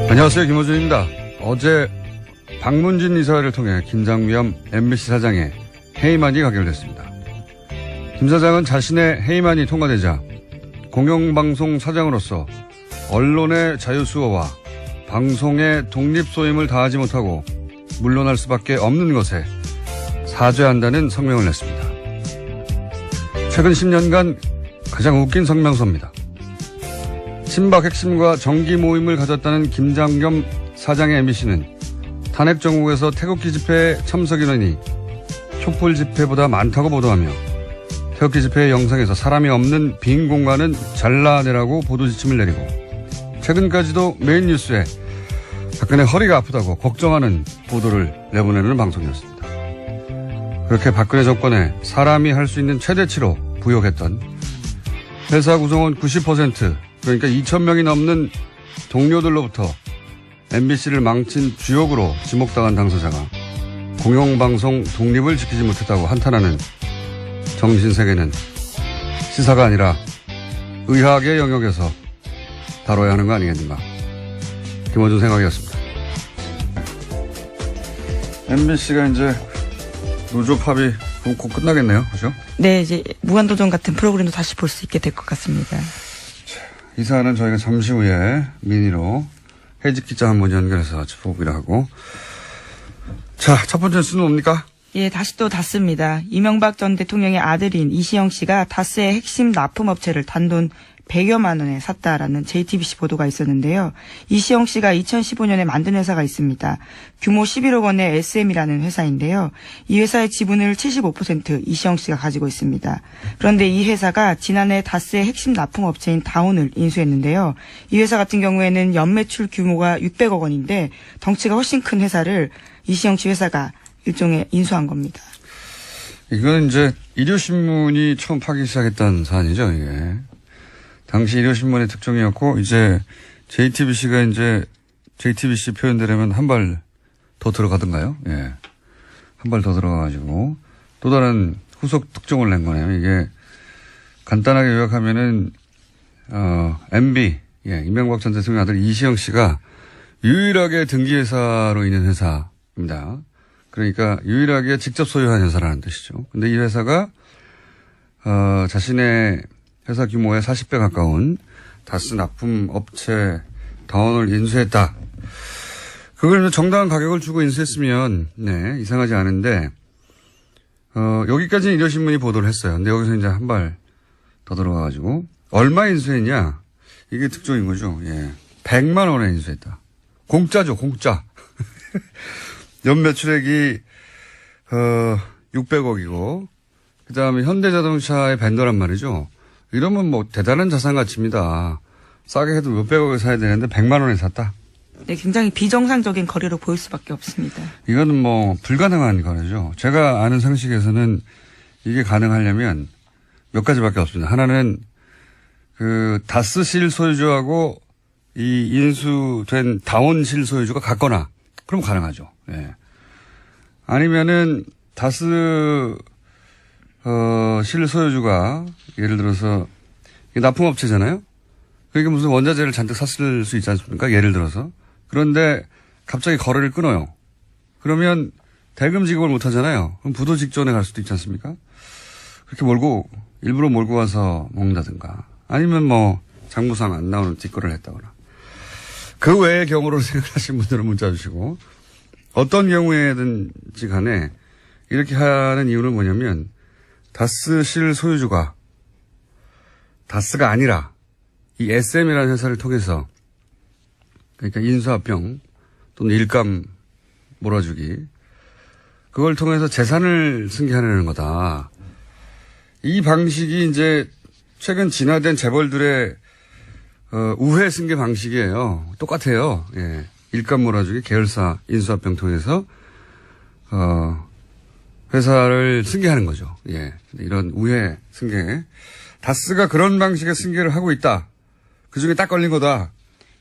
안녕하세요. 김호준입니다. 어제 박문진 이사회를 통해 김장겸 MBC 사장의 해임안이 가결됐습니다. 김 사장은 자신의 해임안이 통과되자 공영방송 사장으로서 언론의 자유수호와 방송의 독립소임을 다하지 못하고 물러날 수밖에 없는 것에 사죄한다는 성명을 냈습니다. 최근 10년간 가장 웃긴 성명서입니다. 친박 핵심과 정기 모임을 가졌다는 김장겸 사장의 MBC는 탄핵 정국에서 태극기 집회 참석 인원이 촛불 집회보다 많다고 보도하며 태극기 집회의 영상에서 사람이 없는 빈 공간은 잘라내라고 보도 지침을 내리고 최근까지도 메인 뉴스에 박근혜 허리가 아프다고 걱정하는 보도를 내보내는 방송이었습니다. 그렇게 박근혜 정권에 사람이 할 수 있는 최대치로 부역했던 회사 구성원 90% 그러니까 2,000명이 넘는 동료들로부터 MBC를 망친 주역으로 지목당한 당사자가 공영방송 독립을 지키지 못했다고 한탄하는 정신세계는 시사가 아니라 의학의 영역에서 다뤄야 하는 거 아니겠는가. 김호준 생각이었습니다. MBC가 이제 노조 파업이 곧 끝나겠네요. 그죠? 네, 이제 무한도전 같은 프로그램도 다시 볼 수 있게 될 것 같습니다. 이 사안은 저희가 잠시 후에 미니로 해직 기자 한 번 연결해서 짚어보기로 하고. 자, 첫 번째 뉴스는 뭡니까? 예, 다시 또 다스입니다. 이명박 전 대통령의 아들인 이시영 씨가 다스의 핵심 납품업체를 단돈 100여만 원에 샀다라는 JTBC 보도가 있었는데요. 이시영 씨가 2015년에 만든 회사가 있습니다. 규모 11억 원의 SM이라는 회사인데요. 이 회사의 지분을 75% 이시영 씨가 가지고 있습니다. 그런데 이 회사가 지난해 다스의 핵심 납품업체인 다온을 인수했는데요. 이 회사 같은 경우에는 연매출 규모가 600억 원인데 덩치가 훨씬 큰 회사를 이시영 씨 회사가 일종의 인수한 겁니다. 이건 이제 일요신문이 처음 파기 시작했던 사안이죠, 이게. 당시 일요신문의 특종이었고, 이제 JTBC가 이제 JTBC 표현대로면 한 발 더 들어가던가요? 예. 한 발 더 들어가가지고 또 다른 후속 특종을 낸 거네요. 이게 간단하게 요약하면은, MB, 예, 이명박 전 대통령 아들 이시영 씨가 유일하게 등기회사로 있는 회사입니다. 그러니까 유일하게 직접 소유한 회사라는 뜻이죠. 근데 이 회사가, 자신의 회사 규모의 40배 가까운 다스 납품 업체 다원을 인수했다. 그걸 정당한 가격을 주고 인수했으면, 네, 이상하지 않은데, 여기까지는 일요신문이 보도를 했어요. 근데 여기서 이제 한 발 더 들어가가지고, 얼마 인수했냐? 이게 특종인 거죠. 예. 100만 원에 인수했다. 공짜죠, 공짜. 연 매출액이, 600억이고, 그 다음에 현대자동차의 벤더란 말이죠. 이러면 뭐 대단한 자산 가치입니다. 싸게 해도 몇백억에 사야 되는데 100만 원에 샀다. 네, 굉장히 비정상적인 거래로 보일 수밖에 없습니다. 이거는 뭐 불가능한 거래죠. 제가 아는 상식에서는 이게 가능하려면 몇 가지밖에 없습니다. 하나는 그 다스 실소유주하고 이 인수된 다온 실소유주가 같거나 그럼 가능하죠. 예. 아니면은 다스 실소유주가 예를 들어서 납품업체잖아요. 그러니까 무슨 원자재를 잔뜩 샀을 수 있지 않습니까? 예를 들어서. 그런데 갑자기 거래를 끊어요. 그러면 대금 지급을 못 하잖아요. 그럼 부도 직전에 갈 수도 있지 않습니까? 그렇게 일부러 몰고 와서 먹는다든가. 아니면 뭐 장부상 안 나오는 뒷거래를 했다거나. 그 외의 경우로 생각하시는 분들은 문자 주시고 어떤 경우에든지 간에 이렇게 하는 이유는 뭐냐면 다스 실소유주가 다스가 아니라 이 SM이라는 회사를 통해서 그러니까 인수합병 또는 일감 몰아주기 그걸 통해서 재산을 승계하려는 거다. 이 방식이 이제 최근 진화된 재벌들의 우회 승계 방식이에요. 똑같아요. 예. 일감 몰아주기 계열사 인수합병 통해서 회사를 승계하는 거죠. 예. 이런 우회 승계. 다스가 그런 방식의 승계를 하고 있다. 그 중에 딱 걸린 거다.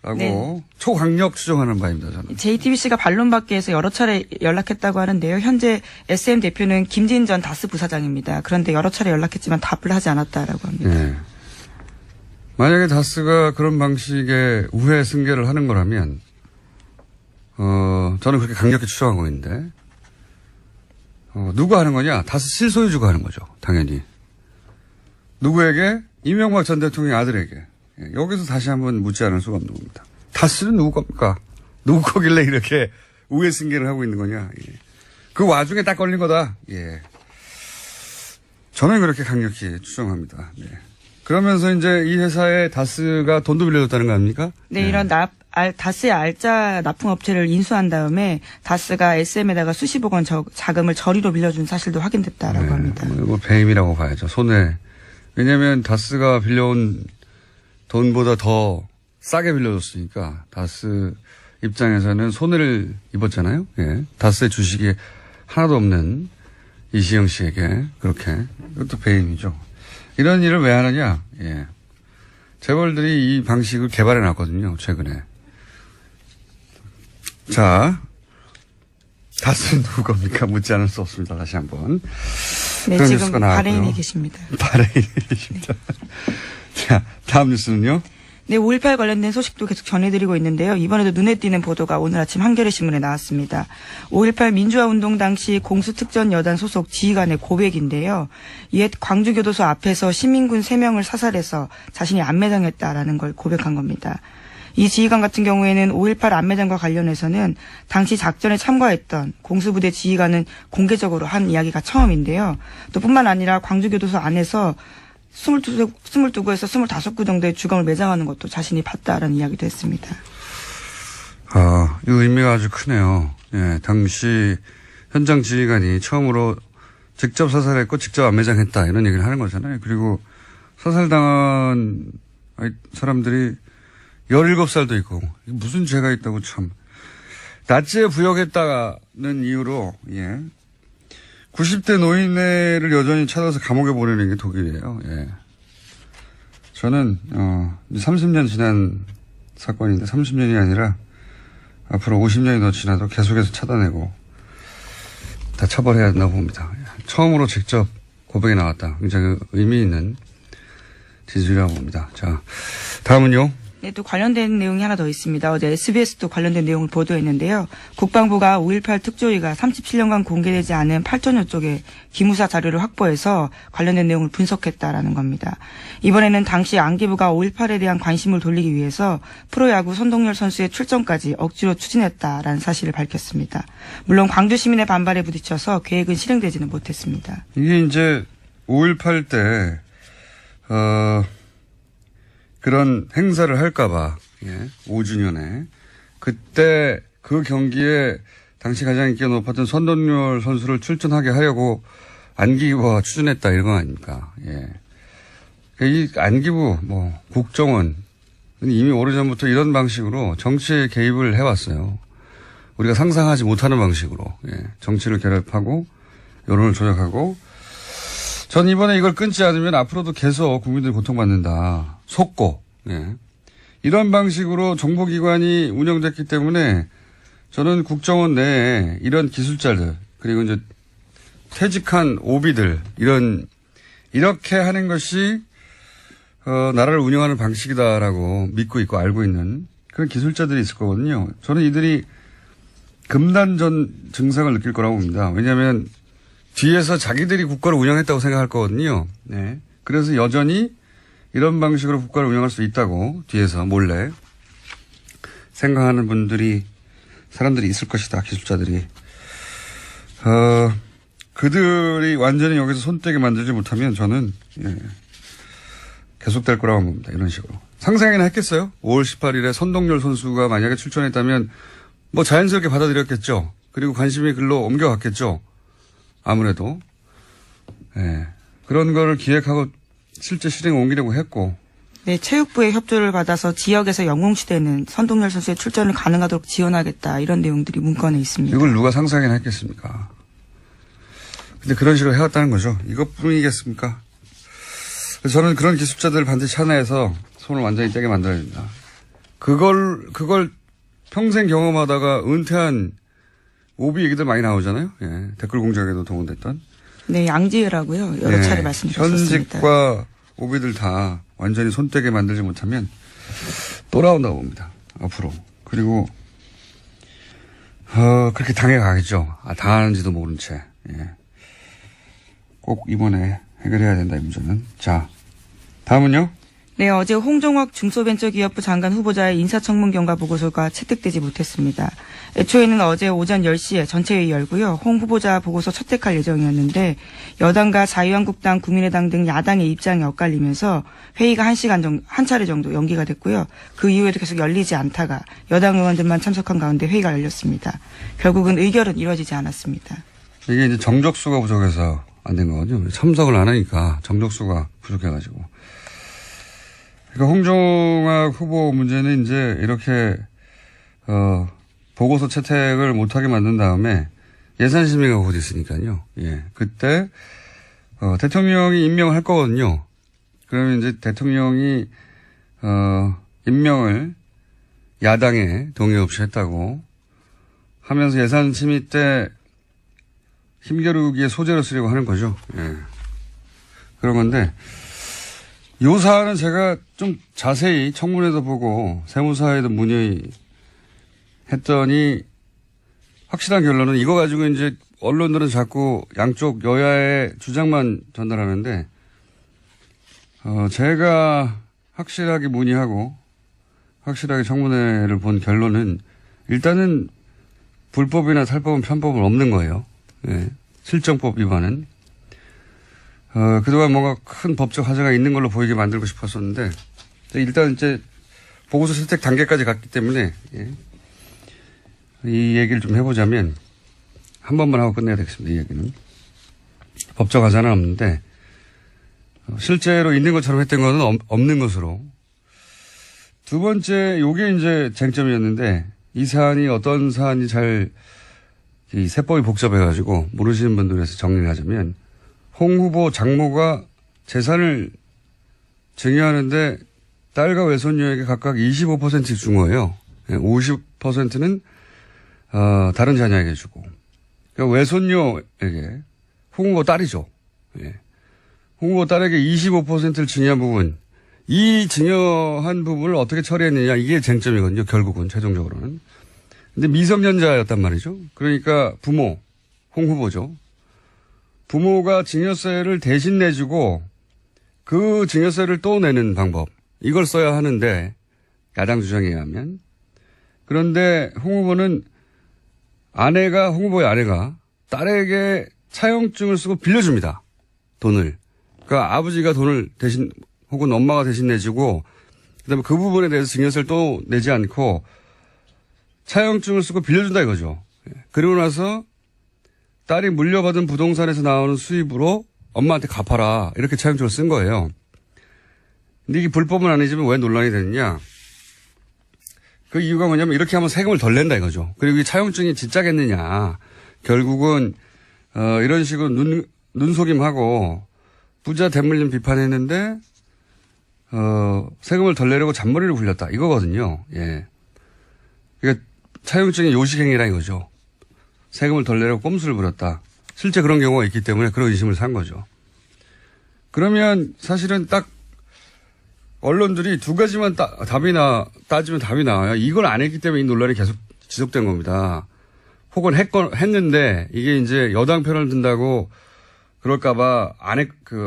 라고 네. 초강력 추정하는 바입니다. 저는. JTBC가 반론받기 위해서 여러 차례 연락했다고 하는데요. 현재 SM 대표는 김진 전 다스 부사장입니다. 그런데 여러 차례 연락했지만 답을 하지 않았다라고 합니다. 네. 만약에 다스가 그런 방식의 우회 승계를 하는 거라면 저는 그렇게 강력히 추정하고 있는데, 누가 하는 거냐? 다스 실소유주가 하는 거죠. 당연히. 누구에게? 이명박 전 대통령 아들에게. 예, 여기서 다시 한번 묻지 않을 수가 없는 겁니다. 다스는 누구 겁니까? 누구 거길래 이렇게 우회 승계를 하고 있는 거냐? 예. 그 와중에 딱 걸린 거다. 예. 저는 그렇게 강력히 추정합니다. 네. 그러면서 이제 이 회사에 다스가 돈도 빌려줬다는 거 아닙니까? 네, 예. 이런 다스의 알짜 납품업체를 인수한 다음에 다스가 SM에다가 수십억 원 자금을 저리로 빌려준 사실도 확인됐다라고 합니다. 뭐 배임이라고 봐야죠. 손해. 왜냐하면 다스가 빌려온 돈보다 더 싸게 빌려줬으니까 다스 입장에서는 손해를 입었잖아요. 예. 다스의 주식이 하나도 없는 이시영 씨에게 그렇게. 이것도 배임이죠. 이런 일을 왜 하느냐. 예. 재벌들이 이 방식을 개발해 놨거든요. 최근에. 자, 다스는 누구 겁니까? 묻지 않을 수 없습니다. 다시 한번. 네, 그런 지금 뉴스가 나왔고요. 바레인에 계십니다. 바레인에 계십니다. 자, 다음 뉴스는요. 네, 5.18 관련된 소식도 계속 전해드리고 있는데요. 이번에도 눈에 띄는 보도가 오늘 아침 한겨레신문에 나왔습니다. 5.18 민주화운동 당시 공수특전여단 소속 지휘관의 고백인데요. 옛 광주교도소 앞에서 시민군 3명을 사살해서 자신이 안매장했다라는 걸 고백한 겁니다. 이 지휘관 같은 경우에는 5.18 안매장과 관련해서는 당시 작전에 참가했던 공수부대 지휘관은 공개적으로 한 이야기가 처음인데요. 또 뿐만 아니라 광주교도소 안에서 22구에서 25구 정도의 주검을 매장하는 것도 자신이 봤다라는 이야기도 했습니다. 이 의미가 아주 크네요. 예, 당시 현장 지휘관이 처음으로 직접 사살했고 직접 안매장했다 이런 얘기를 하는 거잖아요. 그리고 사살당한 사람들이 17살도 있고 무슨 죄가 있다고 참. 나치에 부역했다는 이유로 90대 노인네를 여전히 찾아서 감옥에 보내는 게 독일이에요. 예. 저는 30년 지난 사건인데 30년이 아니라 앞으로 50년이 더 지나도 계속해서 찾아내고 다 처벌해야 된다고 봅니다. 처음으로 직접 고백이 나왔다. 굉장히 의미 있는 지지라고 봅니다. 자, 다음은요. 네, 또 관련된 내용이 하나 더 있습니다. 어제 SBS도 관련된 내용을 보도했는데요. 국방부가 5.18 특조위가 37년간 공개되지 않은 8천여 쪽의 기무사 자료를 확보해서 관련된 내용을 분석했다라는 겁니다. 이번에는 당시 안기부가 5.18에 대한 관심을 돌리기 위해서 프로야구 선동열 선수의 출전까지 억지로 추진했다라는 사실을 밝혔습니다. 물론 광주 시민의 반발에 부딪혀서 계획은 실행되지는 못했습니다. 이게 이제 5.18 때 그런 행사를 할까봐, 5주년에. 그때 그 경기에 당시 가장 인기가 높았던 선동열 선수를 출전하게 하려고 안기부가 추진했다 이런 거 아닙니까? 예. 이 안기부, 국정원, 이미 오래전부터 이런 방식으로 정치에 개입을 해왔어요. 우리가 상상하지 못하는 방식으로, 정치를 결합하고, 여론을 조작하고, 전 이번에 이걸 끊지 않으면 앞으로도 계속 국민들이 고통받는다. 속고, 이런 방식으로 정보기관이 운영됐기 때문에 저는 국정원 내에 이런 기술자들, 그리고 이제 퇴직한 오비들, 이렇게 하는 것이, 나라를 운영하는 방식이다라고 믿고 있고 알고 있는 그런 기술자들이 있을 거거든요. 저는 이들이 금단전 증상을 느낄 거라고 봅니다. 왜냐하면 뒤에서 자기들이 국가를 운영했다고 생각할 거거든요. 네. 그래서 여전히 이런 방식으로 국가를 운영할 수 있다고 뒤에서 몰래 생각하는 사람들이 있을 것이다. 기술자들이. 그들이 완전히 여기서 손떼게 만들지 못하면 저는 계속될 거라고 봅니다. 이런 식으로. 상상이나 했겠어요? 5월 18일에 선동열 선수가 만약에 출전했다면 자연스럽게 받아들였겠죠. 그리고 관심이 글로 옮겨갔겠죠. 아무래도. 그런 거를 기획하고 실제 실행에 옮기려고 했고. 네, 체육부의 협조를 받아서 지역에서 영웅시대는 선동열 선수의 출전을 가능하도록 지원하겠다. 이런 내용들이 문건에 있습니다. 이걸 누가 상상이나 했겠습니까? 근데 그런 식으로 해왔다는 거죠. 이것뿐이겠습니까? 저는 그런 기술자들을 반드시 하나에서 손을 완전히 떼게 만들어야 됩니다. 그걸 평생 경험하다가 은퇴한 오비 얘기들 많이 나오잖아요. 댓글 공작에도 동원됐던. 네, 양지혜라고요. 여러 차례 말씀드렸습니다. 현직과 오비들 다 완전히 손떼게 만들지 못하면 또 나온다고 봅니다. 앞으로. 그리고 그렇게 당해가겠죠. 당하는지도 모른 채. 예. 꼭 이번에 해결해야 된다, 이 문제는. 자, 다음은요? 네, 어제 홍종학 중소벤처기업부 장관 후보자의 인사청문 경과 보고서가 채택되지 못했습니다. 애초에는 어제 오전 10시에 전체회의 열고요. 홍 후보자 보고서 채택할 예정이었는데 여당과 자유한국당, 국민의당 등 야당의 입장이 엇갈리면서 회의가 한 차례 정도 연기가 됐고요. 그 이후에도 계속 열리지 않다가 여당 의원들만 참석한 가운데 회의가 열렸습니다. 결국은 의결은 이루어지지 않았습니다. 이게 이제 정적수가 부족해서 안 된 거거든요. 참석을 안 하니까 정적수가 부족해가지고. 그러니까 홍종학 후보 문제는 이제 이렇게 보고서 채택을 못하게 만든 다음에 예산심의가 곧 있으니까요. 예, 그때 대통령이 임명을 할 거거든요. 그러면 이제 대통령이 임명을 야당에 동의 없이 했다고 하면서 예산심의 때 힘겨루기의 소재로 쓰려고 하는 거죠. 예, 그런 건데. 요 사안은 제가 좀 자세히 청문회도 보고 세무사에도 문의했더니 확실한 결론은 이거 가지고 이제 언론들은 자꾸 양쪽 여야의 주장만 전달하는데 제가 확실하게 문의하고 확실하게 청문회를 본 결론은 일단은 불법이나 탈법은 편법은 없는 거예요. 예. 실정법 위반은. 그동안 뭔가 큰 법적 하자가 있는 걸로 보이게 만들고 싶었었는데, 일단 이제 보고서 채택 단계까지 갔기 때문에, 예. 이 얘기를 좀 해보자면, 한 번만 하고 끝내야 되겠습니다, 이 얘기는. 법적 하자는 없는데, 실제로 있는 것처럼 했던 거는 없는 것으로. 두 번째, 요게 이제 쟁점이었는데, 이 사안이 어떤 사안이 이 세법이 복잡해가지고, 모르시는 분들에서 정리를 하자면, 홍 후보 장모가 재산을 증여하는데 딸과 외손녀에게 각각 25%씩 준 거예요. 50%는 다른 자녀에게 주고. 그러니까 외손녀에게 홍 후보 딸이죠. 예. 홍 후보 딸에게 25%를 증여한 부분. 이 증여한 부분을 어떻게 처리했느냐 이게 쟁점이거든요. 결국은 최종적으로는. 근데 미성년자였단 말이죠. 그러니까 부모, 홍 후보죠. 부모가 증여세를 대신 내주고 그 증여세를 또 내는 방법. 이걸 써야 하는데 야당 주장에 의하면. 그런데 홍 후보는 홍 후보의 아내가 딸에게 차용증을 쓰고 빌려줍니다. 돈을. 그러니까 아버지가 돈을 대신 혹은 엄마가 대신 내주고 그다음에 그 부분에 대해서 증여세를 또 내지 않고 차용증을 쓰고 빌려준다 이거죠. 그리고 나서 딸이 물려받은 부동산에서 나오는 수입으로 엄마한테 갚아라. 이렇게 차용증을 쓴 거예요. 근데 이게 불법은 아니지만 왜 논란이 되느냐. 그 이유가 뭐냐면 이렇게 하면 세금을 덜 낸다 이거죠. 그리고 이 차용증이 진짜겠느냐. 결국은 이런 식으로 눈속임하고 부자 대물림 비판했는데 세금을 덜 내려고 잔머리를 굴렸다. 이거거든요. 예. 그러니까 차용증이 요식행위라 이거죠. 세금을 덜 내려고 꼼수를 부렸다. 실제 그런 경우가 있기 때문에 그런 의심을 산 거죠. 그러면 사실은 딱 언론들이 두 가지만 따지면 답이 나와요. 이걸 안 했기 때문에 이 논란이 계속 지속된 겁니다. 혹은 했는데 이게 이제 여당 편을 든다고 그럴까봐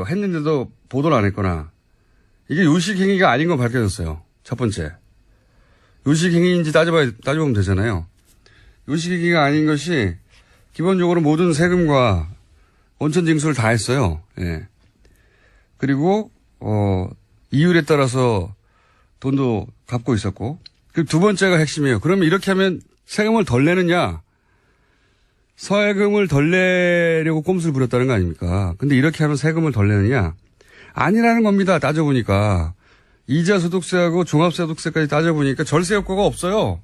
했는데도 보도를 안 했거나 이게 요식행위가 아닌 건 밝혀졌어요. 첫 번째. 요식행위인지 따져보면 되잖아요. 요식행위가 아닌 것이 기본적으로 모든 세금과 원천 징수를 다 했어요. 예. 그리고 이율에 따라서 돈도 갚고 있었고. 그리고 두 번째가 핵심이에요. 그러면 이렇게 하면 세금을 덜 내느냐? 세금을 덜 내려고 꼼수를 부렸다는 거 아닙니까? 근데 이렇게 하면 세금을 덜 내느냐? 아니라는 겁니다. 따져보니까. 이자 소득세하고 종합소득세까지 따져보니까 절세 효과가 없어요.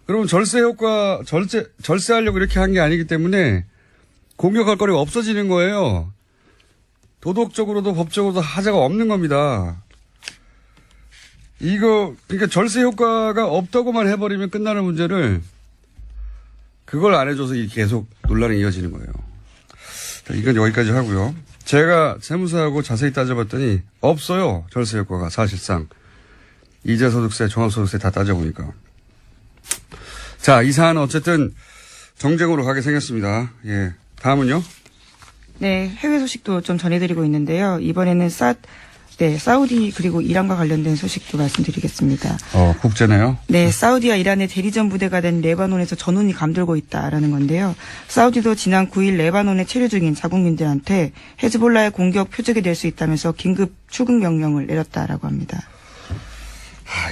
그러면 절세하려고 이렇게 한 게 아니기 때문에 공격할 거리가 없어지는 거예요. 도덕적으로도 법적으로도 하자가 없는 겁니다. 그러니까 절세 효과가 없다고만 해버리면 끝나는 문제를 그걸 안 해줘서 계속 논란이 이어지는 거예요. 이건 여기까지 하고요. 제가 세무사하고 자세히 따져봤더니 없어요. 절세 효과가 사실상. 이자소득세, 종합소득세 다 따져보니까. 자, 이 사안은 어쨌든 정쟁으로 가게 생겼습니다. 예. 다음은요? 네, 해외 소식도 좀 전해드리고 있는데요. 이번에는 사우디 그리고 이란과 관련된 소식도 말씀드리겠습니다. 국제네요. 네, 사우디와 이란의 대리전 부대가 된 레바논에서 전운이 감돌고 있다라는 건데요. 사우디도 지난 9일 레바논에 체류 중인 자국민들한테 헤즈볼라의 공격 표적이 될 수 있다면서 긴급 출국 명령을 내렸다라고 합니다.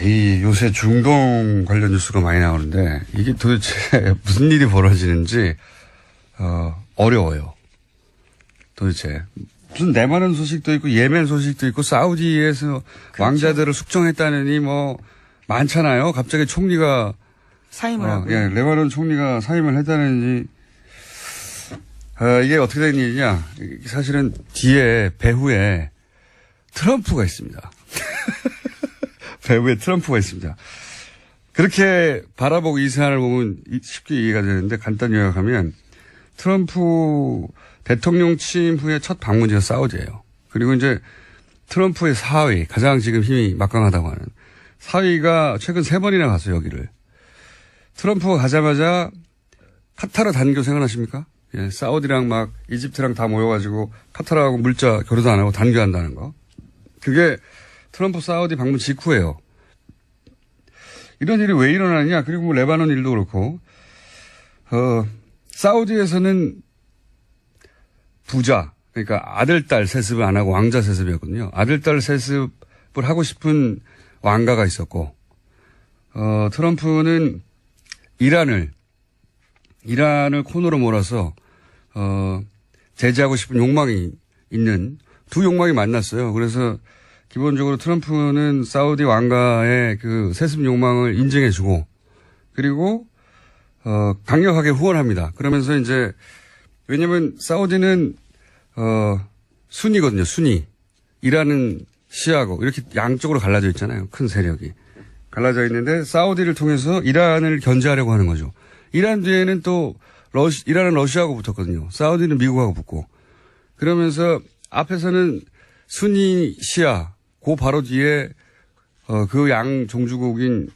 이 요새 중동 관련 뉴스가 많이 나오는데 이게 도대체 무슨 일이 벌어지는지 어려워요. 도대체 무슨 레바논 소식도 있고 예멘 소식도 있고 사우디에서 그렇죠. 왕자들을 숙청했다느니 뭐 많잖아요. 갑자기 총리가 사임을 하고 예, 레바논 총리가 사임을 했다느니 이게 어떻게 된 일이냐? 사실은 뒤에 배후에 트럼프가 있습니다. 배후에 트럼프가 있습니다. 그렇게 바라보고 이 사안을 보면 쉽게 이해가 되는데 간단히 요약하면 트럼프 대통령 취임 후에 첫 방문지가 사우디예요. 그리고 이제 트럼프의 사위, 가장 지금 힘이 막강하다고 하는 사위가 최근 3번이나 갔어요, 여기를. 트럼프가 가자마자 카타르 단교 생각나십니까? 예, 사우디랑 막 이집트랑 다 모여가지고 카타르하고 물자 교류도 안 하고 단교한다는 거. 그게 트럼프 사우디 방문 직후예요. 이런 일이 왜 일어나느냐? 그리고 뭐 레바논 일도 그렇고, 사우디에서는 부자, 그러니까 아들, 딸 세습을 안 하고 왕자 세습이었거든요. 아들, 딸 세습을 하고 싶은 왕가가 있었고, 트럼프는 이란을 코너로 몰아서, 제재하고 싶은 욕망이 있는 두 욕망이 만났어요. 그래서 기본적으로 트럼프는 사우디 왕가의 그 세습 욕망을 인정해주고, 그리고, 강력하게 후원합니다. 그러면서 이제, 왜냐면 사우디는, 순이거든요, 순이. 이란은 시아고, 이렇게 양쪽으로 갈라져 있잖아요. 큰 세력이. 갈라져 있는데, 사우디를 통해서 이란을 견제하려고 하는 거죠. 이란 뒤에는 또, 이란은 러시아하고 붙었거든요. 사우디는 미국하고 붙고. 그러면서 앞에서는 순이 시아, 그 바로 뒤에 그 양 종주국인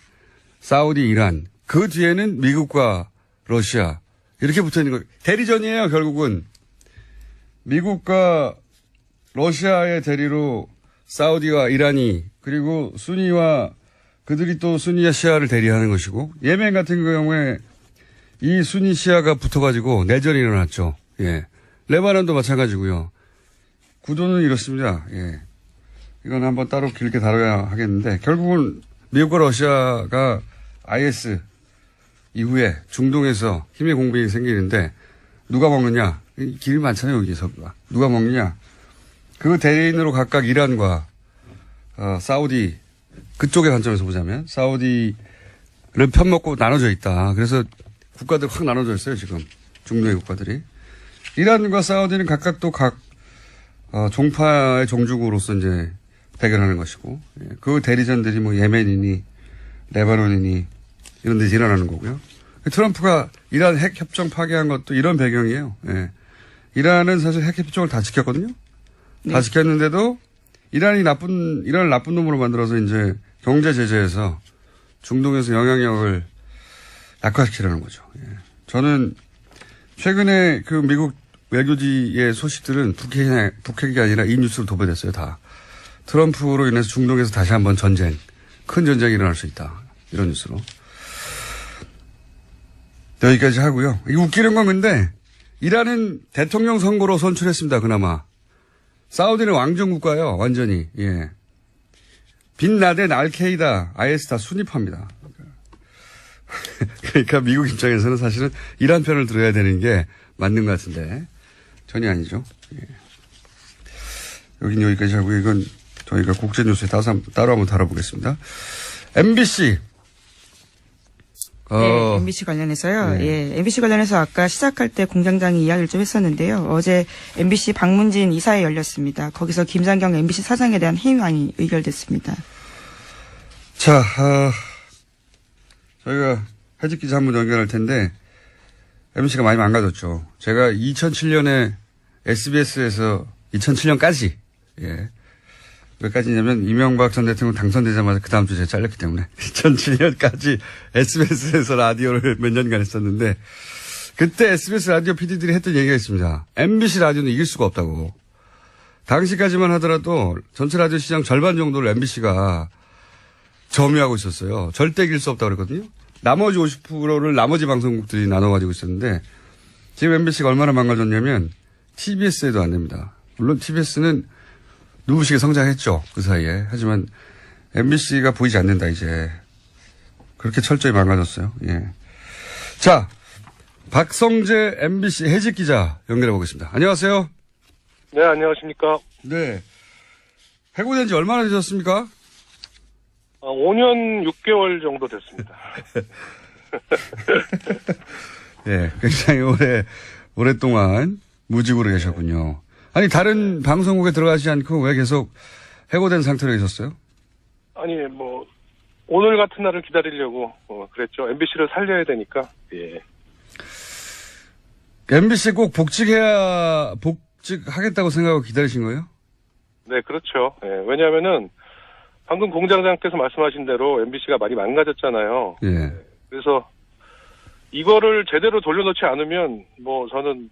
사우디, 이란. 그 뒤에는 미국과 러시아. 이렇게 붙어 있는 거예요. 대리전이에요, 결국은. 미국과 러시아의 대리로 사우디와 이란이, 그리고 순위와 그들이 또 순위와 시아를 대리하는 것이고, 예멘 같은 경우에 이 순위 시아가 붙어가지고 내전이 일어났죠. 예. 레바논도 마찬가지고요. 구도는 이렇습니다. 예. 이건 한번 따로 길게 다뤄야 하겠는데, 결국은 미국과 러시아가 IS 이후에 중동에서 힘의 공백이 생기는데, 누가 먹느냐? 길이 많잖아요, 여기서. 누가 먹느냐? 그 대리인으로 각각 이란과, 사우디, 그쪽의 관점에서 보자면, 사우디를 편먹고 나눠져 있다. 그래서 국가들 확 나눠져 있어요, 지금. 중동의 국가들이. 이란과 사우디는 각각 또 종파의 종주국으로서 이제 대결하는 것이고, 그 대리전들이 뭐 예멘이니, 레바논이니, 이런 데서 일어나는 거고요. 트럼프가 이란 핵 협정 파기한 것도 이런 배경이에요. 예. 이란은 사실 핵 협정을 다 지켰거든요. 네. 다 지켰는데도 이란을 나쁜 놈으로 만들어서 이제 경제 제재에서 중동에서 영향력을 약화시키려는 거죠. 예. 저는 최근에 그 미국 외교지의 소식들은 북핵이 아니라 이 뉴스로 도배됐어요, 다. 트럼프로 인해서 중동에서 다시 한번 큰 전쟁이 일어날 수 있다. 이런 뉴스로. 여기까지 하고요. 이거 웃기는 건 근데, 이란은 대통령 선거로 선출했습니다, 그나마. 사우디는 왕정국가예요, 완전히. 예. 빈라덴, 알케이다, IS 다 순위파입니다. 그러니까 미국 입장에서는 사실은 이란 편을 들어야 되는 게 맞는 것 같은데, 전혀 아니죠. 예. 여긴 여기까지 하고, 이건 저희가 국제뉴스에 따로 한번 다뤄보겠습니다. MBC. 네, MBC 관련해서요. 네. 예, MBC 관련해서 아까 시작할 때 공장장이 이야기를 좀 했었는데요. 어제 MBC 방문진 이사회 열렸습니다. 거기서 김장경 MBC 사장에 대한 해임안이 의결됐습니다. 자, 저희가 해직 기자 한번 연결할 텐데, MBC가 많이 망가졌죠. 제가 2007년에 SBS에서 2007년까지, 예, 몇 가지냐면 이명박 전 대통령 당선되자마자 그 다음 주에 제가 잘렸기 때문에 2007년까지 SBS에서 라디오를 몇 년간 했었는데 그때 SBS 라디오 PD들이 했던 얘기가 있습니다. MBC 라디오는 이길 수가 없다고. 당시까지만 하더라도 전체 라디오 시장 절반 정도를 MBC가 점유하고 있었어요. 절대 이길 수 없다고 그랬거든요. 나머지 50%를 나머지 방송국들이 나눠 가지고 있었는데 지금 MBC가 얼마나 망가졌냐면 TBS에도 안 됩니다. 물론 TBS는 누구시게 성장했죠. 그 사이에. 하지만 MBC가 보이지 않는다 이제. 그렇게 철저히 망가졌어요. 예. 자, 박성재 MBC 해직 기자 연결해 보겠습니다. 안녕하세요. 네, 안녕하십니까. 네. 해고된 지 얼마나 되셨습니까? 5년 6개월 정도 됐습니다. 네, 굉장히 오랫동안 무직으로 계셨군요. 아니, 다른 방송국에 들어가지 않고 왜 계속 해고된 상태로 계셨어요? 아니, 오늘 같은 날을 기다리려고, 그랬죠. MBC를 살려야 되니까, 예. MBC 꼭 복직하겠다고 생각하고 기다리신 거예요? 네, 그렇죠. 예, 왜냐면은, 방금 공장장께서 말씀하신 대로 MBC가 많이 망가졌잖아요. 예. 그래서, 이거를 제대로 돌려놓지 않으면, 저는,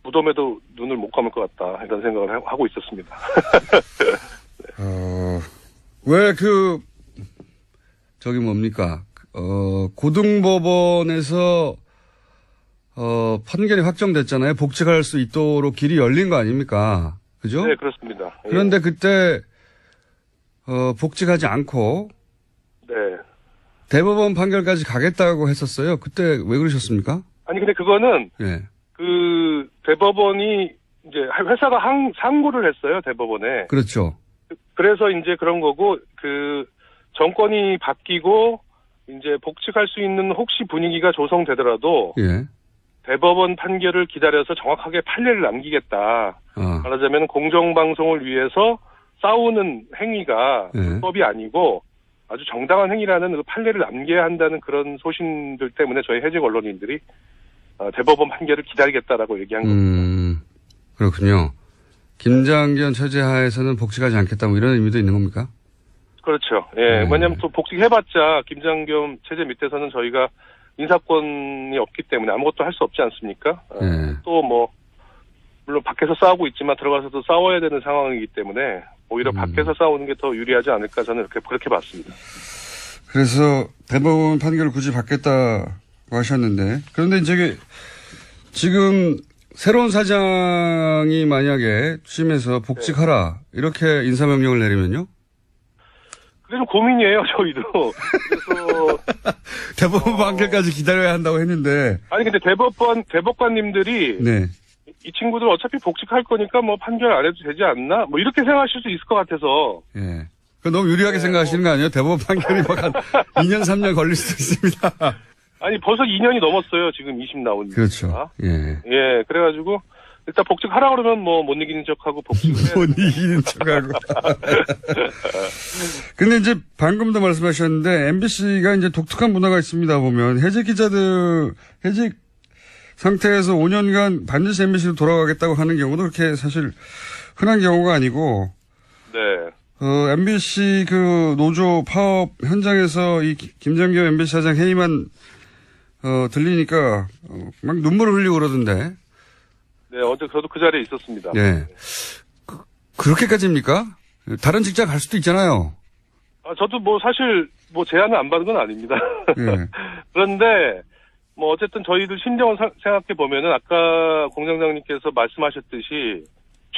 무덤에도 눈을 못 감을 것 같다, 이런 생각을 하고 있었습니다. 왜 뭡니까? 고등법원에서, 판결이 확정됐잖아요. 복직할 수 있도록 길이 열린 거 아닙니까? 그죠? 네, 그렇습니다. 그런데 그때, 복직하지 않고, 네. 대법원 판결까지 가겠다고 했었어요. 그때 왜 그러셨습니까? 아니, 근데 그거는, 예. 대법원이, 이제, 회사가 상고를 했어요, 대법원에. 그렇죠. 그래서 이제 그런 거고, 정권이 바뀌고, 이제 복직할 수 있는 혹시 분위기가 조성되더라도, 예. 대법원 판결을 기다려서 정확하게 판례를 남기겠다. 말하자면 공정방송을 위해서 싸우는 행위가 예. 법이 아니고, 아주 정당한 행위라는 그 판례를 남겨야 한다는 그런 소신들 때문에 저희 해직 언론인들이 대법원 판결을 기다리겠다라고 얘기한 겁니다. 그렇군요. 김장견 체제 하에서는 복직하지 않겠다 뭐 이런 의미도 있는 겁니까? 그렇죠. 예. 왜냐하면 또 복직해봤자 김장겸 체제 밑에서는 저희가 인사권이 없기 때문에 아무것도 할 수 없지 않습니까? 예. 또 물론 밖에서 싸우고 있지만 들어가서도 싸워야 되는 상황이기 때문에 오히려 밖에서 싸우는 게 더 유리하지 않을까 저는 그렇게 봤습니다. 그래서 대법원 판결을 굳이 받겠다고 하셨는데 그런데 이제 지금 새로운 사장이 만약에 취임해서 복직하라 이렇게 인사명령을 내리면요? 그게 좀 고민이에요, 저희도. 그래서 대법원 판결까지 기다려야 한다고 했는데 아니 근데 대법관님들이 네. 이 친구들 어차피 복직할 거니까 판결 안 해도 되지 않나? 이렇게 생각하실 수 있을 것 같아서. 예. 너무 유리하게 생각하시는 거 아니에요? 대법원 판결이 한 2년, 3년 걸릴 수도 있습니다. 아니, 벌써 2년이 넘었어요. 지금 20 나온. 그렇죠. 예. 예, 그래가지고, 일단 복직하라 그러면 못 이기는 척하고 복직을 해야 못 이기는 척하고. 근데 이제 방금도 말씀하셨는데, MBC가 이제 독특한 문화가 있습니다, 보면. 해직 상태에서 5년간 반드시 MBC로 돌아가겠다고 하는 경우도 그렇게 사실 흔한 경우가 아니고, 네. MBC 노조 파업 현장에서 이 김장겸 MBC 사장 회의만, 들리니까, 막 눈물을 흘리고 그러던데. 네, 어제 저도 그 자리에 있었습니다. 예. 그렇게까지입니까? 다른 직장 갈 수도 있잖아요. 저도 사실 제안을 안 받은 건 아닙니다. 예. 그런데, 어쨌든 저희들 심정을 생각해 보면은 아까 공장장님께서 말씀하셨듯이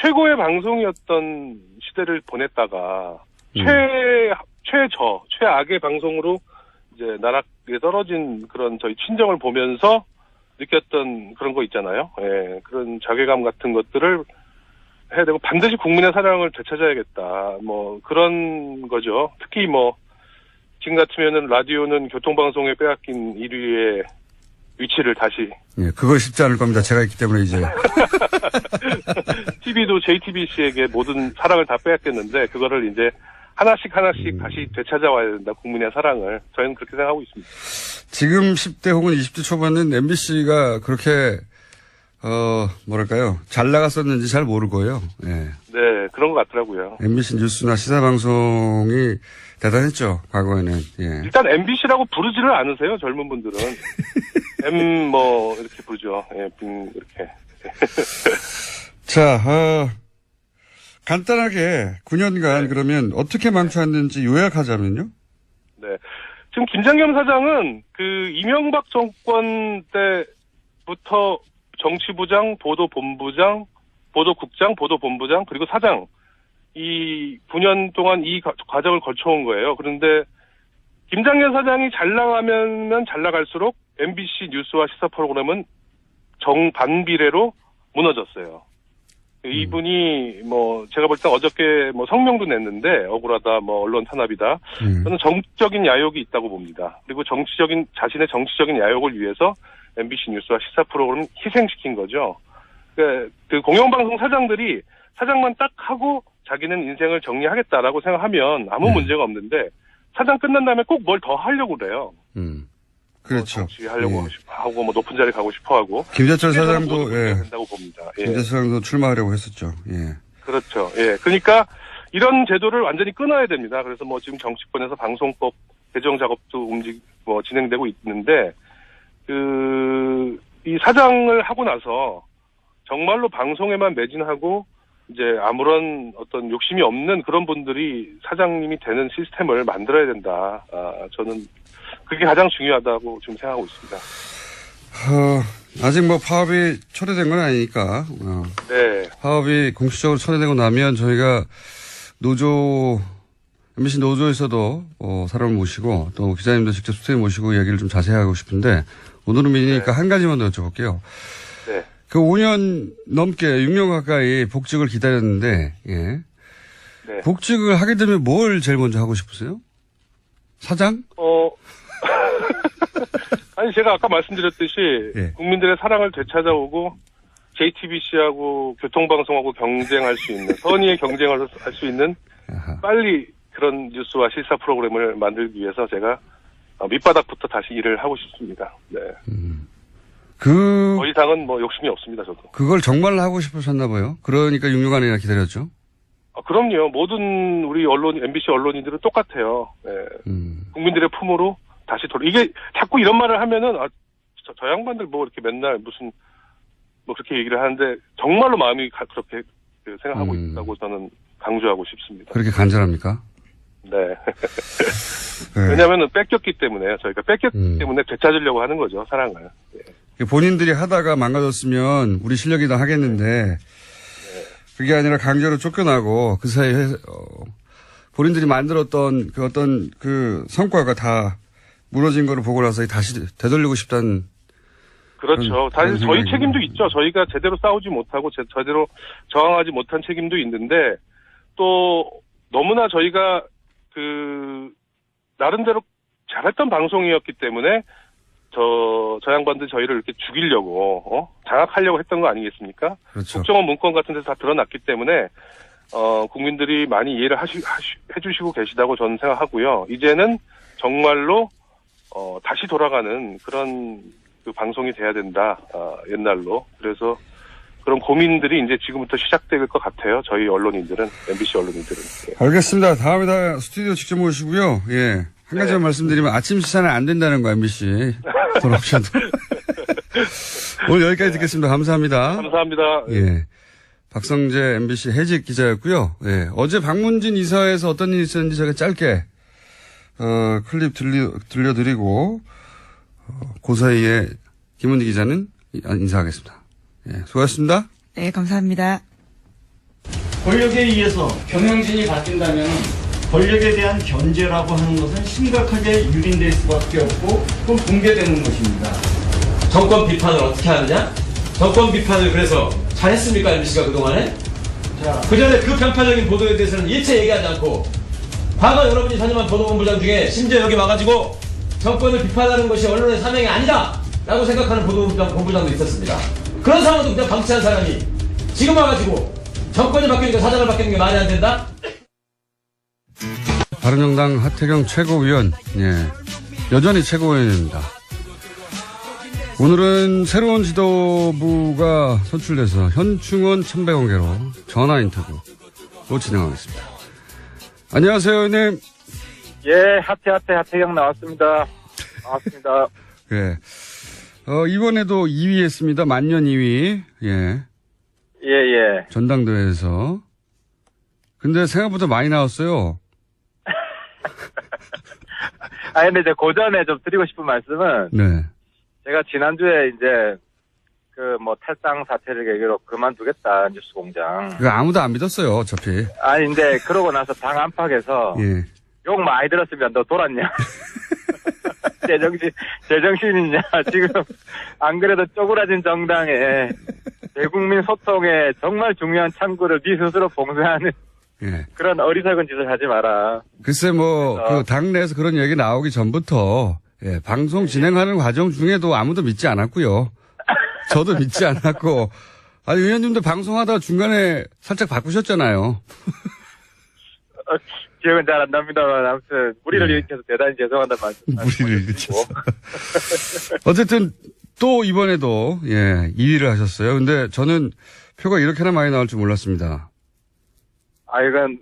최고의 방송이었던 시대를 보냈다가 최악의 방송으로 이제 나락에 떨어진 그런 저희 친정을 보면서 느꼈던 그런 거 있잖아요. 예, 그런 자괴감 같은 것들을 해야 되고 반드시 국민의 사랑을 되찾아야겠다. 그런 거죠. 특히 지금 같으면은 라디오는 교통방송에 빼앗긴 1위의 위치를 다시. 예, 그거 쉽지 않을 겁니다. 제가 있기 때문에 이제. TV도 JTBC에게 모든 사랑을 다 빼앗겼는데, 그거를 이제 하나씩 다시 되찾아와야 된다. 국민의 사랑을. 저희는 그렇게 생각하고 있습니다. 지금 10대 혹은 20대 초반은 MBC가 그렇게, 잘 나갔었는지 잘 모를 거예요. 예. 네, 그런 것 같더라고요. MBC 뉴스나 시사방송이 대단했죠, 과거에는. 예. 일단 MBC라고 부르지를 않으세요, 젊은 분들은. 이렇게 부르죠. 예, 이렇게. 자, 간단하게 9년간 그러면 어떻게 망쳐왔는지 요약하자면요? 네. 지금 김장겸 사장은 이명박 정권 때부터 정치부장, 보도본부장, 보도국장, 보도본부장, 그리고 사장, 이 9년 동안 이 과정을 거쳐온 거예요. 그런데 김장겸 사장이 잘 나가면 잘 나갈수록 MBC 뉴스와 시사 프로그램은 정반비례로 무너졌어요. 이분이 제가 볼 때 어저께 성명도 냈는데 억울하다, 언론 탄압이다. 저는 정치적인 야욕이 있다고 봅니다. 그리고 자신의 정치적인 야욕을 위해서 MBC 뉴스와 시사 프로그램을 희생시킨 거죠. 그 공영방송 사장들이 사장만 딱 하고 자기는 인생을 정리하겠다라고 생각하면 아무 문제가 없는데 사장 끝난 다음에 꼭 뭘 더 하려고 그래요. 그렇죠. 정치하려고 하고 높은 자리 가고 싶어 하고. 김재철 사장도 된다고 봅니다. 예. 김재철 사장도 출마하려고 했었죠. 예. 그렇죠. 예. 그러니까 이런 제도를 완전히 끊어야 됩니다. 그래서 지금 정치권에서 방송법 개정 작업도 진행되고 있는데 이 사장을 하고 나서 정말로 방송에만 매진하고 이제 아무런 어떤 욕심이 없는 그런 분들이 사장님이 되는 시스템을 만들어야 된다. 저는 그게 가장 중요하다고 지금 생각하고 있습니다. 아직 파업이 초래된 건 아니니까. 네. 파업이 공식적으로 초래되고 나면 저희가 MBC 노조에서도 사람을 모시고 또 기자님도 직접 스튜디오 모시고 얘기를 좀 자세히 하고 싶은데 오늘은 미니니까 한 가지만 더 여쭤볼게요. 네. 그 5년 넘게 6년 가까이 복직을 기다렸는데, 예. 네. 복직을 하게 되면 뭘 제일 먼저 하고 싶으세요? 사장? 아니, 제가 아까 말씀드렸듯이 예. 국민들의 사랑을 되찾아오고 JTBC하고 교통방송하고 경쟁할 수 있는, 선의의 경쟁을 할 수 있는 빨리 그런 뉴스와 시사 프로그램을 만들기 위해서 제가 밑바닥부터 다시 일을 하고 싶습니다. 네. 더 이상은 욕심이 없습니다, 저도. 그걸 정말 하고 싶으셨나 봐요. 그러니까 6년간이나 기다렸죠. 그럼요. 모든 우리 MBC 언론인들은 똑같아요. 네. 국민들의 품으로 다시 이게 자꾸 이런 말을 하면은, 저 양반들 이렇게 맨날 그렇게 얘기를 하는데, 정말로 마음이 그렇게 생각하고 있다고 저는 강조하고 싶습니다. 그렇게 간절합니까? 네. 왜냐면은 뺏겼기 때문에요. 저희가 뺏겼기 때문에 되찾으려고 하는 거죠, 사랑을. 네. 본인들이 하다가 망가졌으면 우리 실력이 다 하겠는데, 그게 아니라 강제로 쫓겨나고 그 사이에 본인들이 만들었던 어떤 성과가 다 무너진 거를 보고 나서 다시 되돌리고 싶다는. 그렇죠. 사실 저희 책임도 있죠. 저희가 제대로 싸우지 못하고 제대로 저항하지 못한 책임도 있는데 또 너무나 저희가 나름대로 잘했던 방송이었기 때문에 저 양반들 저희를 이렇게 죽이려고 장악하려고 했던 거 아니겠습니까? 그렇죠. 국정원 문건 같은 데서 다 드러났기 때문에 국민들이 많이 이해를 해주시고 계시다고 저는 생각하고요. 이제는 정말로 다시 돌아가는 그런 방송이 돼야 된다. 옛날로. 그래서 그런 고민들이 이제 지금부터 시작될 것 같아요. 저희 언론인들은, MBC 언론인들은. 예. 알겠습니다. 다음에 다 스튜디오 직접 모시고요. 예. 한 가지만 말씀드리면 아침 시사는 안 된다는 거 MBC 돌아오셔도. 오늘 여기까지 듣겠습니다. 감사합니다. 감사합니다. 예. 박성재 MBC 해직 기자였고요. 예. 어제 박문진 이사회에서 어떤 일이 있었는지 제가 짧게 클립 들려드리고 그 사이에 김은지 기자는 인사하겠습니다. 예. 수고하셨습니다. 네, 감사합니다. 권력에 의해서 경영진이 바뀐다면 권력에 대한 견제라고 하는 것은 심각하게 유린될 수밖에 없고 또 붕괴되는 것입니다. 정권 비판을 어떻게 하느냐? 정권 비판을 그래서 잘했습니까, MBC가 그동안에? 그 전에 그 편파적인 보도에 대해서는 일체 얘기하지 않고 과거 여러분이 다녀간 보도본부장 중에 심지어 여기 와가지고 정권을 비판하는 것이 언론의 사명이 아니다! 라고 생각하는 보도본부장도 있었습니다. 그런 상황도 그냥 방치한 사람이 지금 와가지고 정권이 바뀌니까 사장을 바뀌는 게 말이 안 된다? 바른정당 하태경 최고위원, 예. 여전히 최고위원입니다. 오늘은 새로운 지도부가 선출돼서 현충원 1100원개로 전화 인터뷰 진행하겠습니다. 안녕하세요, 의원님. 예, 하태경 나왔습니다. 반갑습니다. 예. 이번에도 2위 했습니다. 만년 2위. 예. 예. 전당대회에서. 근데 생각보다 많이 나왔어요. 근데 이제 그 전에 좀 드리고 싶은 말씀은, 네. 제가 지난주에 이제, 탈당 사태를 계기로 그만두겠다, 뉴스 공장. 그거 아무도 안 믿었어요, 어차피. 근데 그러고 나서 당 안팎에서, 예. 욕 많이 들었으면 너 돌았냐? 제정신이냐? 지금, 안 그래도 쪼그라진 정당에, 대국민 소통에 정말 중요한 창구를 네 스스로 봉쇄하는 예. 그런 어리석은 짓을 하지 마라. 글쎄 그 당내에서 그런 얘기 나오기 전부터 예, 방송 진행하는 과정 중에도 아무도 믿지 않았고요. 저도 믿지 않았고 의원님도 방송하다가 중간에 살짝 바꾸셨잖아요. 기억은 잘 안 납니다만 아무튼 무리를 네. 일으켜서 대단히 죄송하다는 말씀. 무리를 일으켰어. 어쨌든 또 이번에도 2위를 하셨어요. 근데 저는 표가 이렇게나 많이 나올 줄 몰랐습니다.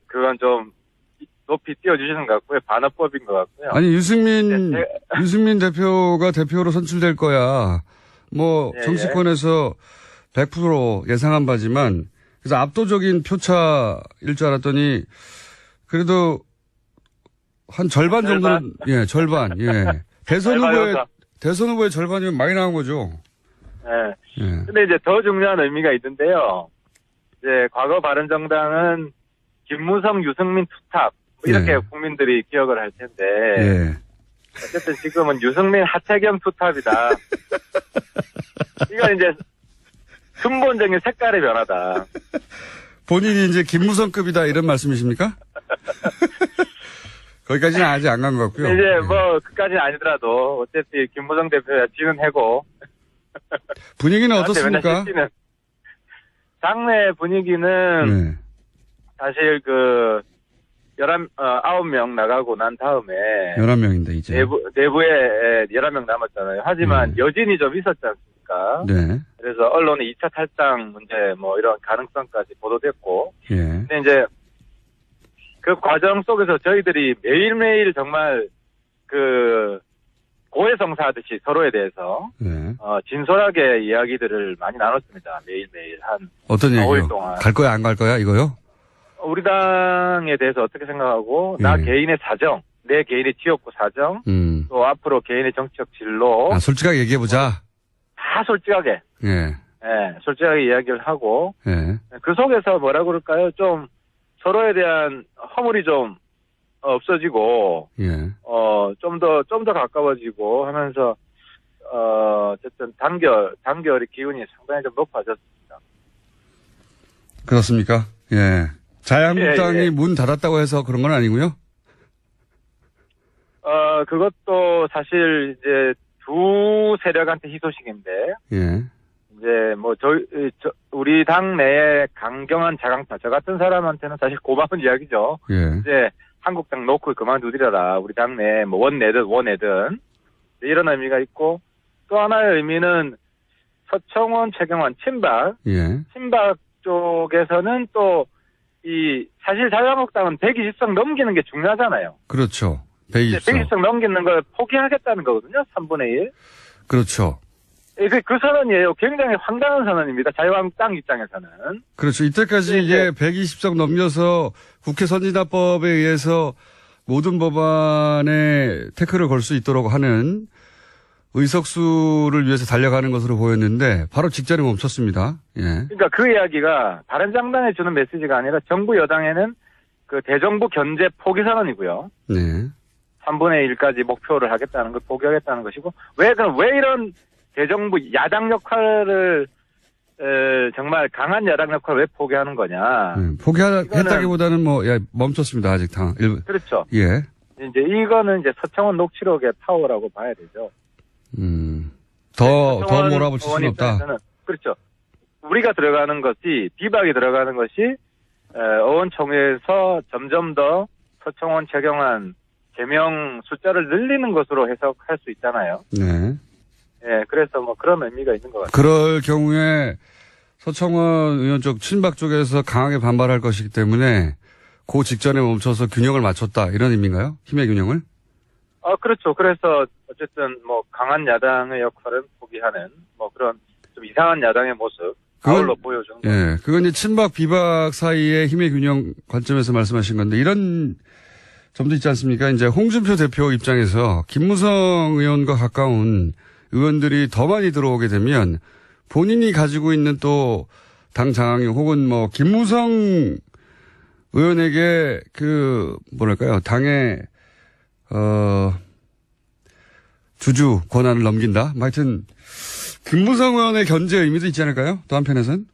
그건 좀 높이 띄워주시는 것 같고요. 반어법인 것 같고요. 아니 유승민 대표가 대표로 선출될 거야. 정치권에서 100% 예상한 바지만 그래서 압도적인 표차일 줄 알았더니 그래도 한 절반 정도는 절반. 대선 후보의 절반이면 많이 나온 거죠. 예. 근데 이제 더 중요한 의미가 있는데요. 이제 과거 바른정당은 김무성, 유승민 투탑 이렇게 국민들이 기억을 할 텐데 어쨌든 지금은 유승민, 하태경 투탑이다. 이건 이제 근본적인 색깔의 변화다. 본인이 이제 김무성급이다 이런 말씀이십니까? 거기까지는 아직 안 간 것 같고요. 이제 그까지는 아니더라도 어차피 김무성 대표야 지는 해고. 분위기는 어떻습니까? 당내 분위기는 사실 9명 나가고 난 다음에 11명인데 이제 내부에 11명 남았잖아요. 하지만 여진이 좀 있었지 않습니까? 네. 그래서 언론의 2차 탈당 문제 이런 가능성까지 보도됐고. 근데 이제 그 과정 속에서 저희들이 매일매일 정말 고해성사하듯이 서로에 대해서 진솔하게 이야기들을 많이 나눴습니다. 매일매일 어떤 5일 얘기요? 동안. 갈 거야 안 갈 거야 이거요? 우리 당에 대해서 어떻게 생각하고 나 개인의 사정, 내 개인의 지역구 사정, 또 앞으로 개인의 정치적 진로 솔직하게 얘기해보자. 다 솔직하게 솔직하게 이야기를 하고 그 속에서 뭐라 그럴까요? 좀 서로에 대한 허물이 좀 없어지고 좀 더 가까워지고 하면서 어쨌든 단결의 기운이 상당히 좀 높아졌습니다. 그렇습니까? 자유한국당이 문 닫았다고 해서 그런 건 아니고요? 그것도 사실 이제 두 세력한테 희소식인데 이제 우리 당 내에 강경한 자강파 저 같은 사람한테는 사실 고마운 이야기죠. 이제 한국당 놓고 그만두리라 우리 당 내에 원내든 이런 의미가 있고 또 하나의 의미는 서청원, 최경환 친박 쪽에서는 또 사실 자유한국당은 120석 넘기는 게 중요하잖아요. 그렇죠. 120석. 120석 넘기는 걸 포기하겠다는 거거든요. 3분의 1. 그렇죠. 그 선언이에요. 굉장히 황당한 선언입니다. 자유한국당 입장에서는. 그렇죠. 이때까지 이게 120석 넘겨서 국회 선진화법에 의해서 모든 법안에 태클을 걸 수 있도록 하는 의석수를 위해서 달려가는 것으로 보였는데 바로 직전에 멈췄습니다. 그러니까 그 이야기가 바른정당에 주는 메시지가 아니라 정부 여당에는 대정부 견제 포기 선언이고요. 3분의 1까지 목표를 하겠다는 걸 포기하겠다는 것이고 왜 이런 대정부 야당 역할을 정말 강한 야당 역할을 왜 포기하는 거냐? 포기했다기보다는 멈췄습니다 아직 당. 그렇죠. 이제 이거는 이제 서청원 녹취록의 파워라고 봐야 되죠. 더 몰아붙일 수는 없다. 그렇죠. 우리가 들어가는 것이 비박이 들어가는 것이 의원총회에서 점점 더 서청원, 최경환 제명 숫자를 늘리는 것으로 해석할 수 있잖아요. 그래서 그런 의미가 있는 것 같아요. 그럴 경우에 서청원 의원 쪽 친박 쪽에서 강하게 반발할 것이기 때문에 그 직전에 멈춰서 균형을 맞췄다 이런 의미인가요? 힘의 균형을? 그렇죠. 그래서 어쨌든 뭐 강한 야당의 역할은 포기하는 뭐 그런 좀 이상한 야당의 모습 아울러 보여주는 거죠. 예, 그건 이제 친박 비박 사이의 힘의 균형 관점에서 말씀하신 건데 이런 점도 있지 않습니까? 이제 홍준표 대표 입장에서 김무성 의원과 가까운 의원들이 더 많이 들어오게 되면 본인이 가지고 있는 또 당 장악력 혹은 뭐 김무성 의원에게 뭐랄까요, 당의 주주 권한을 넘긴다? 하여튼 김무성 의원의 견제 의미도 있지 않을까요? 또 한편에서는?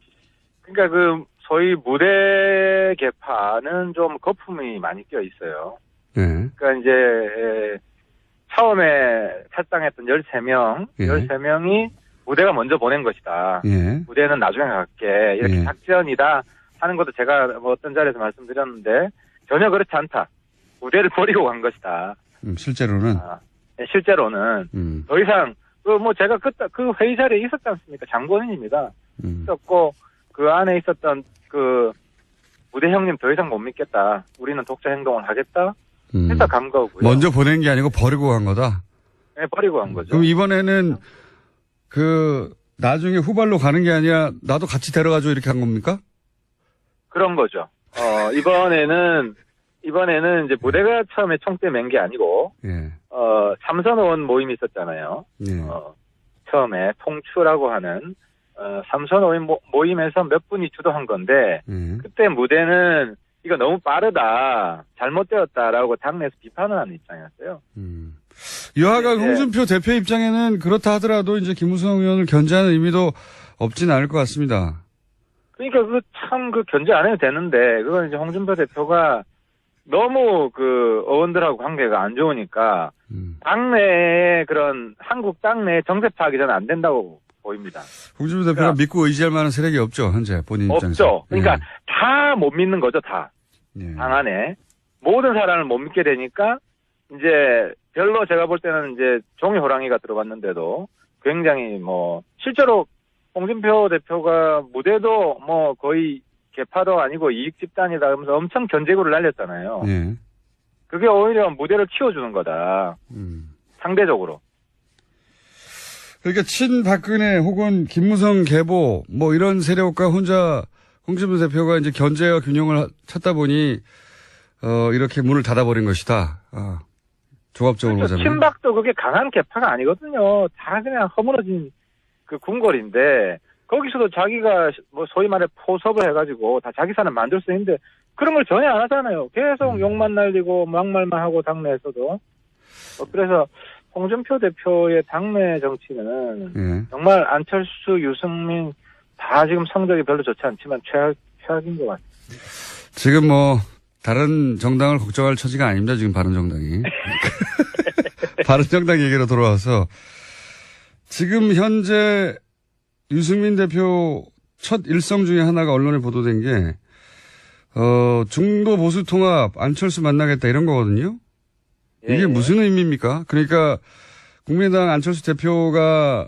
그러니까 소위 무대 개파는 좀 거품이 많이 껴 있어요. 예. 그러니까 이제 처음에 탈당했던 13명, 예. 13명이 무대가 먼저 보낸 것이다. 예. 무대는 나중에 갈게. 이렇게 예. 작전이다 하는 것도 제가 뭐 어떤 자리에서 말씀드렸는데 전혀 그렇지 않다. 무대를 버리고 간 것이다. 실제로는? 실제로는 더 이상 제가 그 회의 자리에 있었지 않습니까? 장본인입니다. 있었고 그 안에 있었던 그 무대 형님 더 이상 못 믿겠다. 우리는 독자 행동을 하겠다. 해서 간 거고요. 먼저 보낸 게 아니고 버리고 간 거다? 네, 버리고 간 거죠. 그럼 이번에는 나중에 후발로 가는 게 아니라 나도 같이 데려가줘 이렇게 한 겁니까? 그런 거죠. 이번에는 이제 무대가 처음에 총대 맨 게 아니고, 예. 삼선 의원 모임이 있었잖아요. 예. 처음에 통추라고 하는, 삼선 의원 모임에서 몇 분이 주도한 건데, 예. 그때 무대는 이거 너무 빠르다, 잘못되었다라고 당내에서 비판을 하는 입장이었어요. 여하간 네. 홍준표 대표 입장에는 그렇다 하더라도 이제 김무성 의원을 견제하는 의미도 없진 않을 것 같습니다. 그러니까 견제 안 해도 되는데, 그건 이제 홍준표 대표가 너무 의원들하고 관계가 안 좋으니까, 당내에 한국 당내에 정세 파악이 저는 안 된다고 보입니다. 홍준표 대표가 믿고 의지할 만한 세력이 없죠, 현재 본인 입장에서. 없죠. 그러니까 다 못 믿는 거죠, 다. 예. 당 안에. 모든 사람을 못 믿게 되니까, 이제 별로 제가 볼 때는 이제 종이 호랑이가 들어갔는데도 굉장히 실제로 홍준표 대표가 무대도 거의 개파도 아니고 이익 집단이다 하면서 엄청 견제구를 날렸잖아요. 예. 그게 오히려 무대를 키워주는 거다. 상대적으로. 그러니까 친박근혜 혹은 김무성 계보 이런 세력과 혼자 홍준표 대표가 이제 견제와 균형을 찾다 보니 이렇게 문을 닫아버린 것이다. 종합적으로 그렇죠. 보자면. 친박도 그게 강한 개파가 아니거든요. 다 그냥 허물어진 궁궐인데 거기서도 자기가 소위 말해 포섭을 해가지고 다 자기 사람 만들 수 있는데 그런 걸 전혀 안 하잖아요. 계속 욕만 날리고 막말만 하고 당내에서도. 그래서 홍준표 대표의 당내 정치는 예. 정말 안철수, 유승민 다 지금 성적이 별로 좋지 않지만 최악인 것 같습니다. 지금 다른 정당을 걱정할 처지가 아닙니다. 지금 바른정당이. 바른정당 얘기로 돌아와서 지금 현재 유승민 대표 첫 일성 중에 하나가 언론에 보도된 게 중도 보수 통합 안철수 만나겠다 이런 거거든요. 이게 무슨 의미입니까? 그러니까 국민의당 안철수 대표가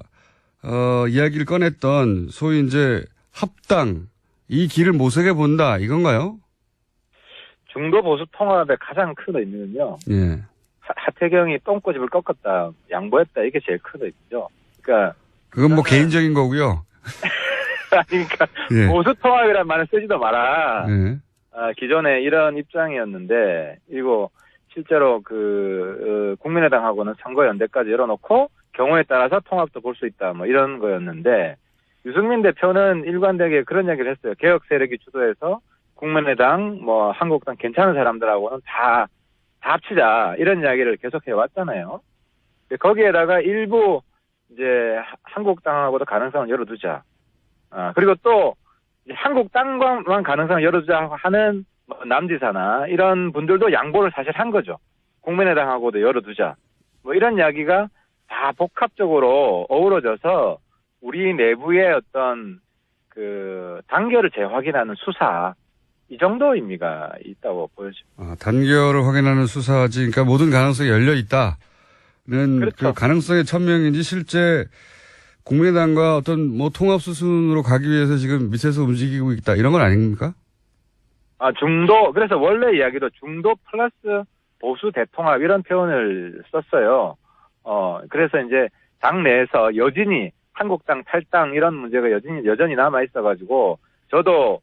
이야기를 꺼냈던 소위 이제 합당 이 길을 모색해 본다 이건가요? 중도 보수 통합의 가장 큰 의미는요. 예. 하태경이 똥꼬집을 꺾었다, 양보했다 이게 제일 큰 의미죠. 그러니까 그건 개인적인 거고요. 그러니까 예. 보수 통합이라는 말을 쓰지도 마라. 예. 기존에 이런 입장이었는데 이거 실제로 국민의당하고는 선거연대까지 열어놓고 경우에 따라서 통합도 볼 수 있다 이런 거였는데 유승민 대표는 일관되게 그런 얘기를 했어요. 개혁 세력이 주도해서 국민의당 한국당 괜찮은 사람들하고는 다 합치자 이런 이야기를 계속 해왔잖아요. 거기에다가 일부 이제 한국당하고도 가능성을 열어두자. 그리고 또 이제 한국당과만 가능성을 열어두자 하는 남지사나 이런 분들도 양보를 사실 한 거죠. 국민의당하고도 열어두자. 이런 이야기가 다 복합적으로 어우러져서 우리 내부의 어떤 단결을 재확인하는 수사 이 정도 의미가 있다고 보여집니다. 단결을 확인하는 수사지. 그러니까 모든 가능성이 열려 있다는 그렇죠. 그 가능성의 천명인지 실제 국민의당과 어떤 뭐 통합 수순으로 가기 위해서 지금 밑에서 움직이고 있다 이런 건 아닙니까? 중도, 그래서 원래 이야기도 중도 플러스 보수 대통합 이런 표현을 썼어요. 그래서 이제 당내에서 여전히 한국당 탈당 이런 문제가 여전히 남아 있어가지고 저도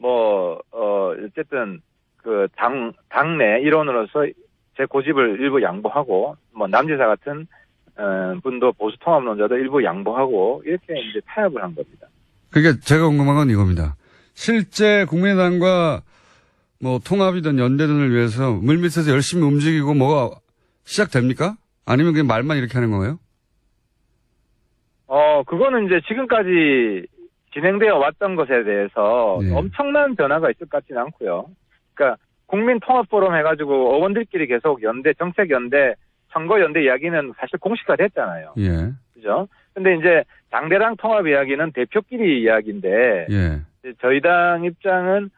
어쨌든 그 당내 일원으로서 제 고집을 일부 양보하고 남지사 같은 분도 보수 통합론자도 일부 양보하고 이렇게 이제 타협을 한 겁니다. 그러니까 제가 궁금한 건 이겁니다. 실제 국민의당과 뭐 통합이든 연대든을 위해서 물밑에서 열심히 움직이고 뭐가 시작됩니까? 아니면 그냥 말만 이렇게 하는 거예요? 그거는 이제 지금까지 진행되어 왔던 것에 대해서 네. 엄청난 변화가 있을 것 같지는 않고요. 그러니까 국민 통합 포럼 해가지고 의원들끼리 계속 연대, 정책 연대, 선거 연대 이야기는 사실 공식화됐잖아요. 예. 그죠? 근데 이제 당대당 통합 이야기는 대표끼리 이야기인데 예. 저희 당 입장은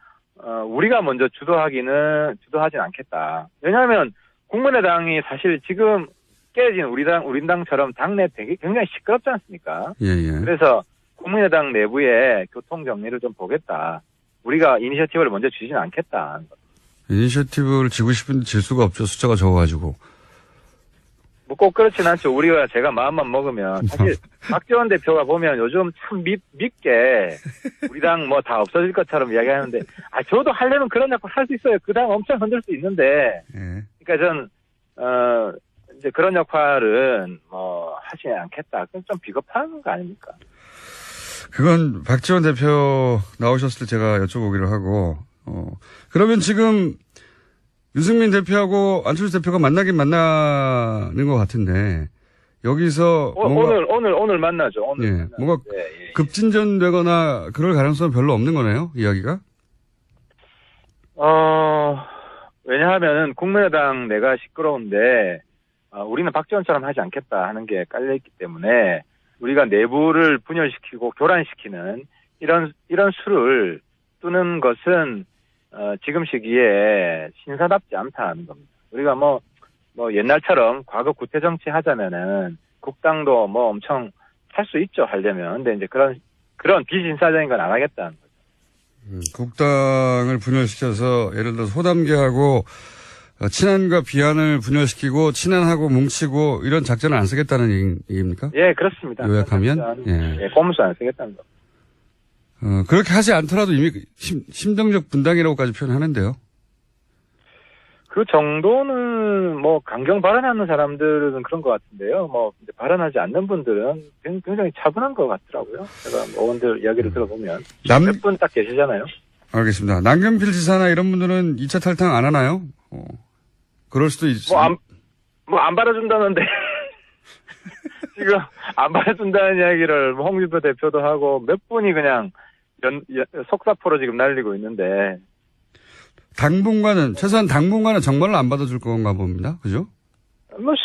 우리가 먼저 주도하진 않겠다. 왜냐하면 국민의당이 사실 지금 깨진 우리 당처럼 당내 되게 굉장히 시끄럽지 않습니까? 예, 예. 그래서 국민의당 내부의 교통 정리를 좀 보겠다. 우리가 이니셔티브를 먼저 주지는 않겠다. 이니셔티브를 지고 싶은데 질 수가 없죠. 숫자가 적어가지고. 뭐 꼭 그렇진 않죠. 제가 마음만 먹으면. 사실 박지원 대표가 보면 요즘 참 밉게 우리 당 뭐 다 없어질 것처럼 이야기하는데 저도 하려면 그런 역할 할 수 있어요. 그 당 엄청 흔들 수 있는데. 예. 그러니까 이제 그런 역할은 하지 않겠다. 그건 좀 비겁한 거 아닙니까? 그건 박지원 대표 나오셨을 때 제가 여쭤보기로 하고, 그러면 지금 유승민 대표하고 안철수 대표가 만나긴 만나는 것 같은데, 여기서. 오늘 만나죠. 오늘. 예. 만나죠. 뭔가 예. 급진전되거나 그럴 가능성은 별로 없는 거네요, 이야기가? 왜냐하면은 국민의당 내가 시끄러운데, 우리는 박지원처럼 하지 않겠다 하는 게 깔려있기 때문에, 우리가 내부를 분열시키고 교란시키는 이런 수를 뜨는 것은 지금 시기에 신사답지 않다는 겁니다. 우리가 뭐 옛날처럼 과거 구태 정치 하자면은 국당도 뭐 엄청 할 수 있죠, 하려면. 근데 이제 그런 비신사적인 건 안 하겠다는 거죠. 국당을 분열시켜서 예를 들어서 호담계하고 친한과 비한을 분열시키고 친한하고 뭉치고 이런 작전을 안 쓰겠다는 얘기입니까? 예, 그렇습니다. 요약하면? 예, 꼼수 안 쓰겠다는 거. 그렇게 하지 않더라도 이미 심정적 분당이라고까지 표현하는데요. 그 정도는 강경 발언하는 사람들은 그런 것 같은데요. 이제 발언하지 않는 분들은 굉장히 차분한 것 같더라고요. 제가 의원들 이야기를 들어보면 몇 분 딱 계시잖아요. 알겠습니다. 남경필 지사나 이런 분들은 2차 탈당 안 하나요? 그럴 수도 있죠. 안 받아준다는데. 지금 안 받아준다는 이야기를 홍준표 대표도 하고 몇 분이 그냥 속사포로 지금 날리고 있는데. 최소한 당분간은 정말로 안 받아줄 건가 봅니다. 그죠?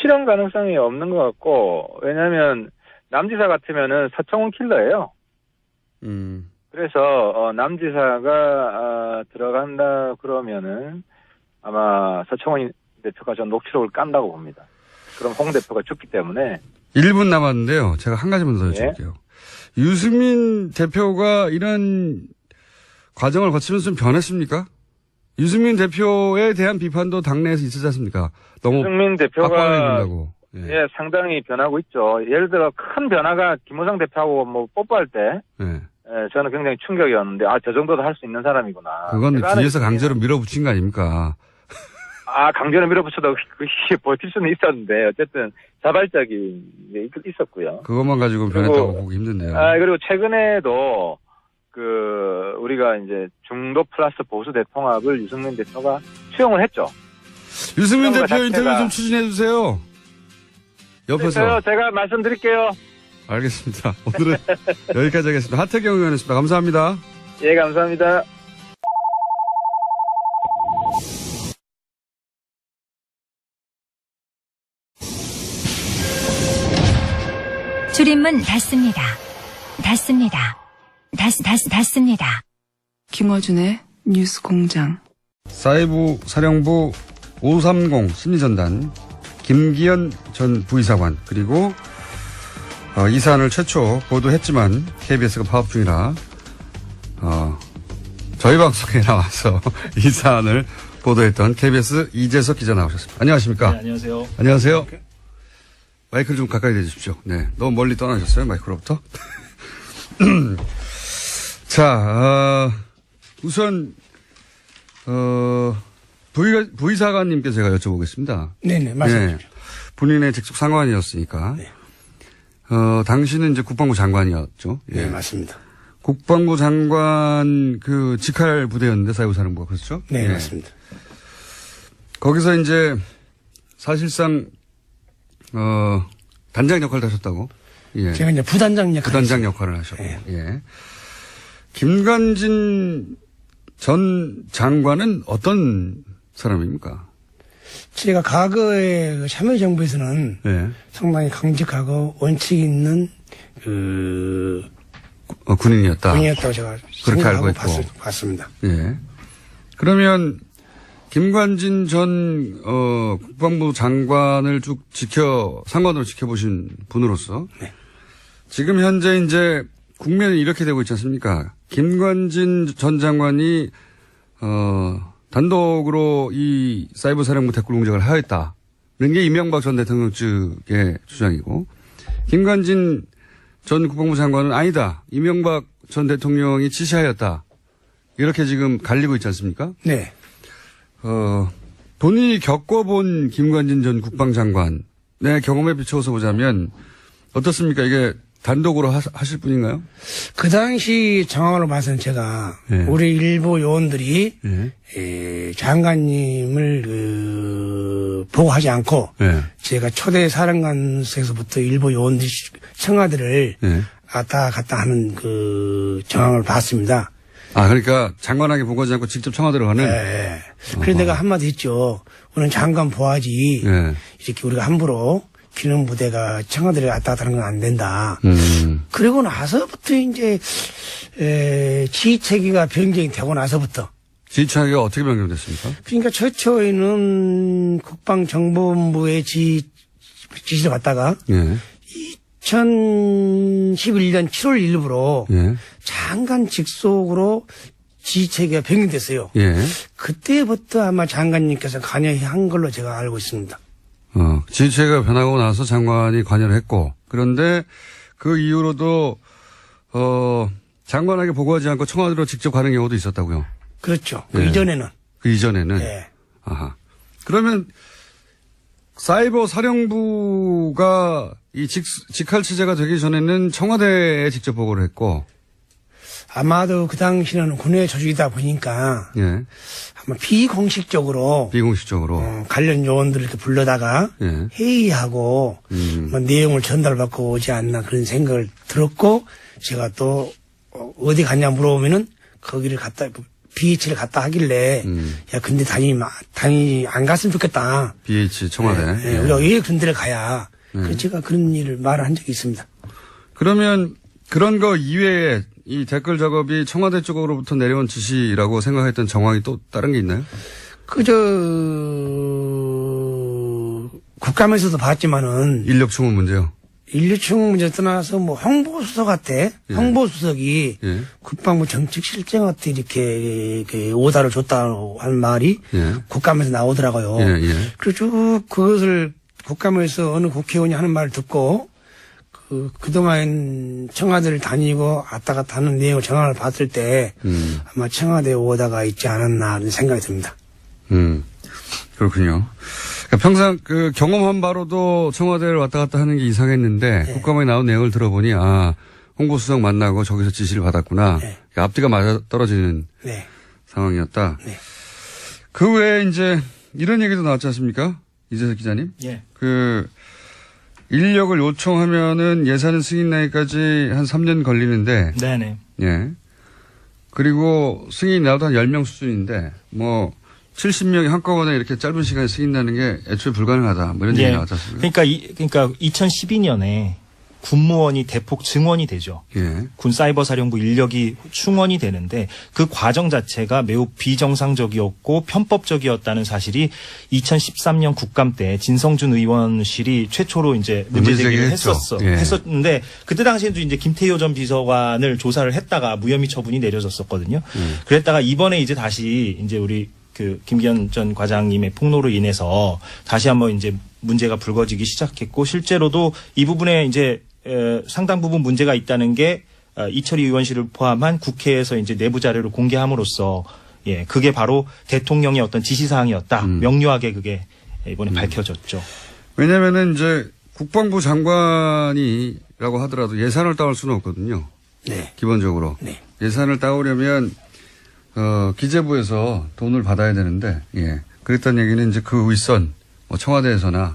실현 가능성이 없는 것 같고, 왜냐면 남지사 같으면은 서청원 킬러예요. 그래서 남지사가 들어간다 그러면은 아마 서청원 대표가 전 녹취록을 깐다고 봅니다. 그럼 홍 대표가 죽기 때문에. 1분 남았는데요. 제가 한 가지만 더 여쭤볼게요. 예? 유승민 대표가 이런 과정을 거치면서 좀 변했습니까? 유승민 대표에 대한 비판도 당내에서 있었지 않습니까? 너무 유승민 대표가 예. 상당히 변하고 있죠. 예를 들어 큰 변화가 김호상 대표하고 뽀뽀할 때 저는 굉장히 충격이었는데 저 정도도 할 수 있는 사람이구나. 그건 뒤에서 강제로 밀어붙인 거 아닙니까? 강제로 밀어붙여도 그게 버틸 수는 있었는데 어쨌든 자발적인 게 있었고요. 그것만 가지고 변했다고 보기 힘든데요. 그리고 최근에도 우리가 이제 중도 플러스 보수 대통합을 유승민 대표가 수용을 했죠. 유승민 대표 인터뷰 좀 추진해 주세요. 옆에서. 제가 말씀드릴게요. 알겠습니다. 오늘은 여기까지 하겠습니다. 하태경 의원이었습니다. 감사합니다. 예, 감사합니다. 줄임문 닫습니다. 닫습니다. 김어준의 뉴스공장. 사이버 사령부 530 심리전단 김기현 전 부의사관 그리고 이 사안을 최초 보도했지만 KBS가 파업 중이라 저희 방송에 나와서 이 사안을 보도했던 KBS 이재석 기자 나오셨습니다. 안녕하십니까? 네, 안녕하세요. 안녕하세요. 마이크를 좀 가까이 대주십시오. 네, 너무 멀리 떠나셨어요, 마이크로부터. 자, 우선 부의사관님께 제가 여쭤보겠습니다. 네네, 말씀하십시오. 네, 본인의 직속 상관이었으니까. 네. 당시는 이제 국방부 장관이었죠. 예. 네, 맞습니다. 국방부 장관 그 직할 부대였는데 사이버사령부가 그렇죠? 네, 예. 맞습니다. 거기서 이제 사실상 단장 역할을 하셨다고. 예. 제가 이제 부단장 역할을 하셨고. 네. 예. 김관진 전 장관은 어떤 사람입니까? 제가 과거에 그 참여정부에서는 예. 상당히 강직하고 원칙 있는 군인이었다. 군인이었다고 제가 그렇게 알고 생각하고 있고. 봤습니다. 예. 그러면 김관진 전 국방부 장관을 쭉 상관으로 지켜보신 분으로서 네. 지금 현재 이제 국면이 이렇게 되고 있지 않습니까? 김관진 전 장관이 단독으로 이 사이버 사령부 댓글 공작을 하였다는 게 이명박 전 대통령 측의 주장이고, 김관진 전 국방부 장관은 아니다, 이명박 전 대통령이 지시하였다, 이렇게 지금 갈리고 있지 않습니까? 네. 본인이 겪어본 김관진 전 국방장관의 경험에 비추어서 보자면 어떻습니까? 이게 단독으로 하실 분인가요? 그 당시 정황으로 봐서는 제가 네. 우리 일부 요원들이 네. 장관님을 보고하지 않고 네. 제가 초대 사령관에서부터 일부 요원들이 청와대를 네. 왔다 갔다 하는 그 정황을 봤습니다. 그러니까 장관에게 보고하지 않고 직접 청와대로 가는? 네. 그래서 내가 한마디 했죠. 우리는 장관 보아지. 네. 이렇게 우리가 함부로 기능부대가 청와대를 왔다 갔다 하는 건 안 된다. 그리고 나서부터 이제, 지휘체계가 변경이 되고 나서부터. 지휘체계가 어떻게 변경됐습니까? 그러니까 최초에는 국방정보본부의 지시를 받다가. 예. 2011년 7월 1일부로 예. 장관 직속으로 지휘체계가 변경됐어요. 예. 그때부터 아마 장관님께서 관여한 걸로 제가 알고 있습니다. 지휘체계가 변하고 나서 장관이 관여를 했고, 그런데 그 이후로도 장관에게 보고하지 않고 청와대로 직접 가는 경우도 있었다고요. 그렇죠. 예. 그 이전에는. 그 이전에는. 네. 아하. 그러면 사이버 사령부가 이 직할 체제가 되기 전에는 청와대에 직접 보고를 했고, 아마도 그 당시는 군의 조직이다 보니까 예. 아마 비공식적으로 관련 요원들을 이렇게 불러다가 예. 회의하고 뭐 내용을 전달받고 오지 않나 그런 생각을 들었고, 제가 또 어디 갔냐 물어보면은 거기를 갔다 BH를 갔다 하길래 야 근데 다니 안 갔으면 좋겠다. BH 청와대. 네, 우리가 왜 군대를 가야. 그래서 제가 그런 일을 말을 한 적이 있습니다. 그러면 그런 거 이외에 이 댓글 작업이 청와대 쪽으로부터 내려온 지시라고 생각했던 정황이 또 다른 게 있나요? 국감에서도 봤지만은. 인력충원 문제요? 인력충원 문제 떠나서 뭐 홍보수석한테, 예. 홍보수석이 예. 국방부 정책실장한테 이렇게 오다를 줬다고 하는 말이 예. 국감에서 나오더라고요. 예, 예. 그래서 쭉 그것을 국감에서 어느 국회의원이 하는 말을 듣고 그동안 청와대를 다니고 왔다 갔다 하는 내용을 정황을 봤을 때 아마 청와대에 오다가 있지 않았나 하는 생각이 듭니다. 그렇군요. 그러니까 평상 그 경험한 바로도 청와대를 왔다 갔다 하는 게 이상했는데 네. 국감에 나온 내용을 들어보니 홍보수석 만나고 저기서 지시를 받았구나. 네. 앞뒤가 맞아 떨어지는 네. 상황이었다. 네. 그 외에 이제 이런 얘기도 나왔지 않습니까? 이재석 기자님? 예. 인력을 요청하면은 예산 승인 나기까지 한 3년 걸리는데. 네네. 예. 그리고 승인이 나도 한 10명 수준인데, 70명이 한꺼번에 이렇게 짧은 시간에 승인 나는 게 애초에 불가능하다. 뭐 이런 얘기 나왔지 않습니까? 그러니까 2012년에 군무원이 대폭 증원이 되죠. 예. 군 사이버 사령부 인력이 충원이 되는데 그 과정 자체가 매우 비정상적이었고 편법적이었다는 사실이 2013년 국감 때 진성준 의원실이 최초로 이제 문제 제기를 했었는데 그때 당시에도 이제 김태효 전 비서관을 조사를 했다가 무혐의 처분이 내려졌었거든요. 그랬다가 이번에 이제 다시 이제 우리 그 김기현 전 과장님의 폭로로 인해서 다시 한번 이제 문제가 불거지기 시작했고 실제로도 이 부분에 이제 상당 부분 문제가 있다는 게 이철희 의원실을 포함한 국회에서 이제 내부 자료를 공개함으로써 예 그게 바로 대통령의 어떤 지시사항이었다 명료하게 그게 이번에 밝혀졌죠. 왜냐하면은 이제 국방부 장관이라고 하더라도 예산을 따올 수는 없거든요. 네. 기본적으로 네. 예산을 따오려면 기재부에서 돈을 받아야 되는데 예 그랬던 얘기는 이제 그 윗선 뭐 청와대에서나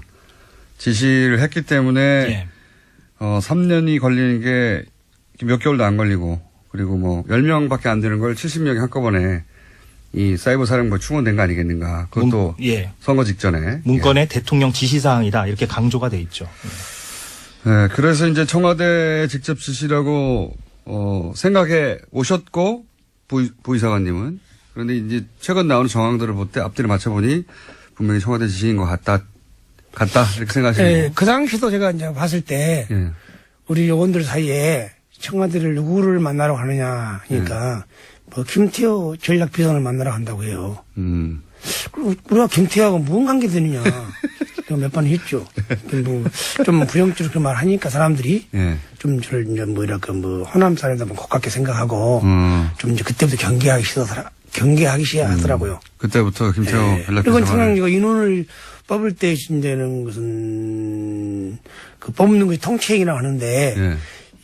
지시를 했기 때문에. 예. 3년이 걸리는 게 몇 개월도 안 걸리고, 그리고 뭐, 10명밖에 안 되는 걸 70명이 한꺼번에 이 사이버 사령부에 충원된 거 아니겠는가. 그것도 예. 선거 직전에. 문건에 대통령 지시사항이다. 이렇게 강조가 돼 있죠. 네, 그래서 이제 청와대 직접 지시라고, 생각해 오셨고, 부의사관님은. 그런데 이제 최근 나오는 정황들을 볼 때 앞뒤를 맞춰보니 분명히 청와대 지시인 것 같다, 이렇게 생각하시는 거예요. 네, 그 당시도 제가 이제 봤을 때, 예. 우리 요원들 사이에 청와대를 누구를 만나러 가느냐 하니까, 뭐, 김태호 전략비서관을 만나러 간다고 해요. 우리가 김태호하고 무슨 관계 되느냐. 몇 번 했죠. 뭐, 좀 부정적으로 그 말 하니까 사람들이, 예. 좀 저를 이제 뭐, 이렇게 뭐, 호남 사람들 뭐, 고깝게 생각하고, 좀 이제 그때부터 경계하기 시작하더라고요. 그때부터 김태호 전략비서관. 그리고 그냥 이거 인원을 뽑을 때 이제는 무슨 그 뽑는 것이 통치행위라고 하는데 예.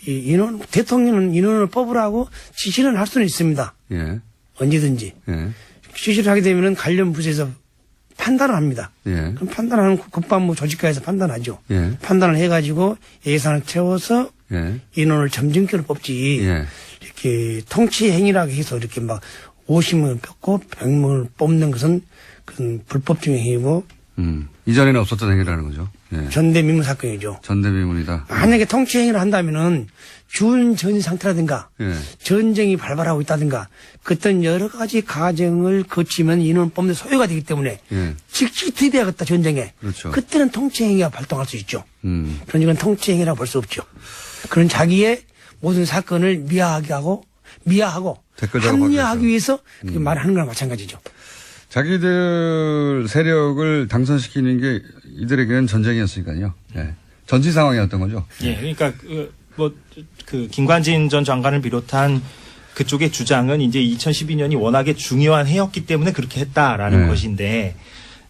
이 인원 대통령은 인원을 뽑으라고 지시는 할 수는 있습니다. 예. 언제든지 예. 지시를 하게 되면은 관련 부서에서 판단을 합니다. 예. 그럼 판단하는 국방부 조직과에서 판단하죠. 예. 판단을 해가지고 예산을 채워서 예. 인원을 점진적으로 뽑지 예. 이렇게 통치행위라고 해서 이렇게 막 50명을 뽑고 100명을 뽑는 것은 그건 불법적인 행위고 이전에는 없었던 행위라는 거죠. 예. 전대미문 사건이죠. 전대미문이다. 만약에 통치행위를 한다면은 준전 상태라든가 예. 전쟁이 발발하고 있다든가 그떤 여러 가지 과정을 거치면 인원 뽑는 소요가 되기 때문에 예. 즉시 투입해야겠다 전쟁에. 그렇죠. 그때는 통치행위가 발동할 수 있죠. 그런 이건 통치행위라고 볼 수 없죠. 그런 자기의 모든 사건을 미화하고 댓글 작업하기 합리화하기 위해서 그렇게 말하는 거랑 마찬가지죠. 자기들 세력을 당선시키는 게 이들에게는 전쟁이었으니까요. 예. 전시 상황이었던 거죠. 예, 그러니까 그 김관진 전 장관을 비롯한 그쪽의 주장은 이제 2012년이 워낙에 중요한 해였기 때문에 그렇게 했다라는 것인데,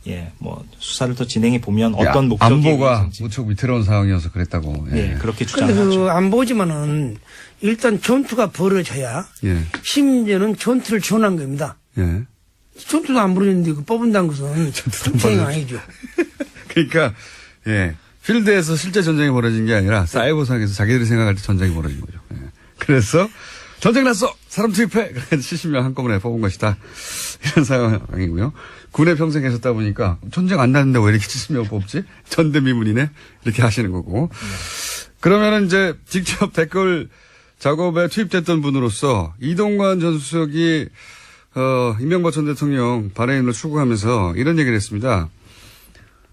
예, 뭐 수사를 더 진행해 보면 어떤 목적이 안보가 무척 위태로운 상황이어서 그랬다고. 예, 그렇게 그런데 주장하죠. 그 안보지만은 일단 전투가 벌어져야 예. 심지어는 전투를 지원한 겁니다. 예. 전투도 안 벌어졌는데 그 뽑은다는 것은 전쟁이 아니죠. 그러니까 예. 필드에서 실제 전쟁이 벌어진 게 아니라 사이버상에서 자기들이 생각할 때 전쟁이 벌어진 거죠. 예. 그래서 전쟁 났어! 사람 투입해! 그래서 70명 한꺼번에 뽑은 것이다. 이런 상황이고요. 군에 평생 계셨다 보니까 전쟁 안 났는데 왜 이렇게 70명 뽑지? 전대미문이네? 이렇게 하시는 거고. 그러면은 이제 직접 댓글 작업에 투입됐던 분으로서 이동관 전 수석이 이명박 전 대통령 발해인을 추구하면서 이런 얘기를 했습니다.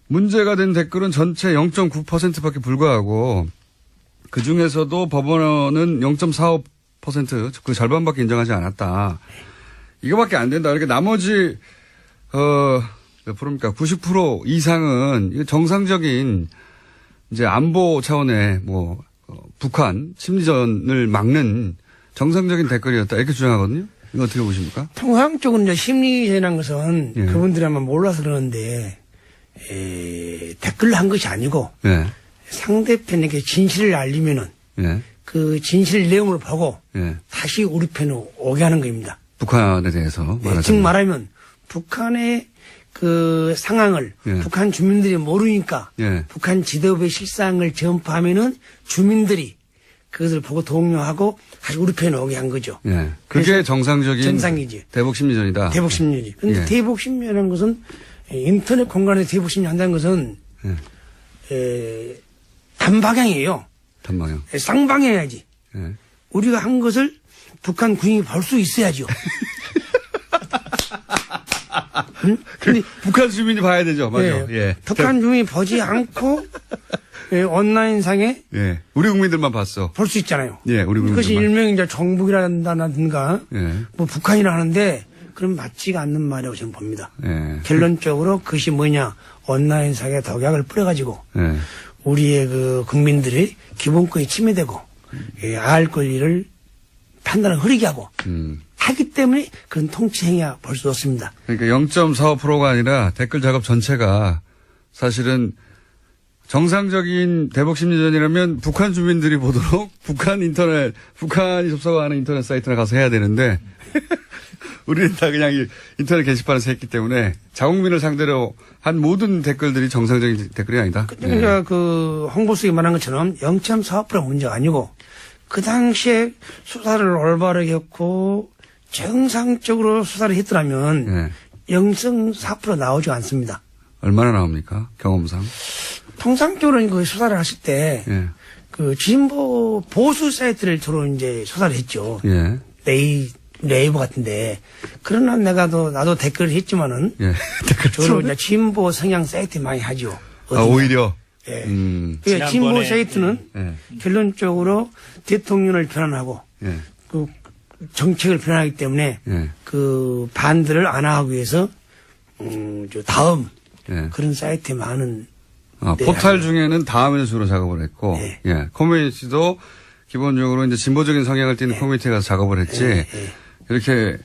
문제가 된 댓글은 전체 0.9%밖에 불과하고 그 중에서도 법원은 0.45% 그 절반밖에 인정하지 않았다. 이거밖에 안 된다. 이렇게 나머지 몇 프로입니까? 90% 이상은 정상적인 이제 안보 차원의 뭐 북한 심리전을 막는 정상적인 댓글이었다. 이렇게 주장하거든요. 이거 어떻게 보십니까? 통상적으로 이제 심리전이라는 것은 예. 그분들이 아마 몰라서 그러는데 댓글을 한 것이 아니고 예. 상대편에게 진실을 알리면은 예. 그 진실 내용을 보고 예. 다시 우리 편으로 오게 하는 겁니다. 북한에 대해서 말하자면. 즉 말하면 북한의 그 상황을 예. 북한 주민들이 모르니까 예. 북한 지도부의 실상을 전파하면은 주민들이 그것을 보고 동요하고 다시 우리 편에 오게 한 거죠. 예. 그게 정상적인 정상이지. 대북 심리전이다. 대북 심리지. 그런데 예. 대북 심리라는 것은 인터넷 공간에서 대북 심리 한다는 것은 단방향이에요. 단방향. 쌍방향해야지. 예. 우리가 한 것을 북한 군인이 볼 수 있어야죠. 응? 근데 북한 주민이 봐야 되죠. 맞아요. 예. 북한 주민이 보지 않고 온라인상에 예. 우리 국민들만 봤어. 볼 수 있잖아요. 예, 우리 국민들만. 그것이 일명 이제 정북이라든가 예. 뭐 북한이라 하는데 그럼 맞지가 않는 말이라고 저는 봅니다. 예. 결론적으로 그것이 뭐냐 온라인상에 독약을 뿌려가지고 예. 우리의 그 국민들의 기본권이 침해되고 알 권리를 판단을 흐리게 하고 하기 때문에 그런 통치 행위야 볼 수 없습니다. 그러니까 0.45%가 아니라 댓글 작업 전체가 사실은 정상적인 대북 심리전이라면 북한 주민들이 보도록 북한이 접속하는 인터넷 사이트나 가서 해야 되는데 우리는 다 그냥 인터넷 게시판에서 했기 때문에 자국민을 상대로 한 모든 댓글들이 정상적인 댓글이 아니다. 그러니까 그 홍보수석이 말한 것처럼 0.45%가 문제가 아니고 그 당시에 수사를 올바르게 했고 정상적으로 수사를 했더라면 0.4% 나오지 않습니다. 얼마나 나옵니까? 경험상? 통상적으로는 그 수사를 하실 때 그 진보 보수 사이트를 주로 이제 수사를 했죠. 예. 네이버 같은데 그러나 나도 댓글을 했지만은 주로 이제 진보 성향 사이트 많이 하죠. 아, 오히려. 예. 그 진보 사이트는 결론적으로 대통령을 비난하고 그 정책을 비난하기 때문에 그 반대를 안 하기 위해서 다음 그런 사이트에 많은 포탈 중에는 다음에서 주로 작업을 했고 커뮤니티도 기본적으로 이제 진보적인 성향을 띠는 커뮤니티에 가서 작업을 했지 이렇게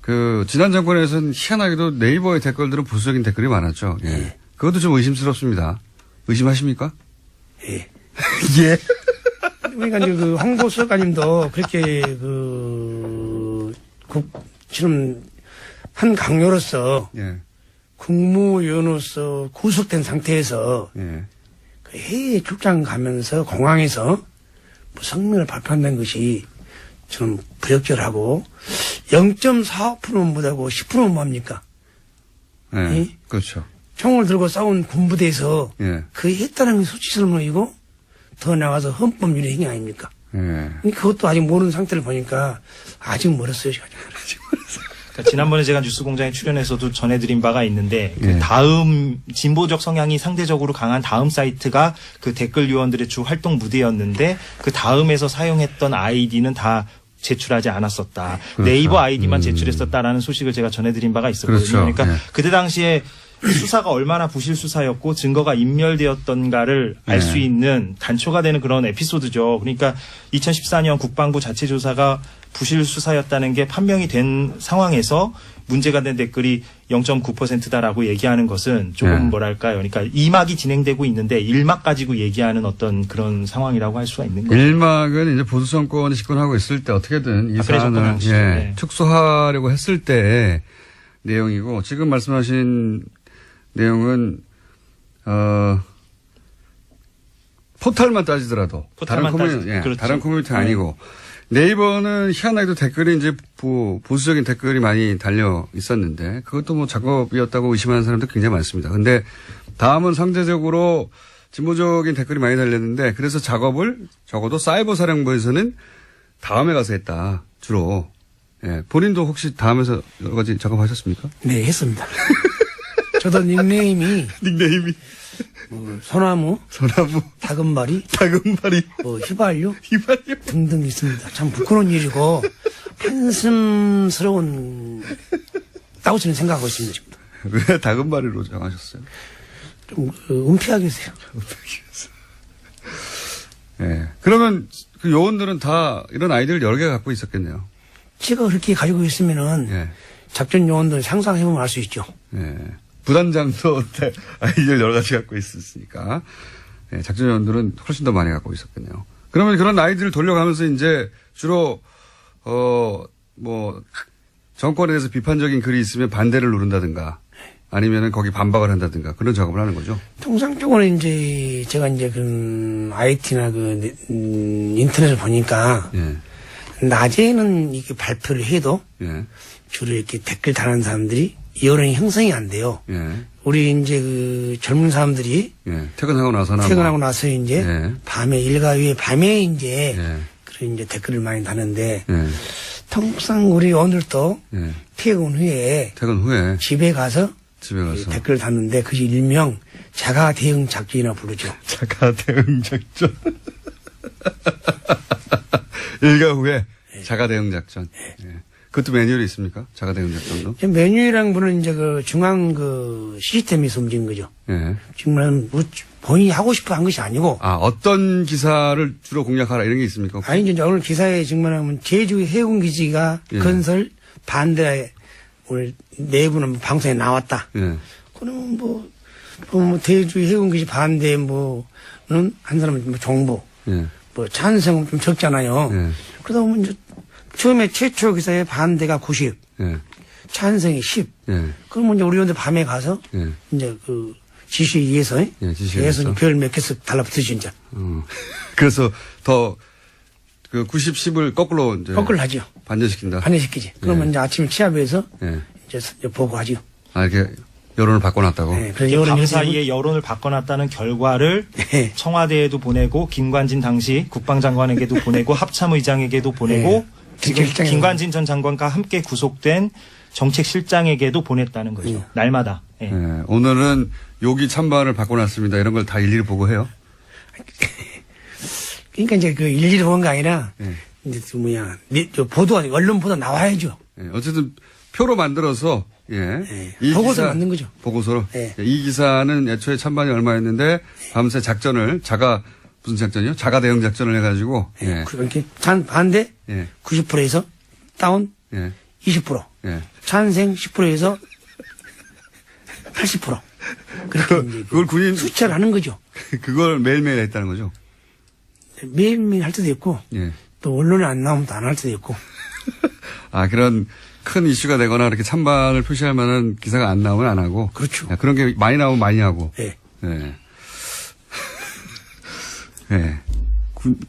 그 지난 정권에서는 희한하게도 네이버의 댓글들은 보수적인 댓글이 많았죠. 그것도 좀 의심스럽습니다. 의심하십니까? 예. 예. 그러니까 이제 그 홍보수석가님도 그렇게 지금 한 강요로서 국무위원으로서 구속된 상태에서 그 해외 출장 가면서 공항에서 뭐 성명을 발표한다는 것이 좀 부적절하고 0.45%는 못하고 10%는 뭐합니까? 그렇죠. 총을 들고 싸운 군부대에서 그 했다는 게 수치스러운이고 더 나가서 헌법유리 행위 아닙니까? 그것도 아직 모르는 상태를 보니까 아직 멀었어요. 아직 멀었어요. 그러니까 지난번에 제가 뉴스공장에 출연해서도 전해드린 바가 있는데 그 다음 진보적 성향이 상대적으로 강한 다음 사이트가 그 댓글 요원들의 주 활동 무대였는데 그 다음에서 사용했던 아이디는 다 제출하지 않았었다. 그렇죠. 네이버 아이디만 제출했었다라는 소식을 제가 전해드린 바가 있었거든요. 그렇죠. 그러니까 그때 당시에 수사가 얼마나 부실 수사였고 증거가 인멸되었던가를 알 수 있는 단초가 되는 그런 에피소드죠. 그러니까 2014년 국방부 자체 조사가 부실 수사였다는 게 판명이 된 상황에서 문제가 된 댓글이 0.9%다라고 얘기하는 것은 조금 뭐랄까요. 그러니까 2막이 진행되고 있는데 1막 가지고 얘기하는 어떤 그런 상황이라고 할 수가 있는 거죠. 1막은 이제 보수 정권이 집권하고 있을 때 어떻게든 이 사안을 축소하려고 했을 때의 내용이고 지금 말씀하신 내용은 포털만 따지더라도 다른 커뮤니티 아니고 네이버는 희한하게도 댓글이 이제 보수적인 댓글이 많이 달려 있었는데 그것도 뭐 작업이었다고 의심하는 사람도 굉장히 많습니다. 근데 다음은 상대적으로 진보적인 댓글이 많이 달렸는데 그래서 작업을 적어도 사이버 사령부에서는 다음에 가서 했다 주로. 본인도 혹시 다음에서 여러 가지 작업하셨습니까? 네, 했습니다. 저도 닉네임이 소나무, 다금바리, 휘발유 등등 있습니다. 참 부끄러운 일이고 한심스러운 다고 저는 생각하고 있습니다. 지금. 왜 다금바리로 정하셨어요? 좀 은폐하게 해서요. 그러면 그 요원들은 다 이런 아이디어를 여러 개 갖고 있었겠네요. 제가 그렇게 가지고 있으면은 작전 요원들 상상해보면 알 수 있죠. 부단장도 아이디어를 여러 가지 갖고 있었으니까 작전 요원들은 훨씬 더 많이 갖고 있었겠네요. 그러면 그런 아이디어를 돌려가면서 이제 주로 뭐 정권에 대해서 비판적인 글이 있으면 반대를 누른다든가 아니면은 거기 반박을 한다든가 그런 작업을 하는 거죠. 통상적으로 이제 제가 이제 그 IT나 그 인터넷을 보니까 낮에는 이렇게 발표를 해도 주로 이렇게 댓글 다는 사람들이 여론이 형성이 안 돼요. 우리 이제 그 젊은 사람들이 예. 퇴근하고 나서나. 퇴근하고 나서 이제 예. 밤에 일과후에 밤에 이제 예. 그런 이제 댓글을 많이 다는데 예. 통상 우리 오늘도 예. 퇴근 후에 집에 가서 댓글 다는데 그것이 일명 자가 대응 작전이라고 부르죠. 자가 대응 작전. 일과 후에 자가 대응 작전. 예. 그것도 매뉴얼이 있습니까? 자가 대응 작전도? 매뉴얼이라는 분은 이제 그 중앙 그 시스템에서 움직인 거죠. 예. 정말 뭐 본인이 하고 싶어 한 것이 아니고. 아, 어떤 기사를 주로 공략하라 이런 게 있습니까? 혹시? 아니, 이제 오늘 기사에 정말 하면 제주 해군기지가 예. 건설 반대 오늘 내부는 방송에 나왔다. 예. 그러면 뭐 제주 해군기지 반대 뭐는 한 사람은 뭐 정보. 예. 뭐 찬성은 좀 적잖아요. 예. 그러다 보면 이제 처음에 최초 기사에 반대가 90, 예. 찬성이 10. 예. 그러면 이제 우리 오늘 밤에 가서 예. 이제 그 지시에 의해서 예, 지시에 의해서 별 몇 개씩 달라붙으시 이제. 그래서 더 그 90, 10을 거꾸로 이제 거꾸로 하죠. 반전시킨다. 반전시키지. 그러면 예. 이제 아침에 취합해서 예. 이제 보고하죠. 아, 이렇게 여론을 바꿔놨다고. 네, 그래서 밤 사이에 여론을 바꿔놨다는 결과를 네. 청와대에도 보내고 김관진 당시 국방장관에게도 보내고 합참의장에게도 보내고 네. 지금 정책실장에도 김관진 전 장관과 함께 구속된 정책실장에게도 보냈다는 거죠. 날마다. 예. 예. 오늘은 여기 찬반을 바꿔놨습니다. 이런 걸 다 일일이 보고 해요. 그러니까 이제 그 일일이 보는 게 아니라 예. 이제 그 뭐야 보도 언론 보도 나와야죠. 예. 어쨌든 표로 만들어서 예. 이 보고서 기사- 만든 거죠. 보고서로. 예. 예, 이 기사는 애초에 찬반이 얼마였는데 밤새 작전을 무슨 작전이요? 자가 대응 작전을 해가지고. 예. 그렇게 반대 예. 90%에서 다운 예. 20%, 예. 찬성 10%에서 80%. 그렇게 이제 그걸 군인 수치를 하는 거죠. 그걸 매일매일 했다는 거죠. 매일매일 할 때도 있고 예. 또 언론에 안 나오면 또 안 할 때도 있고. 아, 그런 큰 이슈가 되거나 이렇게 찬반을 표시할 만한 기사가 안 나오면 안 하고. 그렇죠. 예, 그런 게 많이 나오면 많이 하고. 예. 예. 예.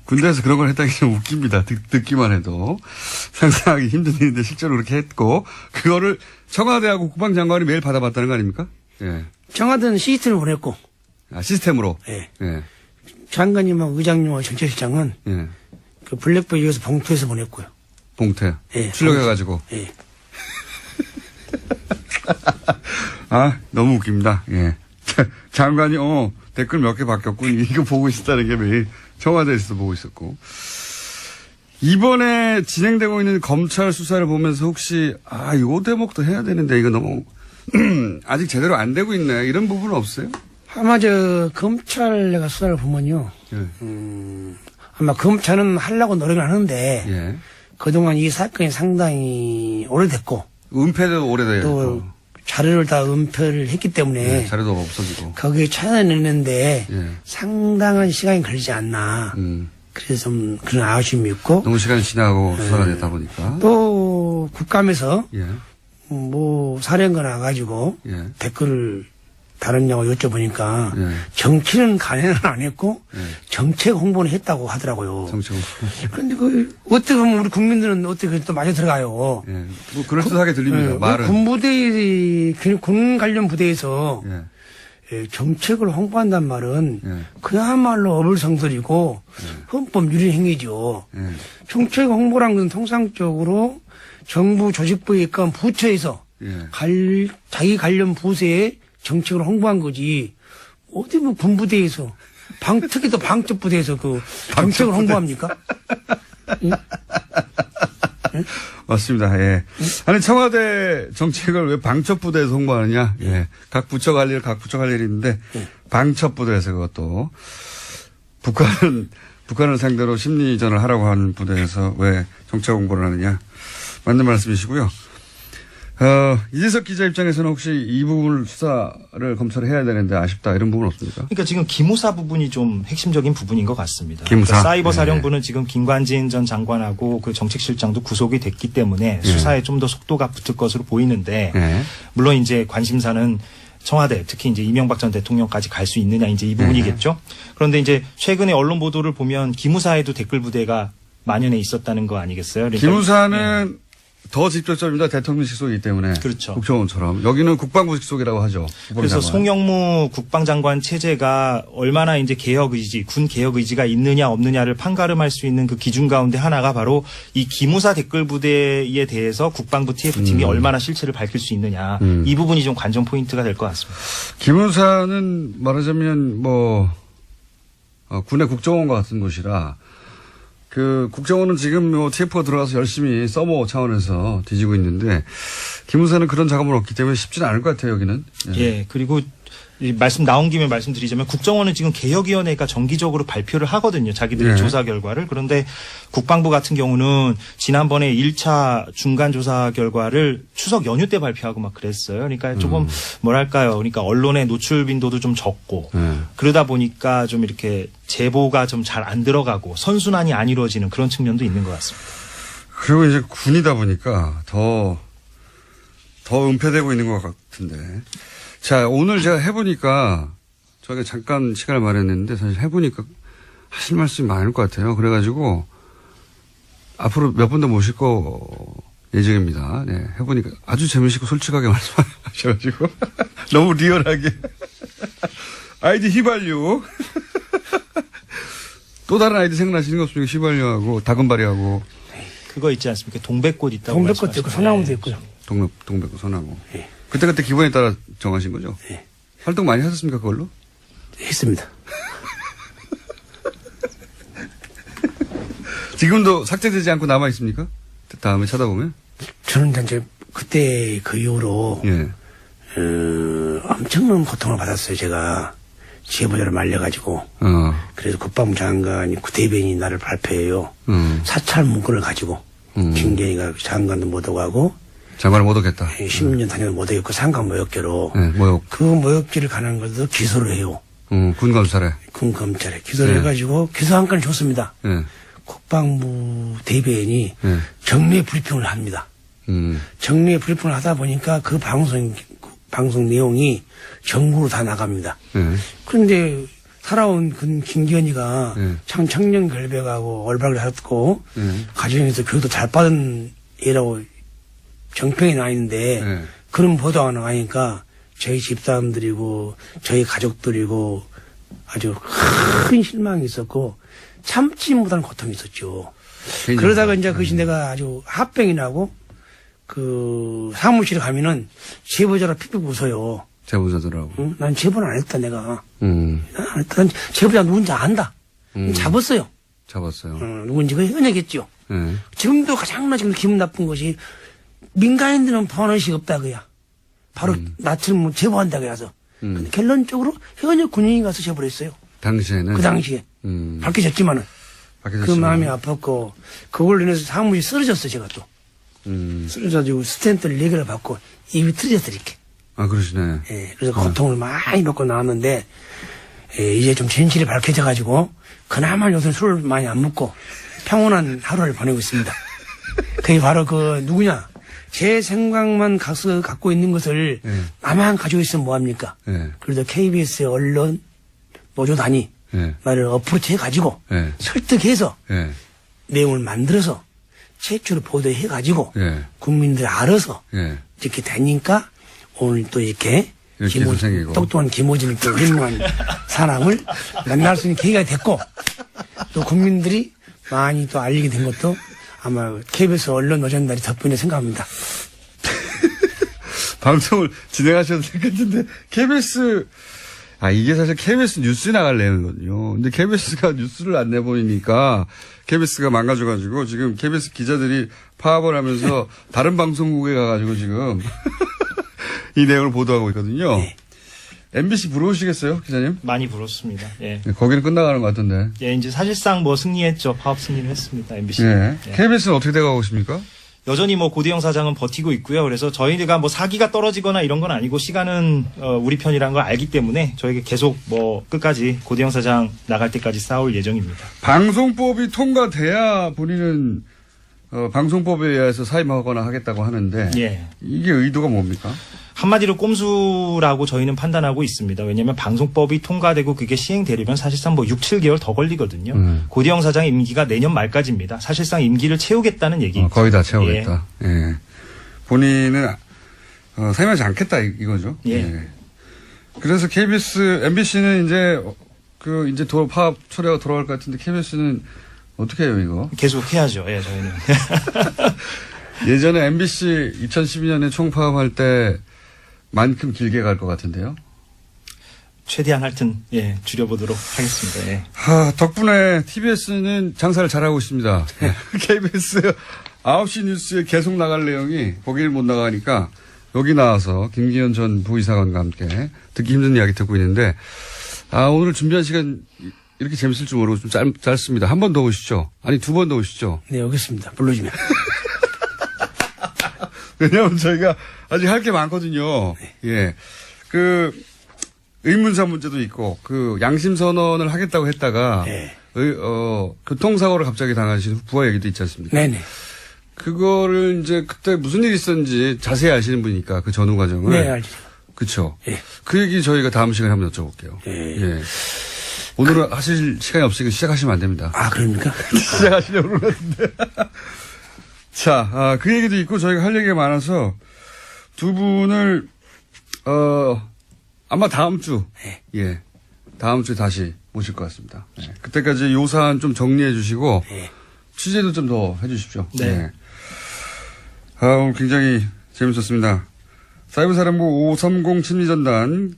군대에서 그런 걸 했다는 게 좀 웃깁니다. 듣기만 해도. 상상하기 힘든 일인데 실제로 그렇게 했고, 그거를 청와대하고 국방장관이 매일 받아봤다는 거 아닙니까? 예. 청와대는 시스템을 보냈고. 아, 시스템으로? 예. 예. 장관님하고 의장님하고 정책실장은 예. 그 블랙버리에서 봉투에서 보냈고요. 봉태. 예. 출력해가지고. 예. 아, 너무 웃깁니다. 예. 장관이, 댓글 몇 개 바뀌었군. 이거 보고 있었다는 게 매일 청와대에서도 보고 있었고. 이번에 진행되고 있는 검찰 수사를 보면서 혹시, 요 대목도 해야 되는데, 이거 너무, 아직 제대로 안 되고 있네. 이런 부분은 없어요? 아마 검찰 내가 수사를 보면요. 예. 아마 검찰은 하려고 노력을 하는데, 예. 그동안 이 사건이 상당히 오래됐고, 은폐도 오래돼요. 또 자료를 다 은폐를 했기 때문에, 예, 자료도 없어지고. 거기에 찾아내는데 예. 상당한 시간이 걸리지 않나. 그래서 좀 그런 아쉬움이 있고, 너무 시간이 지나고 수사가 됐다 보니까. 또 국감에서 예. 뭐 사령관 와가지고 예. 댓글을 다뤘냐고 여쭤보니까 예. 정치는 간행은 안 했고 예. 정책 홍보는 했다고 하더라고요. 정치 그런데 어떻게 보면 우리 국민들은 어떻게 또 맞아 들어가요. 예. 뭐 그럴듯하게 들립니다. 말은. 군 관련 부대에서 예. 정책을 홍보한단 말은 예. 그야말로 어불성설이고 헌법 유린 행위죠. 예. 정책 홍보란 건 통상적으로 정부 조직부에 있건 부처에서 예. 자기 관련 부서에 정책을 홍보한 거지. 어디 뭐 군부대에서 특히 또 방첩부대에서 정책을 홍보합니까? 응? 응? 맞습니다. 예. 아니 청와대 정책을 왜 방첩부대에서 홍보하느냐? 예. 각 부처 할 일이 있는데 방첩부대에서 그것도 북한을 상대로 심리전을 하라고 하는 부대에서 왜 정책 홍보를 하느냐? 맞는 말씀이시고요. 이재석 기자 입장에서는 혹시 이 부분을 수사를 검찰이 해야 되는데 아쉽다 이런 부분 없습니까? 그러니까 지금 기무사 부분이 좀 핵심적인 부분인 것 같습니다. 기무사? 그러니까 사이버 사령부는 지금 김관진 전 장관하고 그 정책실장도 구속이 됐기 때문에 수사에 좀 더 속도가 붙을 것으로 보이는데 물론 이제 관심사는 청와대 특히 이제 이명박 전 대통령까지 갈 수 있느냐 이제 이 부분이겠죠. 그런데 이제 최근에 언론 보도를 보면 기무사에도 댓글 부대가 만연해 있었다는 거 아니겠어요? 그러니까 기무사는 더 직접적입니다. 대통령 직속이기 때문에. 그렇죠. 국정원처럼. 여기는 국방부 직속이라고 하죠. 그래서 국방장관. 송영무 국방장관 체제가 얼마나 이제 개혁 의지, 군 개혁 의지가 있느냐 없느냐를 판가름할 수 있는 그 기준 가운데 하나가 바로 이 기무사 댓글 부대에 대해서 국방부 TF팀이 얼마나 실체를 밝힐 수 있느냐. 이 부분이 좀 관전 포인트가 될 것 같습니다. 기무사는 말하자면 군의 국정원과 같은 곳이라 그 국정원은 지금 TF가 들어가서 열심히 서버 차원에서 뒤지고 있는데 기무사는 그런 작업은 없기 때문에 쉽지는 않을 것 같아요, 여기는. 예, 그리고 말씀 나온 김에 말씀드리자면 국정원은 지금 개혁위원회가 정기적으로 발표를 하거든요. 자기들의 조사 결과를. 그런데 국방부 같은 경우는 지난번에 1차 중간 조사 결과를 추석 연휴 때 발표하고 막 그랬어요. 그러니까 조금 뭐랄까요. 그러니까 언론의 노출 빈도도 좀 적고 그러다 보니까 좀 이렇게 제보가 좀 잘 안 들어가고 선순환이 안 이루어지는 그런 측면도 있는 것 같습니다. 그리고 이제 군이다 보니까 더 은폐되고 있는 것 같은데. 자, 오늘 제가 해보니까, 저희가 잠깐 시간을 마련했는데, 사실 해보니까 하실 말씀이 많을 것 같아요. 그래가지고, 앞으로 몇 분 더 모실 거 예정입니다. 네, 해보니까 아주 재미있고 솔직하게 말씀하셔가지고, 너무 리얼하게. 아이디 휘발유. 또 다른 아이디 생각나시는 거 없습니까? 휘발유하고, 다금바리하고. 그거 있지 않습니까? 동백꽃 있다고. 동백꽃도 있고, 소나무도 있고요. 동백꽃, 소나무. 네. 그때 기분에 따라 정하신 거죠? 네. 활동 많이 하셨습니까, 그걸로? 했습니다. 지금도 삭제되지 않고 남아 있습니까? 다음에 찾아보면? 저는 이제 그때 그 이후로 엄청난 고통을 받았어요. 제가 제보자를 말려가지고. 그래서 국방부 장관이 대변인이 나를 발표해요. 사찰 문건을 가지고 김건희가 장관도 못 오고 하고. 장관을 못 오겠다. 10년 다녀도 못 오겠고 상관 모욕죄로. 네, 모욕. 그 모욕죄를 가는 것도 기소를 해요. 군 검찰에. 군 검찰에 기소를 해가지고 기소 한 건을 줬습니다. 국방부 대변인이 정례 브리핑을 합니다. 정례 브리핑을 하다 보니까 그 방송 내용이 전국으로 다 나갑니다. 그런데 살아온 그 김건희가 참 청년 결백하고 얼박을 했고 가정에서 교육도 잘 받은 애라고 정평이 나 있는데 그런 보도가 나가니까 저희 집사람들이고 저희 가족들이고 아주 큰 실망이 있었고 참지 못하는 고통이 있었죠. 그러다가 이제 그것이 내가 아주 합병이 나고 그 사무실에 가면은 제보자로 픽픽 웃어요. 제보자들하고. 응? 난 제보는 안 했다 내가. 난 안 했다. 난 제보자 누군지 안다. 잡았어요. 잡았어요. 누군지 그 현역했죠. 지금도 가장 나 지금 기분 나쁜 것이 민간인들은 번호식 없다 그야. 바로 나처럼 제보한다 그래서. 근데 결론적으로 현역 군인이 가서 제보를 했어요. 당시에는? 그 당시에. 밝혀졌지만은. 그 마음이 아팠고 그걸로 인해서 사무실이 쓰러졌어 제가 또. 쓰러져가지고 스탠트를 4개를 받고 입이 틀어졌어 이렇게. 아 그러시네. 예, 그래서 고통을 많이 받고 나왔는데 이제 좀 진실이 밝혀져가지고 그나마 요새 술을 많이 안 먹고 평온한 하루를 보내고 있습니다. 그게 바로 그 누구냐. 제 생각만 갖고 있는 것을 나만 가지고 있으면 뭐합니까? 그래도 KBS의 언론 노조단이 나를 어프로치 해가지고 설득해서 내용을 만들어서 최초로 보도해가지고 국민들이 알아서 이렇게 되니까 오늘 또 이렇게 똑똑한 김호진을 또 훌륭한 사람을 만날 수 있는 계기가 됐고 또 국민들이 많이 또 알리게 된 것도 아마 KBS 언론 노조단이 덕분에 생각합니다. 방송을 진행하셔도 되겠는데 KBS 이게 사실 KBS 뉴스에 나갈 내용이거든요. 근데 KBS가 뉴스를 안 내보니까 KBS가 망가져가지고 지금 KBS 기자들이 파업을 하면서 다른 방송국에 가가지고 지금 이 내용을 보도하고 있거든요. MBC 부러우시겠어요, 기자님? 많이 부럽습니다. 예. 거기는 끝나가는 것 같은데. 예, 이제 사실상 뭐 승리했죠. 파업 승리를 했습니다. MBC. 예. KBS는 어떻게 돼가고 있습니까? 여전히 뭐 고대영 사장은 버티고 있고요. 그래서 저희가 뭐 사기가 떨어지거나 이런 건 아니고 시간은 우리 편이라는 걸 알기 때문에 저희가 계속 뭐 끝까지 고대영 사장 나갈 때까지 싸울 예정입니다. 방송법이 통과돼야 본인은 방송법에 의해서 사임하거나 하겠다고 하는데 이게 의도가 뭡니까? 한마디로 꼼수라고 저희는 판단하고 있습니다. 왜냐하면 방송법이 통과되고 그게 시행되려면 사실상 뭐 6, 7개월 더 걸리거든요. 고대영 사장 임기가 내년 말까지입니다. 사실상 임기를 채우겠다는 얘기. 거의 다 채우겠다. 예. 본인은 사임하지 않겠다 이거죠. 예. 예. 그래서 KBS, MBC는 이제 파업 초래가 돌아갈 것 같은데 KBS는 어떻게 해요 이거? 계속 해야죠. 예, 저희는. 예전에 MBC 2012년에 총파업할 때만큼 길게 갈 것 같은데요. 최대한 하여튼 줄여보도록 하겠습니다. 예. 덕분에 TBS는 장사를 잘하고 있습니다. KBS 9시 뉴스에 계속 나갈 내용이 거기를 못 나가니까 여기 나와서 김기현 전 부의사관과 함께 듣기 힘든 이야기 듣고 있는데 오늘 준비한 시간 이렇게 재밌을 줄 모르고 좀 짧습니다. 한 번 더 오시죠. 아니 2번 더 오시죠. 네, 여기 있습니다. 불러주면. 왜냐하면 저희가 아직 할 게 많거든요. 예. 의문사 문제도 있고, 양심 선언을 하겠다고 했다가, 교통사고를 갑자기 당하신 부하 얘기도 있지 않습니까? 네네. 그거를 이제 그때 무슨 일이 있었는지 자세히 아시는 분이니까 그 전후 과정을. 네, 알죠. 그쵸. 예. 그 얘기 저희가 다음 시간에 한번 여쭤볼게요. 예. 오늘은 하실 시간이 없으니까 시작하시면 안 됩니다. 그럽니까? 시작하시려고 그러는데. 자, 그 얘기도 있고 저희가 할 얘기가 많아서 두 분을, 아마 다음 주, 다음 주에 다시 모실 것 같습니다. 그때까지 요 사안 좀 정리해 주시고, 취재도 좀 더 해 주십시오. 네. 오늘 굉장히 재밌었습니다. 사이버사령부 530 심리전단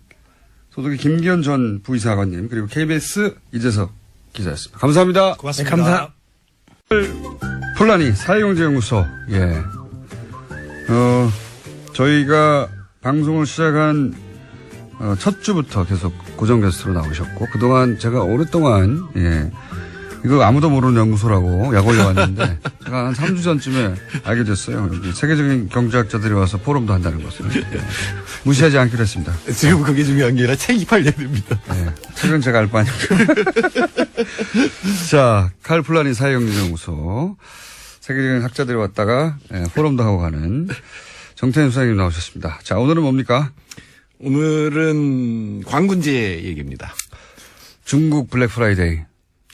소속의 김기현 전 부의사관님, 그리고 KBS 이재석 기자였습니다. 감사합니다. 고맙습니다. 네, 감사합니다. 폴라니 사회경제연구소. 저희가 방송을 시작한 첫 주부터 계속 고정 게스트로 나오셨고 그동안 제가 오랫동안 이거 아무도 모르는 연구소라고 약 올려왔는데 제가 한 3주 전쯤에 알게 됐어요. 여기 세계적인 경제학자들이 와서 포럼도 한다는 것을. 무시하지 않기로 했습니다. 지금 그게 중요한 게 아니라 책이 팔려야 됩니다. 책은 제가 알 바 아니고. 자, 칼 플라니 사회경제연구소 세계적인 학자들이 왔다가 포럼도 하고 가는 정태현 수장님 나오셨습니다. 자, 오늘은 뭡니까? 오늘은 광군제 얘기입니다. 중국 블랙 프라이데이.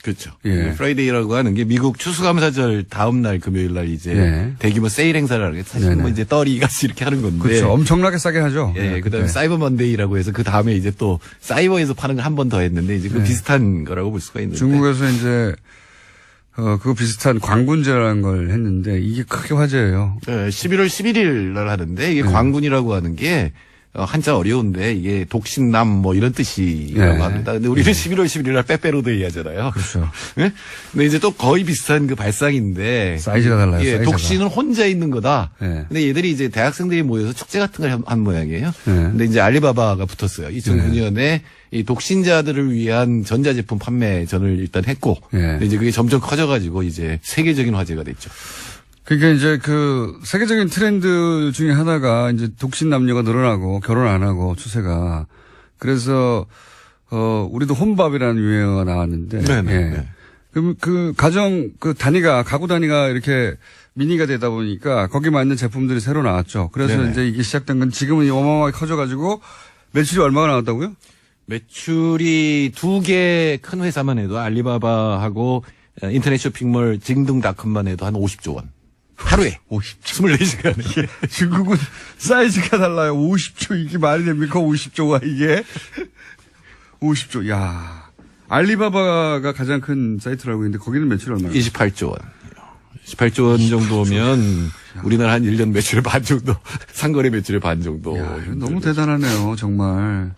그렇죠. 프라이데이라고 하는 게 미국 추수감사절 다음 날 금요일 날 이제 대규모 세일 행사를 하는 게 사실 뭐 이제 떨이같이 이렇게 하는 건데. 그렇죠. 엄청나게 싸게 하죠. 그다음에 사이버 먼데이라고 해서 그 다음에 이제 또 사이버에서 파는 걸 한 번 더 했는데 이제 그 비슷한 거라고 볼 수가 있는데. 중국에서 이제 그거 비슷한 광군제라는 걸 했는데 이게 크게 화제예요. 11월 11일 날 하는데 이게 광군이라고 하는 게 한자 어려운데 이게 독신남 뭐 이런 뜻이라고 합니다. 근데 우리는 11월 11일 날 빼빼로데이 하잖아요. 그렇죠. 근데 이제 또 거의 비슷한 그 발상인데 사이즈가 달라요. 사이즈가. 독신은 혼자 있는 거다. 근데 얘들이 이제 대학생들이 모여서 축제 같은 걸 한 모양이에요. 근데 이제 알리바바가 붙었어요. 2009년에 이 독신자들을 위한 전자제품 판매전을 일단 했고 근데 이제 그게 점점 커져가지고 이제 세계적인 화제가 됐죠. 그러니까 이제 세계적인 트렌드 중에 하나가 이제 독신 남녀가 늘어나고 결혼 안 하고 추세가. 그래서, 우리도 혼밥이라는 유행어가 나왔는데. 그럼 가구 단위가 이렇게 미니가 되다 보니까 거기에 맞는 제품들이 새로 나왔죠. 그래서 이제 이게 시작된 건 지금은 어마어마하게 커져가지고 매출이 얼마가 나왔다고요? 매출이 2개 큰 회사만 해도 알리바바하고 인터넷 쇼핑몰 징둥닷컴만 해도 한 50조 원. 하루에 24시간에. 중국은 사이즈가 달라요. 50조 이게 말이 됩니까? 50조가 이게 50조. 야, 알리바바가 가장 큰 사이트라고 있는데 거기는 매출 얼마예요? 28조 원. 28조 원 정도면 우리나라 한 1년 매출의 반 정도, 상거래 매출의 반 정도. 야, 너무 대단하네요, 정말.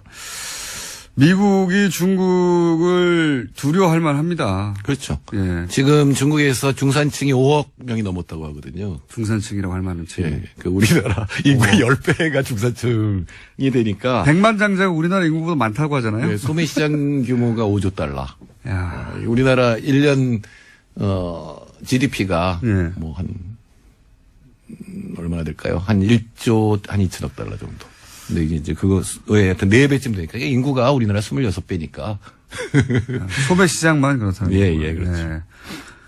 미국이 중국을 두려워할 만합니다. 그렇죠. 지금 중국에서 중산층이 5억 명이 넘었다고 하거든요. 중산층이라고 할 만한 층. 그 우리나라 인구의 10배가 중산층이 되니까. 백만장자가 우리나라 인구보다 많다고 하잖아요. 소매 시장 규모가 5조 달러. 야. 우리나라 1년 GDP가 뭐 얼마나 될까요? 한 1조 한 2천억 달러 정도. 근데 이제 그거에 하여튼 4배쯤 되니까 인구가 우리나라 26배니까. 소매 시장만 그렇다는 거예요. 그렇죠.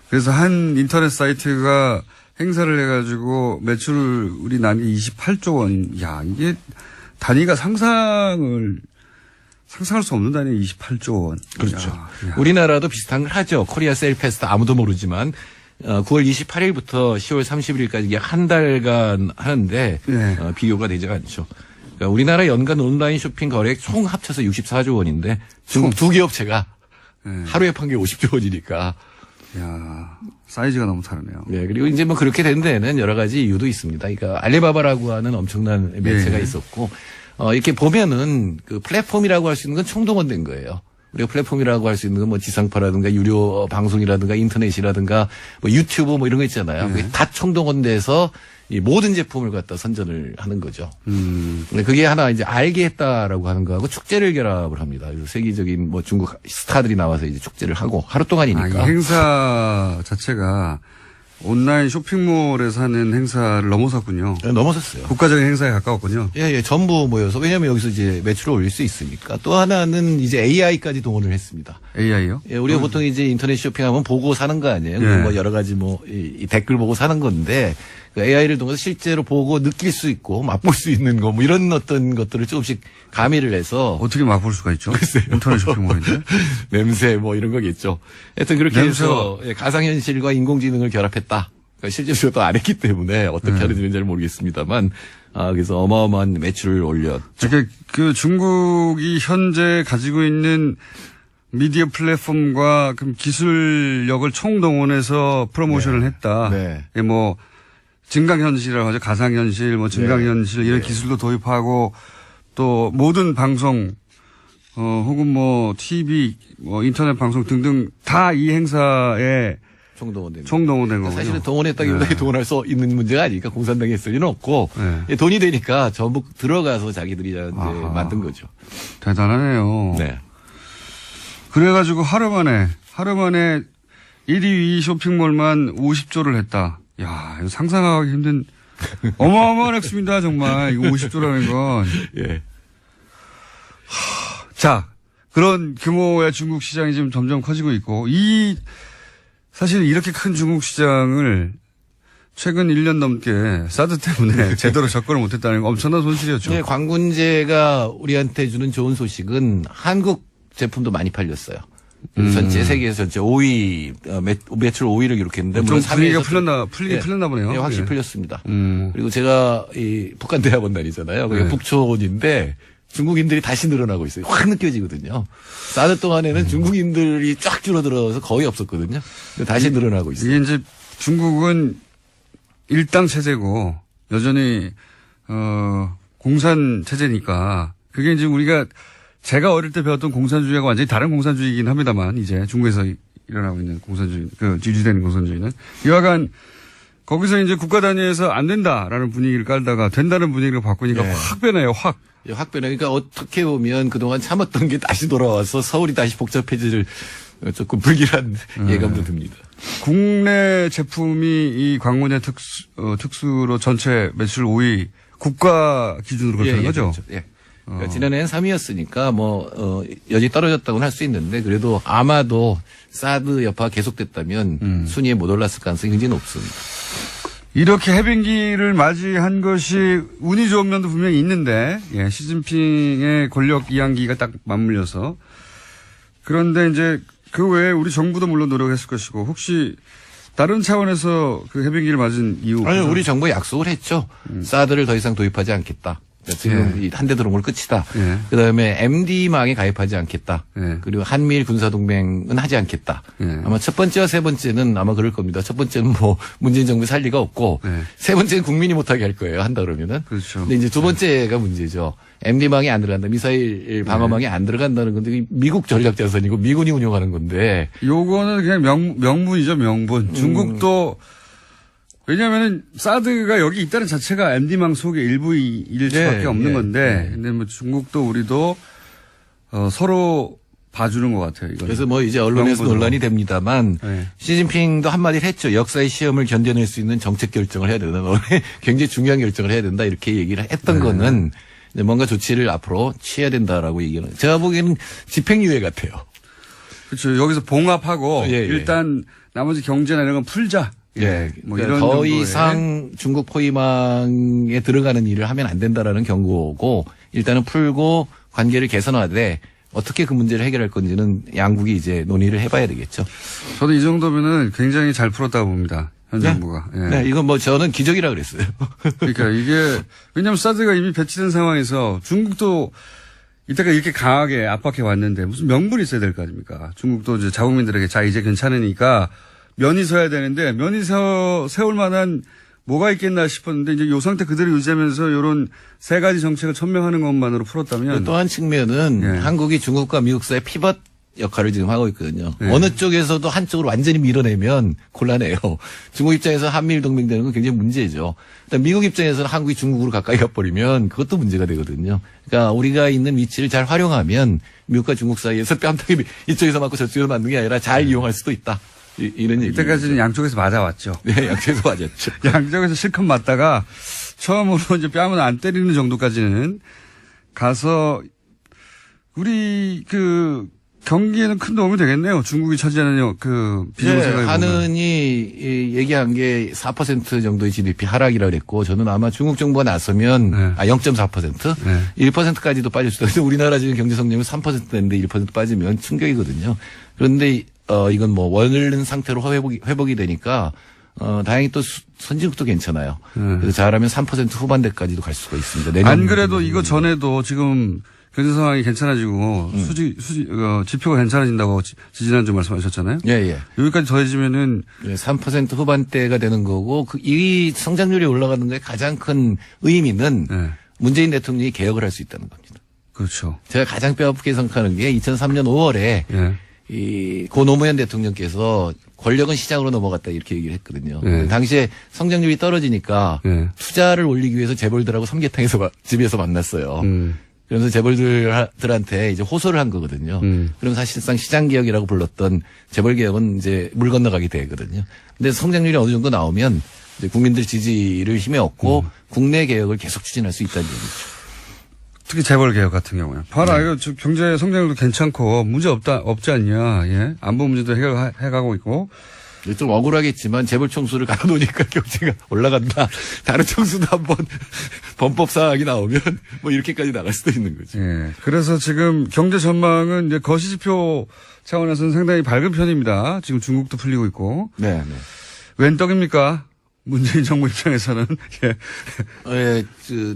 그래서 한 인터넷 사이트가 행사를 해가지고 매출을 우리 난 게 28조 원. 야, 이게 단위가 상상할 수 없는 단위 28조 원. 그렇죠. 야. 우리나라도 비슷한 걸 하죠. 코리아 셀페스트 아무도 모르지만 9월 28일부터 10월 31일까지 약 한 달간 하는데 네. 비교가 되지 않죠. 그러니까 우리나라 연간 온라인 쇼핑 거래액 총 합쳐서 64조 원인데 중국 두 개 업체가 하루에 판 게 50조 원이니까. 야, 사이즈가 너무 다르네요. 네, 그리고 이제 뭐 그렇게 된 데는 여러 가지 이유도 있습니다. 그러니까 알리바바라고 하는 엄청난 매체가 있었고, 이렇게 보면은 그 플랫폼이라고 할 수 있는 건 총동원된 거예요. 우리가 플랫폼이라고 할 수 있는 건 뭐 지상파라든가 유료 방송이라든가 인터넷이라든가 뭐 유튜브 뭐 이런 거 있잖아요. 그게 다 총동원돼서 이 모든 제품을 갖다 선전을 하는 거죠. 근데 그게 하나 이제 알게 했다라고 하는 거하고 축제를 결합을 합니다. 그래서 세계적인 뭐 중국 스타들이 나와서 이제 축제를 하고 하루 동안이니까. 이 행사 자체가 온라인 쇼핑몰에서 하는 행사를 넘어섰군요. 네, 넘어섰어요. 국가적인 행사에 가까웠군요. 예, 전부 모여서 왜냐하면 여기서 이제 매출을 올릴 수 있으니까. 또 하나는 이제 AI까지 동원을 했습니다. AI요? 예, 우리가 보통 이제 인터넷 쇼핑하면 보고 사는 거 아니에요? 네. 뭐 여러 가지 뭐 이 댓글 보고 사는 건데 그 AI를 통해서 실제로 보고 느낄 수 있고 맛볼 수 있는 거 뭐 이런 어떤 것들을 조금씩 가미를 해서 어떻게 맛볼 수가 있죠? 글쎄요. 인터넷 쇼핑몰인데 냄새 뭐 이런 거겠죠. 하여튼 그렇게 해서 가상현실과 인공지능을 결합했다. 그러니까 실제로 또 안 했기 때문에 어떻게 하는지는 잘 모르겠습니다만 그래서 어마어마한 매출을 올렸죠. 그러니까 그 중국이 현재 가지고 있는 미디어 플랫폼과 그 기술력을 총동원해서 프로모션을 했다. 네. 예, 뭐 증강현실이라고 하죠. 가상현실, 뭐 증강현실 이런 기술도 도입하고 또 모든 방송 혹은 뭐 TV, 뭐 인터넷 방송 등등 다 이 행사에 총동원된 거군요. 사실은 동원했다기보다 동원할 수 있는 문제가 아니니까 공산당이 했을 리는 없고 돈이 되니까 전부 들어가서 자기들이 이제 만든 거죠. 대단하네요. 네. 그래가지고 하루 만에 1위 2위 쇼핑몰만 50조를 했다. 야, 이거 상상하기 힘든 어마어마한 액수입니다, 정말. 이거 50조라는 건. 예. 자, 그런 규모의 중국 시장이 지금 점점 커지고 있고, 사실 이렇게 큰 중국 시장을 최근 1년 넘게 사드 때문에 제대로 접근을 못했다는 건 엄청난 손실이었죠. 네, 광군제가 우리한테 주는 좋은 소식은 한국 제품도 많이 팔렸어요. 전체 세계에서 전체 5위 매출 5위를 기록했는데 좀 분위기가 풀리긴 풀렸나 보네요. 네, 확실히 풀렸습니다. 그리고 제가 이 북한대학원 다니잖아요. 그게 북촌인데 중국인들이 다시 늘어나고 있어요. 확 느껴지거든요. 사드 동안에는 중국인들이 쫙 줄어들어서 거의 없었거든요. 다시 늘어나고 있어요. 이게 이제 중국은 일당 체제고 여전히 공산 체제니까 그게 이제 제가 어릴 때 배웠던 공산주의가 완전히 다른 공산주의이긴 합니다만 이제 중국에서 일어나고 있는 공산주의, 유지되는 공산주의는 여하간 거기서 이제 국가 단위에서 안 된다라는 분위기를 깔다가 된다는 분위기를 바꾸니까 확 변해요, 확. 예, 확 변해요. 그러니까 어떻게 보면 그동안 참았던 게 다시 돌아와서 서울이 다시 복잡해질 조금 불길한 예감도 듭니다. 국내 제품이 이 광문의 특수로 전체 매출 5위 국가 기준으로 그렇다는 거죠? 그렇죠. 예. 그러니까 지난해는 3위였으니까 여전히 떨어졌다고는 할 수 있는데 그래도 아마도 사드 여파가 계속됐다면 순위에 못 올랐을 가능성이 굉장히 높습니다. 이렇게 해빙기를 맞이한 것이 운이 좋은 면도 분명히 있는데 시진핑의 권력 이양기가 딱 맞물려서 그런데 이제 그 외에 우리 정부도 물론 노력했을 것이고 혹시 다른 차원에서 그 해빙기를 맞은 이유? 아니 우리 정부 약속을 했죠. 사드를 더 이상 도입하지 않겠다. 지금 한 대 들어온 걸 끝이다. 그다음에 MD망에 가입하지 않겠다. 그리고 한미일 군사동맹은 하지 않겠다. 아마 첫 번째와 세 번째는 아마 그럴 겁니다. 첫 번째는 뭐 문재인 정부 살 리가 없고 세 번째는 국민이 못하게 할 거예요. 한다 그러면은. 그렇죠. 근데 이제 두 번째가 문제죠. MD망이 안 들어간다. 미사일 방어망이 안 들어간다는 건데 미국 전략자산이고 미군이 운영하는 건데. 요거는 그냥 명분이죠, 명분. 중국도 왜냐하면 사드가 여기 있다는 자체가 MD망 속의 일부일 수밖에 없는 건데, 근데 뭐 중국도 우리도 서로 봐주는 것 같아요. 이거는. 그래서 뭐 이제 언론에서 논란이 됩니다만 시진핑도 한마디를 했죠. 역사의 시험을 견뎌낼 수 있는 정책 결정을 해야 된다. 굉장히 중요한 결정을 해야 된다. 이렇게 얘기를 했던 거는 뭔가 조치를 앞으로 취해야 된다라고 얘기하는. 제가 보기에는 집행유예 같아요. 그렇죠. 여기서 봉합하고 일단 나머지 경제나 이런 건 풀자. 뭐 이런 더 이상 중국 포위망에 들어가는 일을 하면 안 된다라는 경고고 일단은 풀고 관계를 개선하되 어떻게 그 문제를 해결할 건지는 양국이 이제 논의를 해봐야 되겠죠. 저도 이 정도면은 굉장히 잘 풀었다고 봅니다. 현 네? 정부가. 예. 네, 이건 뭐 저는 기적이라 그랬어요. 그러니까 이게 왜냐하면 사드가 이미 배치된 상황에서 중국도 이때가 이렇게 강하게 압박해 왔는데 무슨 명분이 있어야 될 거 아닙니까? 중국도 이제 자국민들에게 자 이제 괜찮으니까 면이 서야 되는데 면이 세울 만한 뭐가 있겠나 싶었는데 이제 요 상태 그대로 유지하면서 이런 세 가지 정책을 천명하는 것만으로 풀었다면 또 한 측면은 예. 한국이 중국과 미국 사이의 피벗 역할을 지금 하고 있거든요. 예. 어느 쪽에서도 한쪽으로 완전히 밀어내면 곤란해요. 중국 입장에서 한미일 동맹되는 건 굉장히 문제죠. 일단 미국 입장에서는 한국이 중국으로 가까이 가버리면 그것도 문제가 되거든요. 그러니까 우리가 있는 위치를 잘 활용하면 미국과 중국 사이에서 뺨때기 이쪽에서 맞고 저쪽에서 맞는 게 아니라 잘 이용할 수도 있다. 이런 얘기. 이때까지는 양쪽에서 맞아왔죠. 네, 양쪽에서 맞았죠. 양쪽에서 실컷 맞다가 처음으로 이제 뺨은 안 때리는 정도까지는 가서 우리 그 경기에는 큰 도움이 되겠네요. 중국이 차지하는 그 비중 생각해 보면. 한은이 얘기한 게 4% 정도의 GDP 하락이라고 그랬고 저는 아마 중국 정부가 나서면 0.4% 1%까지도 빠질 수도 있어요. 우리나라 지금 경제 성장률 3%인데 1% 빠지면 충격이거든요. 그런데 이건 뭐 원하는 상태로 회복이 되니까 다행히 또 선진국도 괜찮아요. 그래서 잘하면 3% 후반대까지도 갈 수가 있습니다. 안 그래도 이거 전에도 지금 경제 상황이 괜찮아지고 지표가 괜찮아진다고 지지난주 말씀하셨잖아요. 예, 예. 여기까지 더해지면은 3% 후반대가 되는 거고 이 성장률이 올라가는 데 가장 큰 의미는 문재인 대통령이 개혁을 할 수 있다는 겁니다. 그렇죠. 제가 가장 뼈아프게 생각하는 게 2003년 5월에 고 노무현 대통령께서 권력은 시장으로 넘어갔다 이렇게 얘기를 했거든요. 당시에 성장률이 떨어지니까 투자를 올리기 위해서 재벌들하고 삼계탕에서 집에서 만났어요. 그래서 재벌들한테 이제 호소를 한 거거든요. 그럼 사실상 시장 개혁이라고 불렀던 재벌 개혁은 이제 물 건너가게 되거든요. 근데 성장률이 어느 정도 나오면 이제 국민들 지지를 힘에 얻고 국내 개혁을 계속 추진할 수 있다는 얘기죠. 특히 재벌 개혁 같은 경우에. 봐라, 이거 경제 성장률도 괜찮고 문제 없지 않냐. 예. 안보 문제도 해가고 있고. 좀 억울하겠지만 재벌 총수를 갈아놓으니까 경제가 올라간다. 다른 총수도 한번 범법 사항이 나오면 뭐 이렇게까지 나갈 수도 있는 거죠. 예. 그래서 지금 경제 전망은 이제 거시지표 차원에서는 상당히 밝은 편입니다. 지금 중국도 풀리고 있고. 네. 웬 떡입니까? 문재인 정부 입장에서는. 예.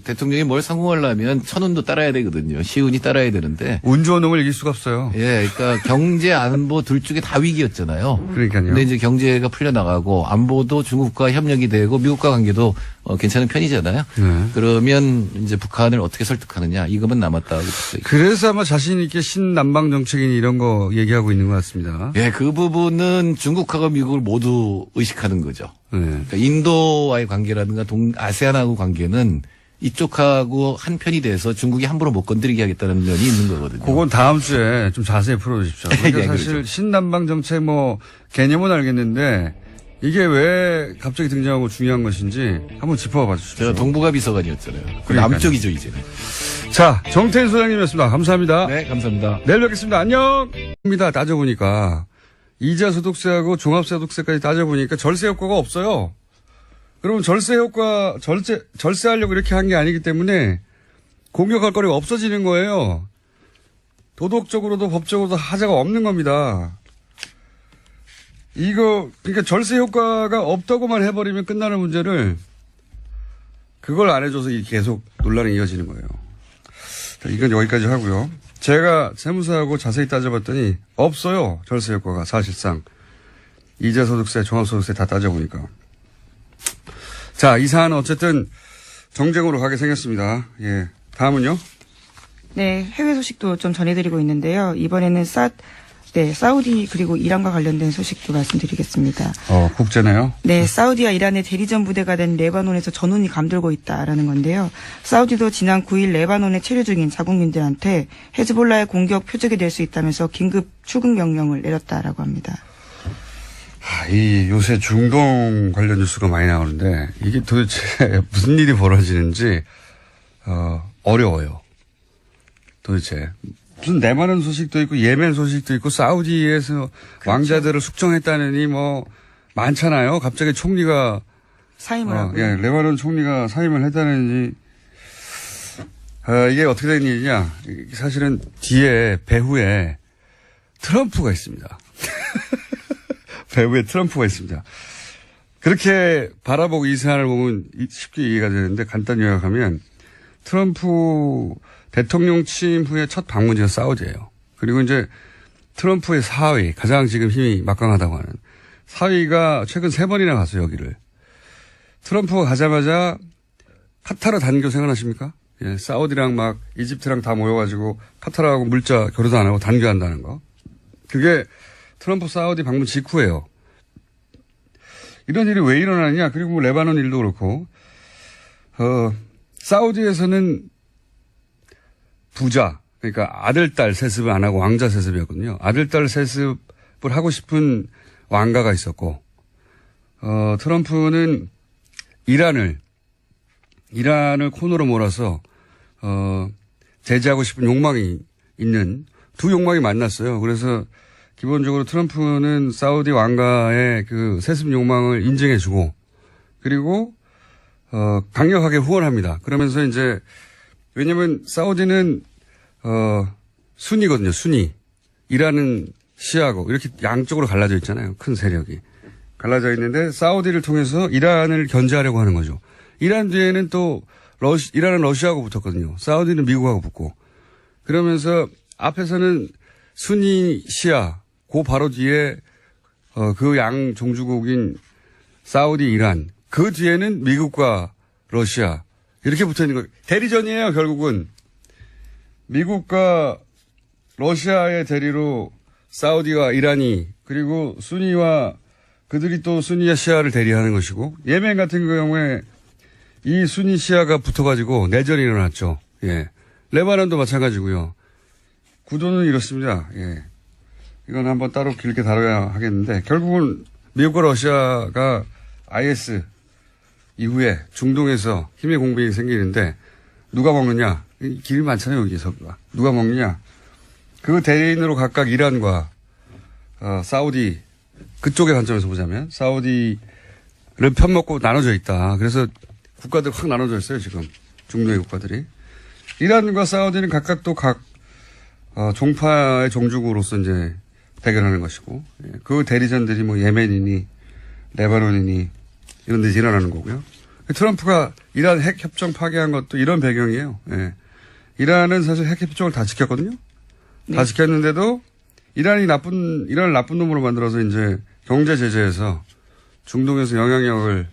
대통령이 뭘 성공하려면 천운도 따라야 되거든요. 시운이 따라야 되는데. 운 좋은 놈을 이길 수가 없어요. 예, 그러니까 경제 안보 둘 쪽에 다 위기였잖아요. 그러니까요. 근데 이제 경제가 풀려나가고 안보도 중국과 협력이 되고 미국과 관계도 괜찮은 편이잖아요. 그러면 이제 북한을 어떻게 설득하느냐 이것만 남았다고 봤어요. 그래서 아마 자신 있게 신남방 정책인 이런 거 얘기하고 있는 것 같습니다. 예, 그 부분은 중국하고 미국을 모두 의식하는 거죠. 그러니까 인도와의 관계라든가 아세안하고 관계는 이쪽하고 한 편이 돼서 중국이 함부로 못 건드리게 하겠다는 면이 있는 거거든요. 그건 다음 주에 좀 자세히 풀어주십시오. 그러니까 예, 사실 그렇죠. 신남방 정책 뭐 개념은 알겠는데 이게 왜 갑자기 등장하고 중요한 것인지 한번 짚어봐 주십시오. 제가 동북아 비서관이었잖아요. 그러니까요. 남쪽이죠 이제는. 자, 정태인 소장님이었습니다. 감사합니다. 네, 감사합니다. 내일 뵙겠습니다. 안녕. 입니다. 따져보니까 이자 소득세하고 종합소득세까지 따져보니까 절세 효과가 없어요. 그러면 절세하려고 이렇게 한 게 아니기 때문에 공격할 거리가 없어지는 거예요. 도덕적으로도 법적으로도 하자가 없는 겁니다. 그러니까 절세 효과가 없다고만 해버리면 끝나는 문제를 그걸 안 해줘서 계속 논란이 이어지는 거예요. 자, 이건 여기까지 하고요. 제가 세무사하고 자세히 따져봤더니 없어요. 절세 효과가 사실상. 이자소득세, 종합소득세 다 따져보니까. 자, 이 사안은 어쨌든 정쟁으로 가게 생겼습니다. 예. 다음은요? 네, 해외 소식도 좀 전해드리고 있는데요. 이번에는 사우디 그리고 이란과 관련된 소식도 말씀드리겠습니다. 국제네요. 네, 사우디와 이란의 대리전 부대가 된 레바논에서 전운이 감돌고 있다라는 건데요. 사우디도 지난 9일 레바논에 체류 중인 자국민들한테 헤즈볼라의 공격 표적이 될 수 있다면서 긴급 출국 명령을 내렸다라고 합니다. 요새 중동 관련 뉴스가 많이 나오는데 이게 도대체 무슨 일이 벌어지는지 어려워요. 도대체. 무슨 레바논 소식도 있고 예멘 소식도 있고 사우디에서 그렇죠. 왕자들을 숙청했다느니 뭐 많잖아요. 갑자기 총리가 사임을 하고. 예, 레바논 총리가 사임을 했다느니 이게 어떻게 된 일이냐. 사실은 뒤에 배후에 트럼프가 있습니다. 배후에 트럼프가 있습니다. 그렇게 바라보고 이 사안을 보면 쉽게 이해가 되는데 간단히 요약하면 트럼프 대통령 취임 후에 첫 방문지가 사우디예요. 그리고 이제 트럼프의 사위, 가장 지금 힘이 막강하다고 하는 사위가 최근 3번이나 갔어요, 여기를. 트럼프가 가자마자 카타르 단교 생각나십니까? 예, 사우디랑 막 이집트랑 다 모여가지고 카타르하고 물자 교류도 안 하고 단교한다는 거. 그게 트럼프 사우디 방문 직후예요. 이런 일이 왜 일어나느냐. 그리고 레바논 일도 그렇고 사우디에서는 부자, 그러니까 아들, 딸 세습을 안 하고 왕자 세습이었거든요. 아들, 딸 세습을 하고 싶은 왕가가 있었고 트럼프는 이란을 코너로 몰아서 제재하고 싶은 욕망이 있는 두 욕망이 만났어요. 그래서 기본적으로 트럼프는 사우디 왕가의 그 세습 욕망을 인정해주고 그리고 강력하게 후원합니다. 그러면서 이제 왜냐면 사우디는 순이거든요. 순이. 이란은 시아고 이렇게 양쪽으로 갈라져 있잖아요. 큰 세력이 갈라져 있는데 사우디를 통해서 이란을 견제하려고 하는 거죠. 이란 뒤에는 또 이란은 러시아하고 붙었거든요. 사우디는 미국하고 붙고 그러면서 앞에서는 순이 시아 그 바로 뒤에 그 양 종주국인 사우디 이란 그 뒤에는 미국과 러시아 이렇게 붙어 있는 거예요. 대리전이에요. 결국은 미국과 러시아의 대리로 사우디와 이란이 그리고 순위와 그들이 또 순위와 시아를 대리하는 것이고 예멘 같은 경우에 이 순위 시아가 붙어가지고 내전이 일어났죠. 예. 레바논도 마찬가지고요. 구도는 이렇습니다. 예. 이건 한번 따로 길게 다뤄야 하겠는데 결국은 미국과 러시아가 IS 이후에 중동에서 힘의 공백이 생기는데 누가 먹느냐? 길이 많잖아요. 여기서 누가 먹느냐? 그 대리인으로 각각 이란과 사우디 그쪽의 관점에서 보자면 사우디를 편먹고 나눠져 있다. 그래서 국가들 확 나눠져 있어요. 지금 중동의 국가들이. 이란과 사우디는 각각 또 각 종파의 종주국으로서 이제 대결하는 것이고 그 대리전들이 뭐 예멘이니 레바논이니 이런 데서 일어나는 거고요. 트럼프가 이란 핵 협정 파기한 것도 이런 배경이에요. 예. 이란은 사실 핵 협정을 다 지켰거든요. 네. 다 지켰는데도 이란을 나쁜 놈으로 만들어서 이제 경제 제재에서 중동에서 영향력을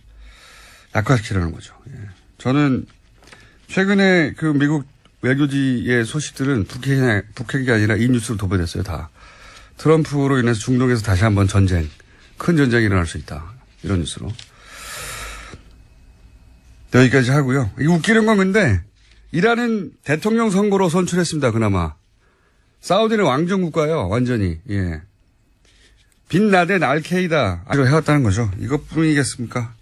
약화시키려는 거죠. 예. 저는 최근에 그 미국 외교지의 소식들은 북핵이 아니라 이 뉴스로 도배됐어요. 다. 트럼프로 인해서 중동에서 다시 한번 큰 전쟁이 일어날 수 있다. 이런 뉴스로. 여기까지 하고요. 이거 웃기는 건 근데 이란은 대통령 선거로 선출했습니다. 그나마. 사우디는 왕정국가예요. 완전히. 예. 빈라덴 알케이다 아주 해왔다는 거죠. 이것뿐이겠습니까?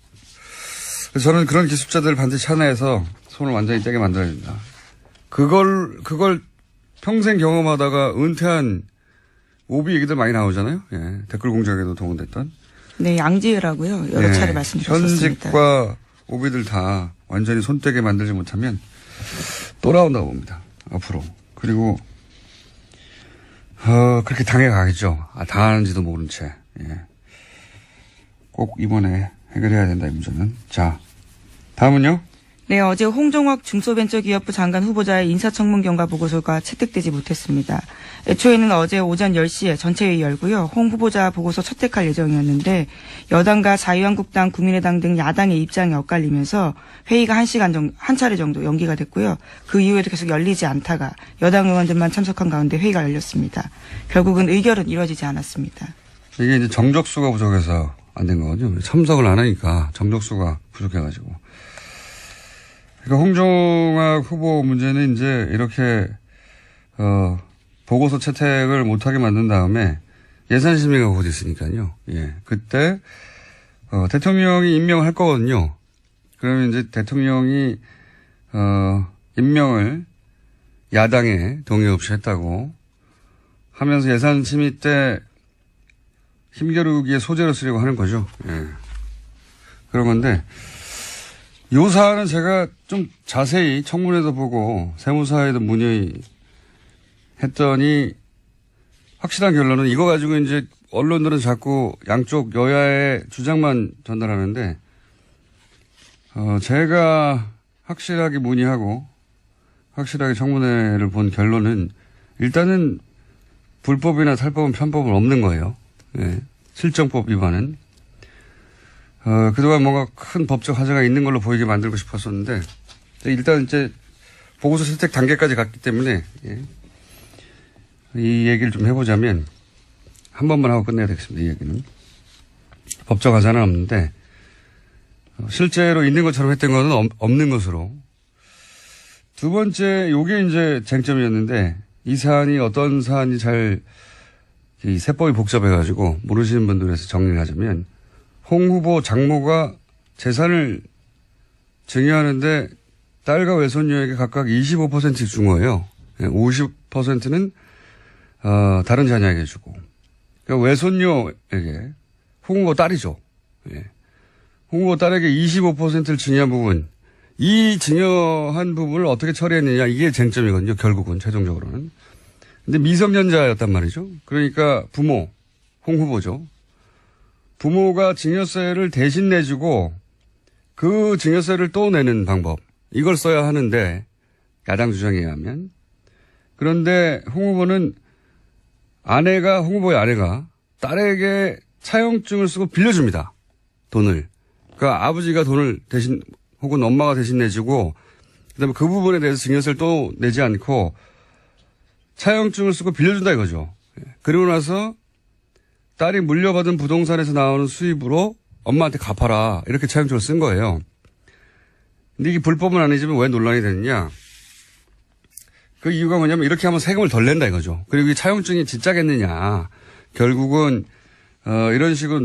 그래서 저는 그런 기술자들을 반드시 찾아내서 손을 완전히 떼게 만들어야 됩니다. 그걸 평생 경험하다가 은퇴한 오비 얘기들 많이 나오잖아요. 예. 댓글 공작에도 동원됐던. 네, 양지으라고요. 여러 차례 말씀드렸습니다. 현직과 오비들 다 완전히 손떼게 만들지 못하면 또 나온다고 봅니다. 앞으로. 그리고 그렇게 당해가겠죠. 당하는지도 모른 채. 예. 꼭 이번에 해결해야 된다, 이 문제는. 자, 다음은요? 네, 어제 홍종학 중소벤처기업부 장관 후보자의 인사청문 경과 보고서가 채택되지 못했습니다. 애초에는 어제 오전 10시에 전체회의 열고요. 홍 후보자 보고서 채택할 예정이었는데 여당과 자유한국당, 국민의당 등 야당의 입장이 엇갈리면서 회의가 한 차례 정도 연기가 됐고요. 그 이후에도 계속 열리지 않다가 여당 의원들만 참석한 가운데 회의가 열렸습니다. 결국은 의결은 이루어지지 않았습니다. 이게 이제 정적수가 부족해서 안 된 거거든요. 참석을 안 하니까 정적수가 부족해가지고. 그러니까 홍종학 후보 문제는 이제 이렇게 보고서 채택을 못하게 만든 다음에 예산심의가 곧 있으니까요. 예, 그때 대통령이 임명할 거거든요. 그러면 이제 대통령이 임명을 야당에 동의 없이 했다고 하면서 예산심의 때 힘겨루기의 소재로 쓰려고 하는 거죠. 예. 그런 건데 요 사안은 제가 좀 자세히 청문회도 보고 세무사에도 문의했더니 확실한 결론은 이거 가지고 이제 언론들은 자꾸 양쪽 여야의 주장만 전달하는데 제가 확실하게 문의하고 확실하게 청문회를 본 결론은 일단은 불법이나 탈법은 편법은 없는 거예요. 예. 실정법 위반은. 그동안 뭔가 큰 법적 하자가 있는 걸로 보이게 만들고 싶었었는데 일단 이제 보고서 채택 단계까지 갔기 때문에 예. 이 얘기를 좀 해보자면 한 번만 하고 끝내야 되겠습니다. 이 얘기는. 법적 하자는 없는데 실제로 있는 것처럼 했던 거는 없는 것으로. 두 번째 요게 이제 쟁점이었는데 이 사안이 어떤 사안이 이 세법이 복잡해가지고 모르시는 분들에서 정리를 하자면 홍 후보 장모가 재산을 증여하는데 딸과 외손녀에게 각각 25%씩 준 거예요. 50%는 다른 자녀에게 주고. 그러니까 외손녀에게 홍 후보 딸이죠. 예. 홍 후보 딸에게 25%를 증여한 부분, 이 증여한 부분을 어떻게 처리했느냐 이게 쟁점이거든요. 결국은 최종적으로는. 근데 미성년자였단 말이죠. 그러니까 부모, 홍 후보죠. 부모가 증여세를 대신 내주고 그 증여세를 또 내는 방법. 이걸 써야 하는데 야당 주장에 의하면. 그런데 홍 후보는 홍 후보의 아내가 딸에게 차용증을 쓰고 빌려줍니다. 돈을. 그러니까 아버지가 돈을 대신 혹은 엄마가 대신 내주고 그다음에 그 부분에 대해서 증여세를 또 내지 않고 차용증을 쓰고 빌려준다 이거죠. 그리고 나서 딸이 물려받은 부동산에서 나오는 수입으로 엄마한테 갚아라. 이렇게 차용증을 쓴 거예요. 근데 이게 불법은 아니지만 왜 논란이 되느냐. 그 이유가 뭐냐면 이렇게 하면 세금을 덜 낸다 이거죠. 그리고 이 차용증이 진짜겠느냐. 결국은 이런 식으로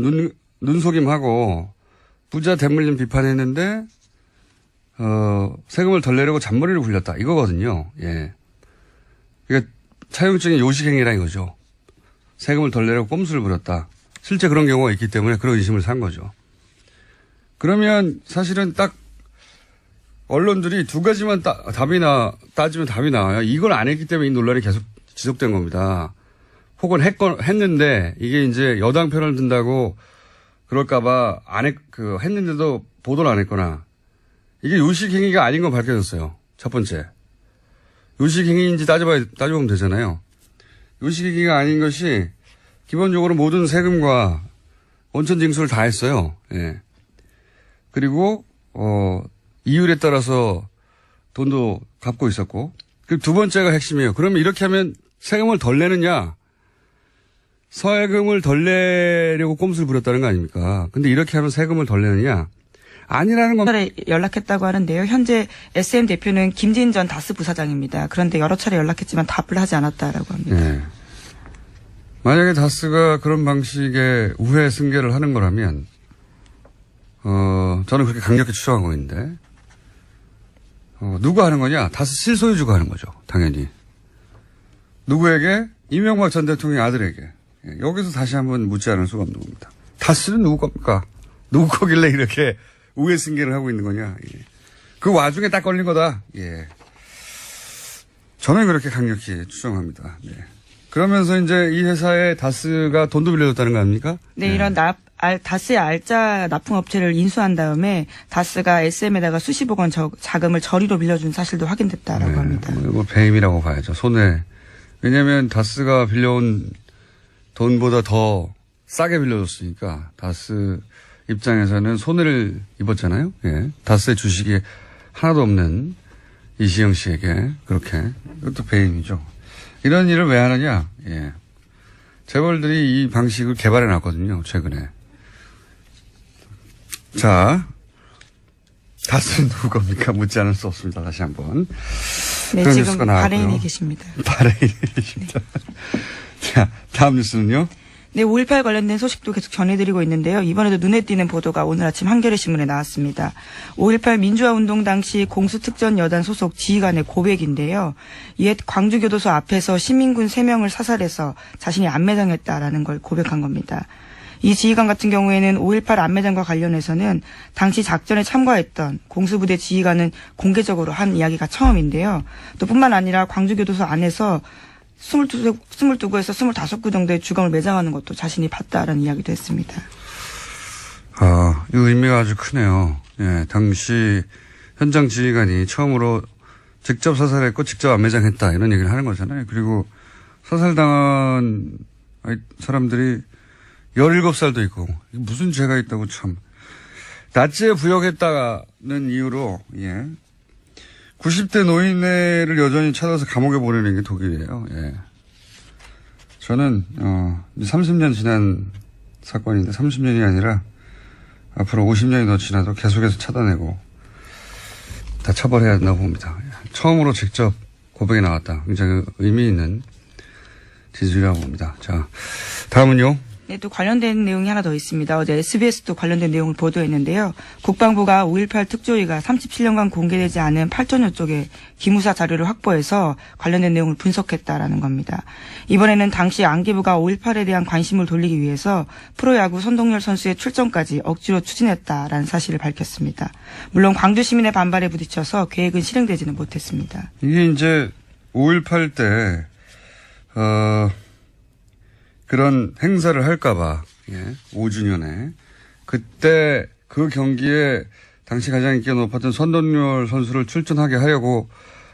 눈속임하고 부자 대물림 비판했는데 세금을 덜 내려고 잔머리를 굴렸다. 이거거든요. 예. 그러니까 차용증이 요식행위라 이거죠. 세금을 덜 내려고 꼼수를 부렸다. 실제 그런 경우가 있기 때문에 그런 의심을 산 거죠. 그러면 사실은 딱 언론들이 두 가지만 따지면 답이 나와요. 이걸 안 했기 때문에 이 논란이 계속 지속된 겁니다. 혹은 했는데 이게 이제 여당 편을 든다고 그럴까봐 했는데도 보도를 안 했거나 이게 요식행위가 아닌 건 밝혀졌어요. 첫 번째. 요식행위인지 따져보면 되잖아요. 요식행위가 아닌 것이 기본적으로 모든 세금과 원천 징수를 다 했어요. 예. 그리고 이율에 따라서 돈도 갚고 있었고. 그 두 번째가 핵심이에요. 그러면 이렇게 하면 세금을 덜 내느냐? 세금을 덜 내려고 꼼수를 부렸다는 거 아닙니까? 근데 이렇게 하면 세금을 덜 내느냐? 아니라는 겁니다. 연락했다고 하는데요. 현재 SM 대표는 김진 전 다스 부사장입니다. 그런데 여러 차례 연락했지만 답을 하지 않았다라고 합니다. 네. 만약에 다스가 그런 방식의 우회 승계를 하는 거라면 저는 그렇게 강력히 추정하고 있는데 누가 하는 거냐? 다스 실소유주가 하는 거죠. 당연히. 누구에게? 이명박 전 대통령의 아들에게. 여기서 다시 한번 묻지 않을 수가 없는 겁니다. 다스는 누구 겁니까? 누구 거길래 이렇게 우회 승계를 하고 있는 거냐? 예. 그 와중에 딱 걸린 거다. 예. 저는 그렇게 강력히 추정합니다. 네. 그러면서 이제 이 회사에 다스가 돈도 빌려줬다는 거 아닙니까? 네, 이런 다스의 알짜 납품업체를 인수한 다음에 다스가 SM에다가 수십억 원 자금을 저리로 빌려준 사실도 확인됐다라고 합니다. 뭐 배임이라고 봐야죠. 손해. 왜냐하면 다스가 빌려온 돈보다 더 싸게 빌려줬으니까 다스 입장에서는 손해를 입었잖아요. 예. 다스의 주식이 하나도 없는 이시영 씨에게 그렇게. 이것도 배임이죠. 이런 일을 왜 하느냐. 예. 재벌들이 이 방식을 개발해 놨거든요. 최근에. 자, 다스는 누구 겁니까? 묻지 않을 수 없습니다. 다시 한번. 네, 지금 바레인에 계십니다. 바레인에 계십니다. 자, 다음 뉴스는요? 네, 5.18 관련된 소식도 계속 전해드리고 있는데요. 이번에도 눈에 띄는 보도가 오늘 아침 한겨레신문에 나왔습니다. 5.18 민주화운동 당시 공수특전 여단 소속 지휘관의 고백인데요. 옛 광주교도소 앞에서 시민군 3명을 사살해서 자신이 안매장했다라는 걸 고백한 겁니다. 이 지휘관 같은 경우에는 5.18 안매장과 관련해서는 당시 작전에 참가했던 공수부대 지휘관은 공개적으로 한 이야기가 처음인데요. 또 뿐만 아니라 광주교도소 안에서 22구에서 25구 정도의 주검을 매장하는 것도 자신이 봤다라는 이야기도 했습니다. 아, 이 의미가 아주 크네요. 예, 당시 현장 지휘관이 처음으로 직접 사살했고 직접 안매장했다 이런 얘기를 하는 거잖아요. 그리고 사살당한 사람들이 17살도 있고 무슨 죄가 있다고 참. 나치에 부역했다는 이유로 90대 노인네를 여전히 찾아서 감옥에 보내는 게 독일이에요. 예. 저는 30년 지난 사건인데 30년이 아니라 앞으로 50년이 더 지나도 계속해서 찾아내고 다 처벌해야 한다고 봅니다. 처음으로 직접 고백이 나왔다. 굉장히 의미 있는 지지라고 봅니다. 자, 다음은요. 네, 또 관련된 내용이 하나 더 있습니다. 어제 SBS도 관련된 내용을 보도했는데요. 국방부가 5.18 특조위가 37년간 공개되지 않은 8천여 쪽의 기무사 자료를 확보해서 관련된 내용을 분석했다라는 겁니다. 이번에는 당시 안기부가 5.18에 대한 관심을 돌리기 위해서 프로야구 선동열 선수의 출전까지 억지로 추진했다라는 사실을 밝혔습니다. 물론 광주 시민의 반발에 부딪혀서 계획은 실행되지는 못했습니다. 이게 이제 5.18 때 그런 행사를 할까봐, 5주년에. 그때 그 경기에 당시 가장 인기가 높았던 선동열 선수를 출전하게 하려고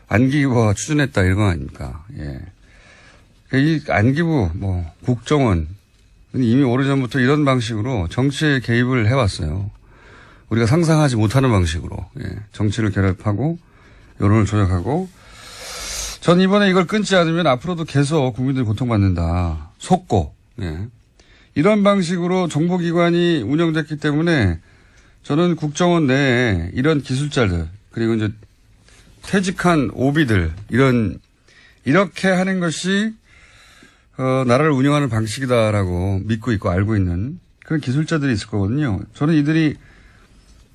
안기부가 추진했다, 이런 거 아닙니까? 예. 이 안기부, 국정원, 이미 오래전부터 이런 방식으로 정치에 개입을 해왔어요. 우리가 상상하지 못하는 방식으로, 정치를 결합하고, 여론을 조작하고, 전 이번에 이걸 끊지 않으면 앞으로도 계속 국민들이 고통받는다. 속고, 이런 방식으로 정보기관이 운영됐기 때문에 저는 국정원 내에 이런 기술자들, 그리고 이제 퇴직한 오비들, 이렇게 하는 것이, 나라를 운영하는 방식이다라고 믿고 있고 알고 있는 그런 기술자들이 있을 거거든요. 저는 이들이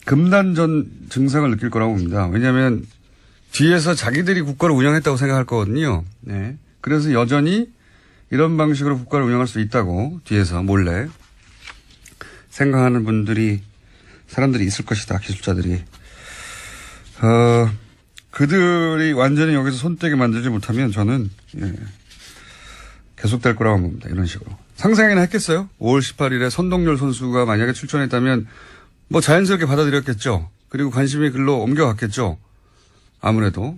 금단전 증상을 느낄 거라고 봅니다. 왜냐하면 뒤에서 자기들이 국가를 운영했다고 생각할 거거든요. 네. 그래서 여전히 이런 방식으로 국가를 운영할 수 있다고 뒤에서 몰래 생각하는 사람들이 있을 것이다, 기술자들이. 그들이 완전히 여기서 손떼게 만들지 못하면 저는, 계속될 거라고 봅니다. 이런 식으로. 상상이나 했겠어요? 5월 18일에 선동열 선수가 만약에 출전했다면 자연스럽게 받아들였겠죠. 그리고 관심이 글로 옮겨갔겠죠. 아무래도.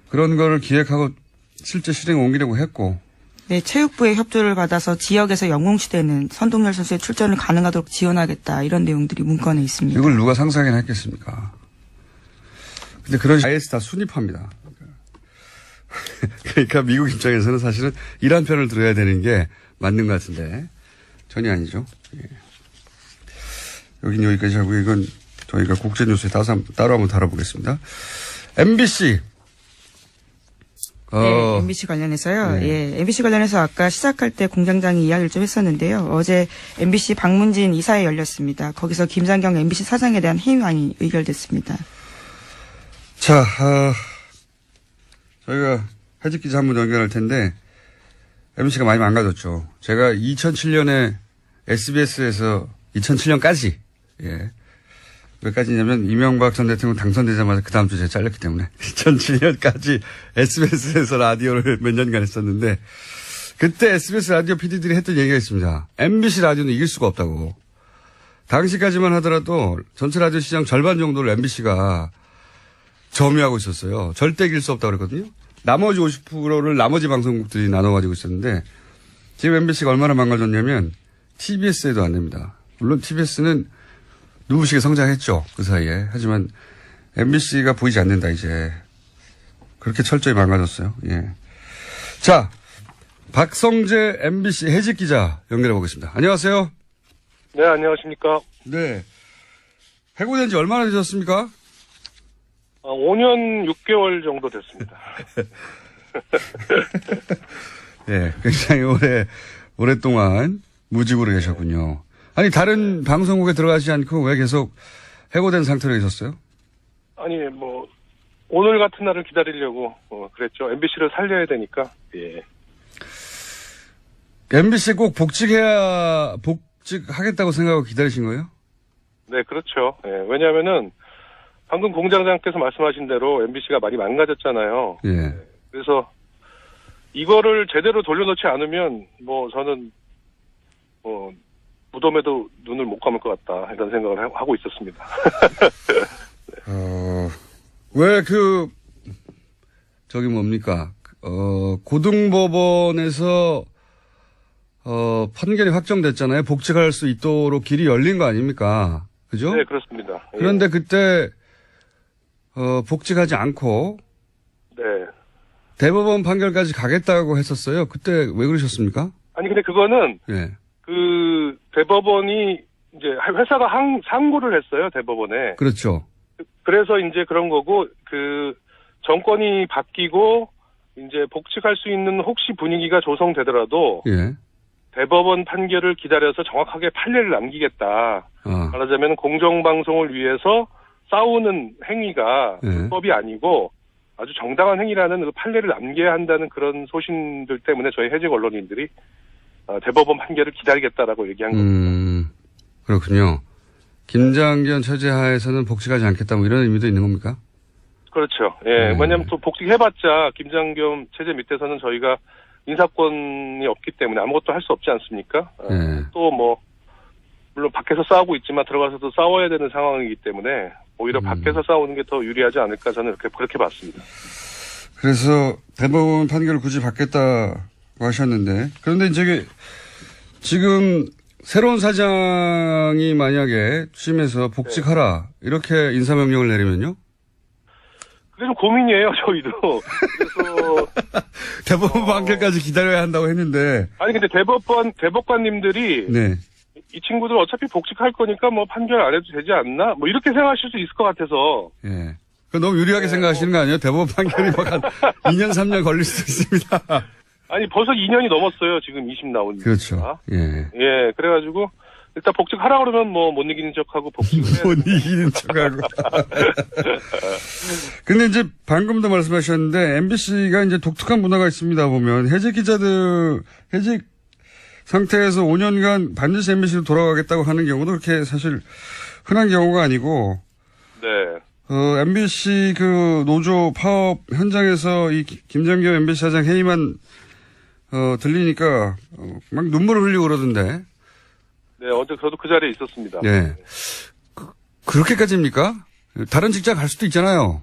그런 거를 기획하고 실제 실행에 옮기려고 했고. 네, 체육부의 협조를 받아서 지역에서 영웅시대는 선동열 선수의 출전을 가능하도록 지원하겠다. 이런 내용들이 문건에 있습니다. 이걸 누가 상상이나 했겠습니까? 근데 그런 IS 다 순입합니다. 그러니까 미국 입장에서는 사실은 이란 편을 들어야 되는 게 맞는 것 같은데 전혀 아니죠. 여긴 여기까지 하고 이건 저희가 국제뉴스에 따로 한번 다뤄보겠습니다. MBC. 네, MBC 관련해서요. 네. MBC 관련해서 아까 시작할 때 공장장이 이야기를 좀 했었는데요. 어제 MBC 박문진 이사회 열렸습니다. 거기서 김상경 MBC 사장에 대한 해임안이 의결됐습니다. 자, 저희가 해직 기자 한번 연결할 텐데 MBC가 많이 망가졌죠. 제가 2007년에 SBS에서 2007년까지 몇 가지냐면 이명박 전 대통령 당선되자마자 그 다음 주에 제가 잘렸기 때문에 2007년까지 SBS에서 라디오를 몇 년간 했었는데 그때 SBS 라디오 PD들이 했던 얘기가 있습니다. MBC 라디오는 이길 수가 없다고. 당시까지만 하더라도 전체 라디오 시장 절반 정도를 MBC가 점유하고 있었어요. 절대 이길 수 없다고 그랬거든요. 나머지 50%를 나머지 방송국들이 나눠가지고 있었는데 지금 MBC가 얼마나 망가졌냐면 TBS에도 안 됩니다. 물론 TBS는 누구시게 성장했죠. 그 사이에. 하지만 MBC가 보이지 않는다 이제. 그렇게 철저히 망가졌어요. 예. 자, 박성재 MBC 해직 기자 연결해 보겠습니다. 안녕하세요. 네, 안녕하십니까. 네. 해고된 지 얼마나 되셨습니까? 5년 6개월 정도 됐습니다. 네, 굉장히 오랫동안 무직으로 계셨군요. 아니, 다른 방송국에 들어가지 않고 왜 계속 해고된 상태로 계셨어요? 아니, 오늘 같은 날을 기다리려고, 그랬죠. MBC를 살려야 되니까, 예. MBC 꼭 복직하겠다고 생각하고 기다리신 거예요? 네, 그렇죠. 예, 왜냐하면은 방금 공장장께서 말씀하신 대로 MBC가 많이 망가졌잖아요. 예. 그래서 이거를 제대로 돌려놓지 않으면 저는 무덤에도 눈을 못 감을 것 같다 이런 생각을 하고 있었습니다. 왜 뭡니까? 고등법원에서 판결이 확정됐잖아요. 복직할 수 있도록 길이 열린 거 아닙니까? 그죠? 네, 그렇습니다. 그런데 그때 복직하지 않고 네. 대법원 판결까지 가겠다고 했었어요. 그때 왜 그러셨습니까? 아니 근데 그거는 예. 그 대법원이 이제 회사가 상고를 했어요, 대법원에. 그렇죠. 그래서 이제 그런 거고 그 정권이 바뀌고 이제 복직할 수 있는 혹시 분위기가 조성되더라도 예. 대법원 판결을 기다려서 정확하게 판례를 남기겠다. 말하자면 공정방송을 위해서 싸우는 행위가 불법이 아니고 아주 정당한 행위라는 그 판례를 남겨야 한다는 그런 소신들 때문에 저희 해직 언론인들이 대법원 판결을 기다리겠다라고 얘기한 겁니다. 그렇군요. 김장겸 체제 하에서는 복직하지 않겠다 뭐 이런 의미도 있는 겁니까? 그렇죠. 예. 왜냐하면 또 복직해봤자 김장겸 체제 밑에서는 저희가 인사권이 없기 때문에 아무것도 할 수 없지 않습니까? 또 물론 밖에서 싸우고 있지만 들어가서도 싸워야 되는 상황이기 때문에 오히려 밖에서 싸우는 게 더 유리하지 않을까 저는 그렇게 봤습니다. 그래서 대법원 판결을 굳이 받겠다고 하셨는데 그런데 이제 지금 새로운 사장이 만약에 취임해서 복직하라 이렇게 인사명령을 내리면요? 그게 좀 고민이에요, 저희도. 그래서 대법원 판결까지 기다려야 한다고 했는데. 아니 근데 대법관님들이 네. 이 친구들 어차피 복직할 거니까 판결 안 해도 되지 않나? 이렇게 생각하실 수 있을 것 같아서. 예. 그 너무 유리하게 생각하시는 거 아니에요? 대법원 판결이 한 2년 3년 걸릴 수도 있습니다. 아니 벌써 2년이 넘었어요. 지금 2심 나온. 그렇죠. 예. 예. 그래가지고 일단 복직하라 그러면 못 이기는 척하고 복직을 못 이기는 척하고. 근데 이제 방금도 말씀하셨는데 MBC가 이제 독특한 문화가 있습니다. 보면 해직 상태에서 5년간 반드시 MBC로 돌아가겠다고 하는 경우도 그렇게 사실 흔한 경우가 아니고. 네. MBC 노조 파업 현장에서 이 김장겸 MBC 사장 회의만 들리니까 막 눈물을 흘리고 그러던데. 네, 어제 저도 그 자리에 있었습니다. 네. 그렇게까지입니까? 다른 직장 갈 수도 있잖아요.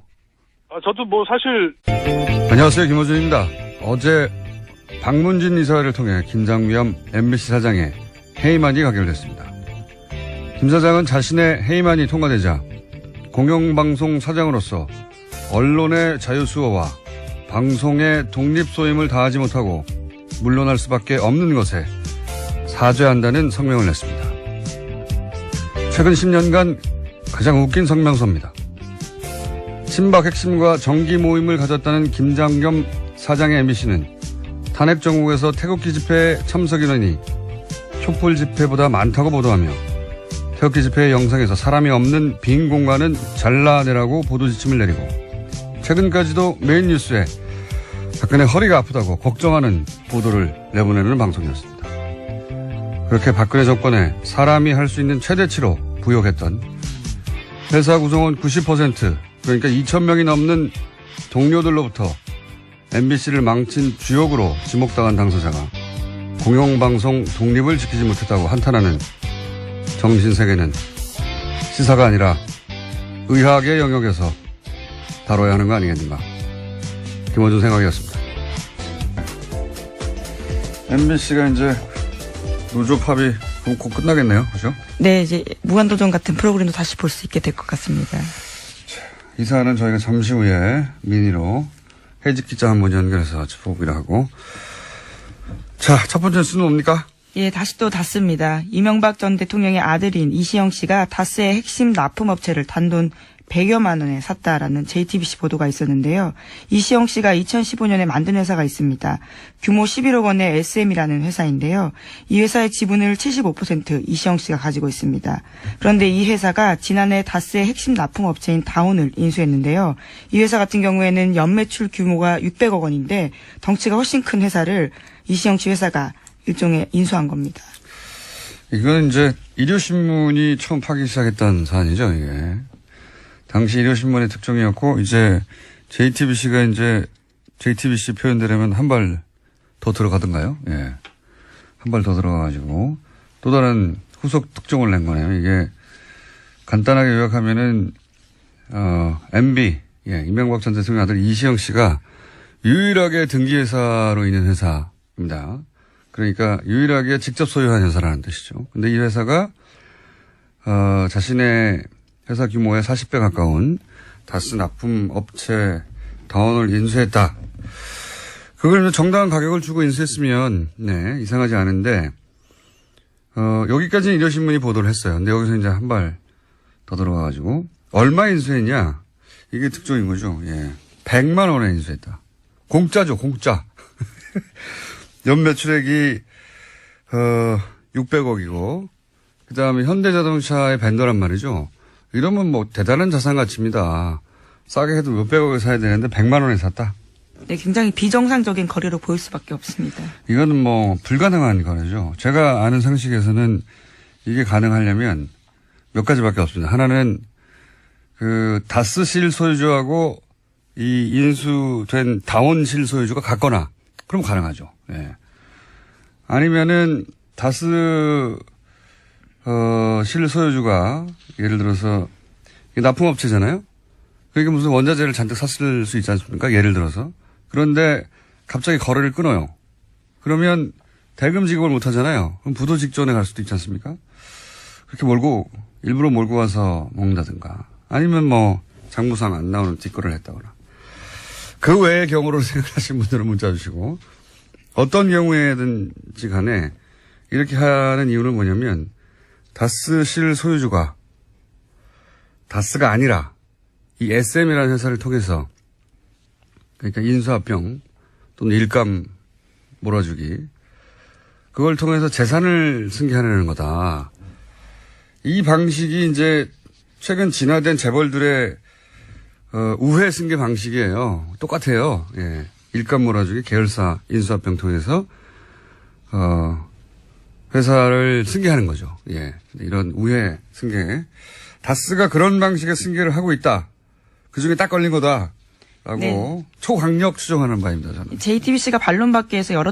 저도 사실. 안녕하세요, 김호준입니다. 어제 박문진 이사를 통해 김장겸 MBC 사장의 해임안이 가결됐습니다. 김 사장은 자신의 해임안이 통과되자 공영방송 사장으로서 언론의 자유수호와 방송의 독립소임을 다하지 못하고 물러날 수밖에 없는 것에 사죄한다는 성명을 냈습니다. 최근 10년간 가장 웃긴 성명서입니다. 친박 핵심과 정기 모임을 가졌다는 김장겸 사장의 MBC는 탄핵 정국에서 태극기 집회에 참석 인원이 촛불 집회보다 많다고 보도하며 태극기 집회의 영상에서 사람이 없는 빈 공간은 잘라내라고 보도 지침을 내리고 최근까지도 메인 뉴스에 박근혜 허리가 아프다고 걱정하는 보도를 내보내는 방송이었습니다. 그렇게 박근혜 정권에 사람이 할 수 있는 최대치로 부역했던 회사 구성원 90% 그러니까 2,000명이 넘는 동료들로부터 MBC를 망친 주역으로 지목당한 당사자가 공영방송 독립을 지키지 못했다고 한탄하는 정신세계는 시사가 아니라 의학의 영역에서 다뤄야 하는 거 아니겠는가. 김호준 생각이었습니다. MBC가 이제 노조 파업이 곧 끝나겠네요. 그죠? 네, 이제 무한도전 같은 프로그램도 다시 볼 수 있게 될 것 같습니다. 이 사안은 저희가 잠시 후에 미니로 해직 기자 한 분 연결해서 짚어보기로 하고. 자, 첫 번째 뉴스는 뭡니까? 예, 다시 또 다스입니다. 이명박 전 대통령의 아들인 이시영 씨가 다스의 핵심 납품업체를 단돈 100여만 원에 샀다라는 JTBC 보도가 있었는데요. 이시영 씨가 2015년에 만든 회사가 있습니다. 규모 11억 원의 SM이라는 회사인데요. 이 회사의 지분을 75% 이시영 씨가 가지고 있습니다. 그런데 이 회사가 지난해 다스의 핵심 납품업체인 다온을 인수했는데요. 이 회사 같은 경우에는 연매출 규모가 600억 원인데 덩치가 훨씬 큰 회사를 이시영 씨 회사가 일종의 인수한 겁니다. 이건 이제 일요신문이 처음 파기 시작했던 사안이죠, 이게. 당시 일요신문의 특종이었고, 이제 JTBC가 이제 JTBC 표현대로면 한 발 더 들어가던가요? 예. 한 발 더 들어가가지고 또 다른 후속 특종을 낸 거네요. 이게 간단하게 요약하면은, MB, 예, 이명박 전 대통령 아들 이시영 씨가 유일하게 등기회사로 있는 회사입니다. 그러니까 유일하게 직접 소유한 회사라는 뜻이죠. 근데 이 회사가 자신의 회사 규모의 40배 가까운 다스 납품 업체 다원을 인수했다. 그걸 정당한 가격을 주고 인수했으면 네, 이상하지 않은데 여기까지는 일요신문이 보도를 했어요. 근데 여기서 이제 한 발 더 들어가가지고 얼마 인수했냐? 이게 특종인 거죠. 예, 100만 원에 인수했다. 공짜죠, 공짜. 연 매출액이 600억이고 그다음에 현대자동차의 벤더란 말이죠. 이러면 뭐 대단한 자산 가치입니다. 싸게 해도 몇백억에 사야 되는데 100만 원에 샀다. 네, 굉장히 비정상적인 거래로 보일 수밖에 없습니다. 이거는 뭐 불가능한 거래죠. 제가 아는 상식에서는 이게 가능하려면 몇 가지밖에 없습니다. 하나는 그 다스 실소유주하고 이 인수된 다원 실소유주가 같거나 그럼 가능하죠. 예. 아니면은 다스 실소유주가 예를 들어서 납품업체잖아요. 그러니까 무슨 원자재를 잔뜩 샀을 수 있지 않습니까? 예를 들어서. 그런데 갑자기 거래를 끊어요. 그러면 대금 지급을 못 하잖아요. 그럼 부도 직전에 갈 수도 있지 않습니까? 그렇게 일부러 몰고 와서 먹는다든가. 아니면 뭐 장부상 안 나오는 뒷거래를 했다거나. 그 외의 경우로 생각하시는 분들은 문자 주시고 어떤 경우에든지 간에 이렇게 하는 이유는 뭐냐면 다스 실 소유주가 다스가 아니라 이 SM이라는 회사를 통해서 그러니까 인수합병 또는 일감 몰아주기 그걸 통해서 재산을 승계하려는 거다. 이 방식이 이제 최근 진화된 재벌들의 우회 승계 방식이에요. 똑같아요. 예. 일감 몰아주기 계열사 인수합병 통해서 회사를 승계하는 거죠. 예. 이런 우회 승계. 다스가 그런 방식의 승계를 하고 있다. 그중에 딱 걸린 거다라고 네. 초강력 추정하는 바입니다. 저는. JTBC가 반론받기 위해서 여러